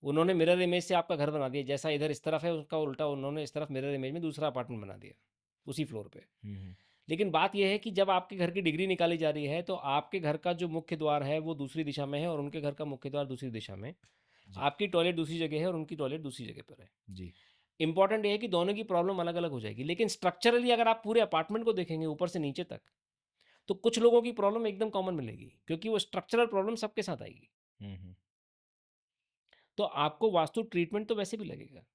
उन्होंने मिरर इमेज से आपका घर बना दिया, जैसा इधर इस तरफ है उसका उल्टा उन्होंने इस तरफ मिरर इमेज में दूसरा अपार्टमेंट बना दिया उसी फ्लोर पे। हम्म, लेकिन बात यह है कि जब आपके घर की डिग्री निकाली जा रही है, तो आपके घर का जो मुख्य द्वार है वो दूसरी दिशा में है, और उनके घर का मुख्य द्वार दूसरी दिशा में। जी, आपकी टॉयलेट दूसरी जगह है और उनकी टॉयलेट दूसरी जगह पर है। जी, इंपॉर्टेंट ये है कि दोनों की प्रॉब्लम अलग अलग हो जाएगी, लेकिन स्ट्रक्चरली अगर आप पूरे अपार्टमेंट को देखेंगे ऊपर से नीचे तक, तो कुछ लोगों की प्रॉब्लम एकदम कॉमन मिलेगी, क्योंकि वो स्ट्रक्चरल प्रॉब्लम सबके साथ आएगी। हम्म, तो आपको वास्तु ट्रीटमेंट तो वैसे भी लगेगा।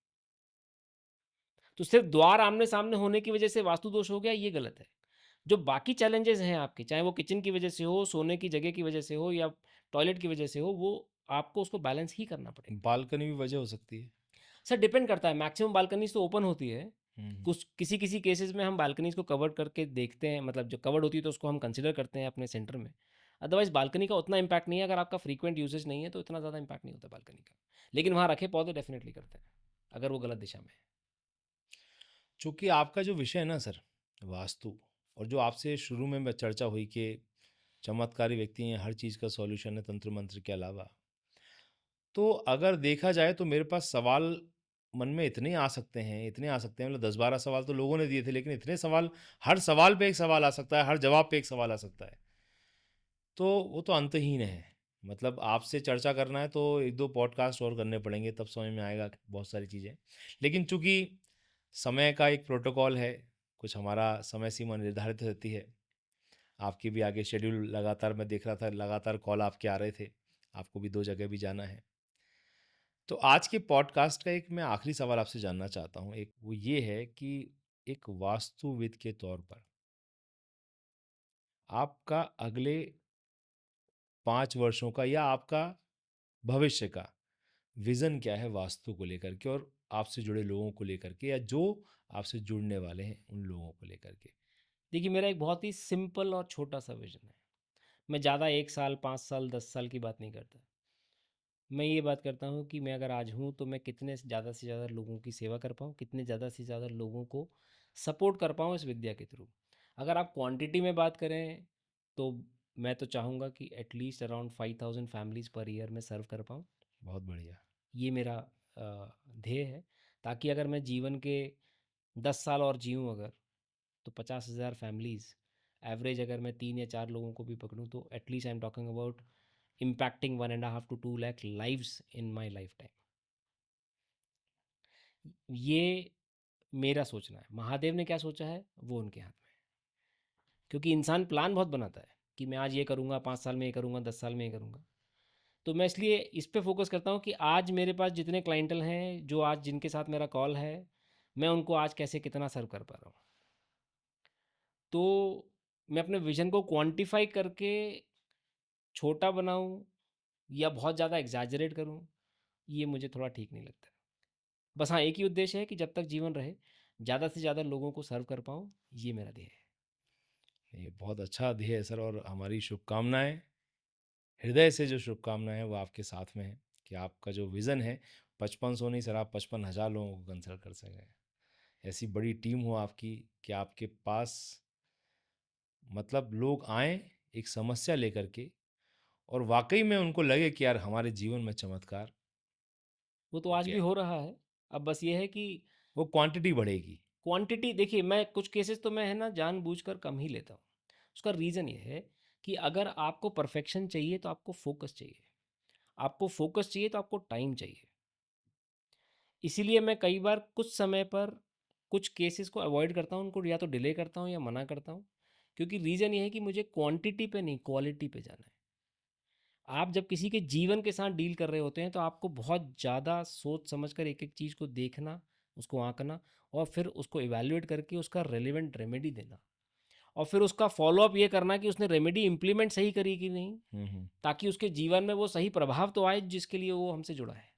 तो सिर्फ द्वार आमने सामने होने की वजह से वास्तु दोष हो गया, ये गलत है। जो बाकी चैलेंजेस हैं आपके, चाहे वो किचन की वजह से हो, सोने की जगह की वजह से हो या टॉयलेट की वजह से हो, वो आपको उसको बैलेंस ही करना पड़ेगा। बालकनी भी वजह हो सकती है। सर डिपेंड करता है, मैक्सिमम बालकनीज़ तो ओपन होती है। हुँ, कुछ किसी-किसी केसेज़ में हम बालकनीज़ को कवर्ड करके देखते हैं, मतलब जो कवर्ड होती है तो उसको हम कंसीडर करते हैं अपने सेंटर में। अदरवाइज़ बालकनी का उतना इम्पैक्ट नहीं है, अगर आपका फ्रीक्वेंट यूसेज नहीं है तो इतना ज़्यादा इम्पैक्ट नहीं होता बालकनी का। लेकिन वहाँ रखे पौधे डेफ़िनेटली करते हैं, अगर वो गलत दिशा में है। चूँकि आपका जो विषय है ना सर, वास्तु, और जो आपसे शुरू में चर्चा हुई कि चमत्कारी व्यक्ति हैं, हर चीज़ का सॉल्यूशन है तंत्र मंत्र के अलावा। तो अगर देखा जाए तो मेरे पास सवाल मन में इतने आ सकते हैं, इतने आ सकते हैं, मतलब 10-12 सवाल तो लोगों ने दिए थे, लेकिन इतने सवाल, हर सवाल पे एक सवाल आ सकता है, हर जवाब पे एक सवाल आ सकता है। तो वो तो अंतहीन है। मतलब आपसे चर्चा करना है तो 1-2 पॉडकास्ट और करने पड़ेंगे, तब समझ में आएगा बहुत सारी चीज़ें। लेकिन चूँकि समय का एक प्रोटोकॉल है, कुछ हमारा समय सीमा निर्धारित रहती है। आपकी भी आगे शेड्यूल लगातार मैं देख रहा था, लगातार कॉल आपके आ रहे थे। आपको भी 2 जगह भी जाना है। तो आज के पॉडकास्ट का एक मैं आखिरी सवाल आपसे जानना चाहता हूँ। एक वो ये है कि एक वास्तुविद के तौर पर आपका अगले 5 वर्षों का या आपका भविष्य का विज़न क्या है वास्तु को लेकर के, और आपसे जुड़े लोगों को लेकर के, या जो आपसे जुड़ने वाले हैं उन लोगों को लेकर के? देखिए, मेरा एक बहुत ही सिंपल और छोटा-सा विज़न है। मैं ज़्यादा 1 साल, 5 साल, 10 साल की बात नहीं करता। मैं ये बात करता हूँ कि मैं अगर आज हूँ, तो मैं कितने से ज़्यादा लोगों की सेवा कर पाऊँ, कितने ज़्यादा से ज़्यादा लोगों को सपोर्ट कर पाऊँ इस विद्या के थ्रू। अगर आप क्वांटिटी में बात करें, तो मैं तो चाहूँगा कि at least around 5000 families per year मैं सर्व कर पाऊँ। बहुत बढ़िया। ये मेरा ध्येय है, ताकि अगर मैं जीवन के 10 साल और जीऊँ अगर, तो 50,000 फैमिलीज़, एवरेज अगर मैं 3 या 4 लोगों को भी पकड़ूँ, तो at least I am talking about impacting 1.5 to 2 lakh lives in my lifetime। ये मेरा सोचना है। महादेव ने क्या सोचा है, वो उनके हाथ में है। क्योंकि इंसान प्लान बहुत बनाता है कि मैं आज ये करूँगा, 5 साल में ये करूँगा, 10 साल में ये करूँगा। तो मैं इसलिए इस पे फ़ोकस करता हूँ कि आज मेरे पास जितने क्लाइंटल हैं, जो आज जिनके साथ मेरा कॉल है, मैं उनको आज कैसे कितना सर्व कर पा रहा हूँ। तो मैं अपने विज़न को क्वांटिफ़ाई करके छोटा बनाऊँ या बहुत ज़्यादा एक्ज़ैजरेट करूँ, ये मुझे थोड़ा ठीक नहीं लगता। बस हाँ, एक ही उद्देश्य है कि जब तक जीवन रहे, ज़्यादा से ज़्यादा लोगों को सर्व कर पाऊँ, ये मेरा ध्येय है। ये बहुत अच्छा ध्येय है सर, और हमारी शुभकामनाएँ, हृदय से जो शुभकामनाएँ हैं वो आपके साथ में है कि आपका जो विज़न है 5500 नहीं सर, आप 55,000 लोगों को कंसल्ट कर सकें। ऐसी बड़ी टीम हो आपकी कि आपके पास मतलब लोग आएँ एक समस्या लेकर के, और वाक़ई में उनको लगे कि यार हमारे जीवन में चमत्कार वो तो हो आज गया भी है। हो रहा है। अब बस ये है कि वो क्वांटिटी बढ़ेगी। क्वांटिटी देखिए, मैं कुछ केसेस तो मैं है ना जानबूझकर कम ही लेता हूँ। उसका रीज़न ये है कि अगर आपको परफेक्शन चाहिए, तो आपको फ़ोकस चाहिए। आपको फ़ोकस चाहिए, तो आपको टाइम चाहिए। इसीलिए मैं कई बार कुछ समय पर कुछ केसेस को अवॉइड करता हूँ, उनको या तो डिले करता हूँ या मना करता हूँ। क्योंकि रीज़न ये है कि मुझे क्वांटिटी पे नहीं, क्वालिटी पे जाना है। आप जब किसी के जीवन के साथ डील कर रहे होते हैं, तो आपको बहुत ज़्यादा सोच समझ कर एक-एक चीज़ को देखना, उसको आँकना और फिर उसको इवैल्यूएट करके उसका रेलेवेंट रेमेडी देना। और फिर उसका फ़ॉलो-अप ये करना कि उसने रेमेडी इम्प्लीमेंट सही करी कि नहीं, हुँ, हुँ। ताकि उसके जीवन में वो सही प्रभाव तो आए जिसके लिए वो हमसे जुड़ा है।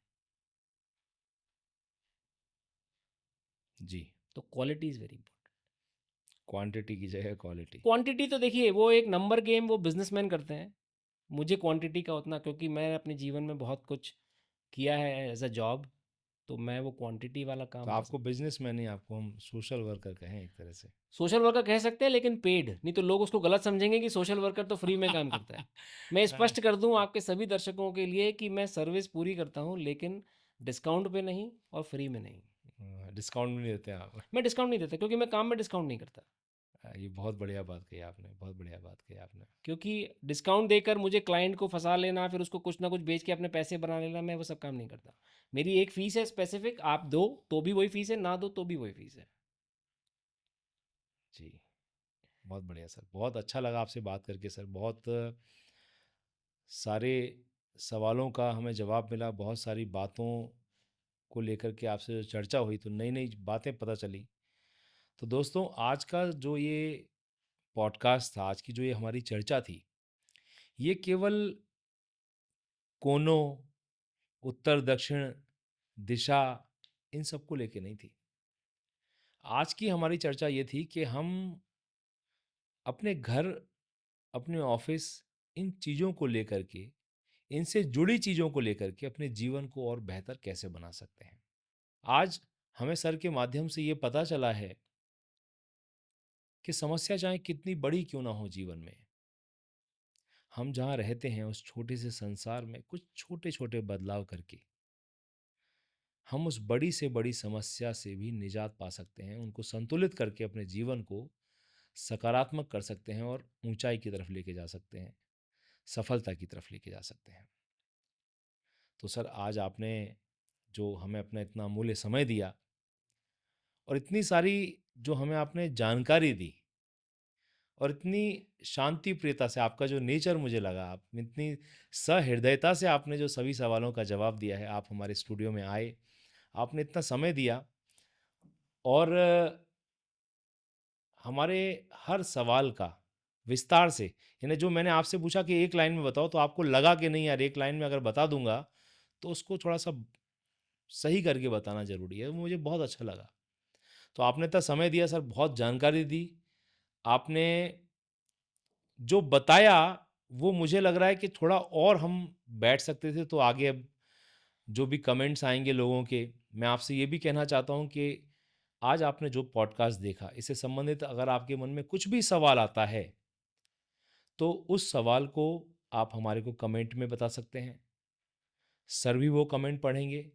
जी, तो quality is very important. Quantity की जगह क्वालिटी। क्वांटिटी तो देखिए, वो एक नंबर गेम वो बिज़नेसमैन करते हैं। मुझे क्वांटिटी का उतना, क्योंकि मैं अपने जीवन में बहुत कुछ किया है एज़ अ जॉब, तो मैं वो क्वांटिटी वाला तो काम आपको पसंद। बिज़नेसमैन नहीं, आपको हम सोशल वर्कर कहें एक तरह से। सोशल वर्कर कह सकते हैं, लेकिन पेड, नहीं तो लोग उसको गलत समझेंगे कि सोशल वर्कर तो फ्री में काम करता है। मैं स्पष्ट कर दूं आपके सभी दर्शकों के लिए कि मैं सर्विस पूरी करता हूं, लेकिन डिस्काउंट पे नहीं और फ्री में नहीं। डिस्काउंट भी नहीं देते आप। मैं डिस्काउंट नहीं देता, क्योंकि मैं काम में डिस्काउंट नहीं करता। ये बहुत बढ़िया बात कही आपने, बहुत बढ़िया बात कही आपने। क्योंकि डिस्काउंट देकर मुझे क्लाइंट को फंसा लेना, फिर उसको कुछ ना कुछ बेच के अपने पैसे बना लेना, मैं वो सब काम नहीं करता। मेरी एक फ़ीस है स्पेसिफिक, आप दो तो भी वही फ़ीस है, ना दो तो भी वही फ़ीस है। जी, बहुत बढ़िया सर, बहुत अच्छा लगा आपसे बात करके सर, बहुत सारे सवालों का हमें जवाब मिला, बहुत सारी बातों को लेकर के आपसे जो चर्चा हुई तो नई-नई बातें पता चली। तो दोस्तों आज का जो ये पॉडकास्ट था, आज की जो ये हमारी चर्चा थी, ये केवल कोनों, उत्तर दक्षिण दिशा, इन सबको लेके नहीं थी। आज की हमारी चर्चा ये थी कि हम अपने घर, अपने ऑफिस, इन चीज़ों को लेकर के, इनसे जुड़ी चीज़ों को लेकर के अपने जीवन को और बेहतर कैसे बना सकते हैं। आज हमें सर के माध्यम से ये पता चला है कि समस्या चाहे कितनी बड़ी क्यों ना हो जीवन में, हम जहाँ रहते हैं उस छोटे से संसार में कुछ छोटे छोटे बदलाव करके हम उस बड़ी से बड़ी समस्या से भी निजात पा सकते हैं, उनको संतुलित करके अपने जीवन को सकारात्मक कर सकते हैं और ऊंचाई की तरफ लेके जा सकते हैं, सफलता की तरफ लेके जा सकते हैं। तो सर, आज आपने जो हमें अपना इतना अमूल्य समय दिया और इतनी सारी जो हमें आपने जानकारी दी और इतनी शांति प्रियता से, आपका जो नेचर मुझे लगा, आप इतनी सहृदयता से आपने जो सभी सवालों का जवाब दिया है, आप हमारे स्टूडियो में आए, आपने इतना समय दिया और हमारे हर सवाल का विस्तार से, यानी जो मैंने आपसे पूछा कि एक लाइन में बताओ, तो आपको लगा कि नहीं यार, एक लाइन में अगर बता दूंगा तो उसको थोड़ा सा सही करके बताना ज़रूरी है। वो मुझे बहुत अच्छा लगा। तो आपने इतना समय दिया सर, बहुत जानकारी दी। आपने जो बताया वो मुझे लग रहा है कि थोड़ा और हम बैठ सकते थे। तो आगे अब जो भी कमेंट्स आएँगे लोगों के, मैं आपसे ये भी कहना चाहता हूँ कि आज आपने जो पॉडकास्ट देखा, इससे संबंधित अगर आपके मन में कुछ भी सवाल आता है, तो उस सवाल को आप हमारे को कमेंट में बता सकते हैं। सर भी वो कमेंट पढ़ेंगे।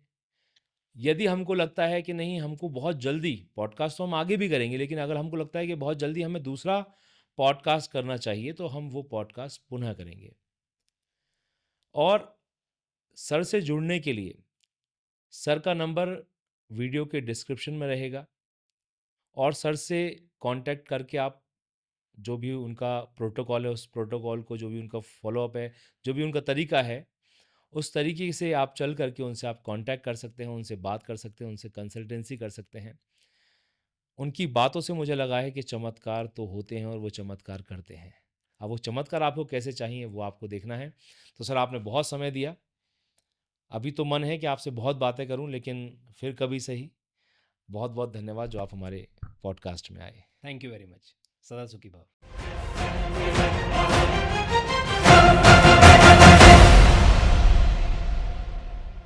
यदि हमको लगता है कि नहीं, हमको बहुत जल्दी पॉडकास्ट तो हम आगे भी करेंगे, लेकिन अगर हमको लगता है कि बहुत जल्दी हमें दूसरा पॉडकास्ट करना चाहिए, तो हम वो पॉडकास्ट पुनः करेंगे। और सर से जुड़ने के लिए सर का नंबर वीडियो के डिस्क्रिप्शन में रहेगा और सर से कांटेक्ट करके आप जो भी उनका प्रोटोकॉल है, उस प्रोटोकॉल को, जो भी उनका फॉलोअप है, जो भी उनका तरीका है, उस तरीके से आप चल करके उनसे आप कांटेक्ट कर सकते हैं, उनसे बात कर सकते हैं, उनसे कंसल्टेंसी कर सकते हैं। उनकी बातों से मुझे लगा है कि चमत्कार तो होते हैं और वो चमत्कार करते हैं। अब वो चमत्कार आपको कैसे चाहिए वो आपको देखना है। तो सर, आपने बहुत समय दिया। अभी तो मन है कि आपसे बहुत बातें करूं, लेकिन फिर कभी सही। बहुत बहुत धन्यवाद जो आप हमारे पॉडकास्ट में आए। Thank you very much. सदा सुखी भव।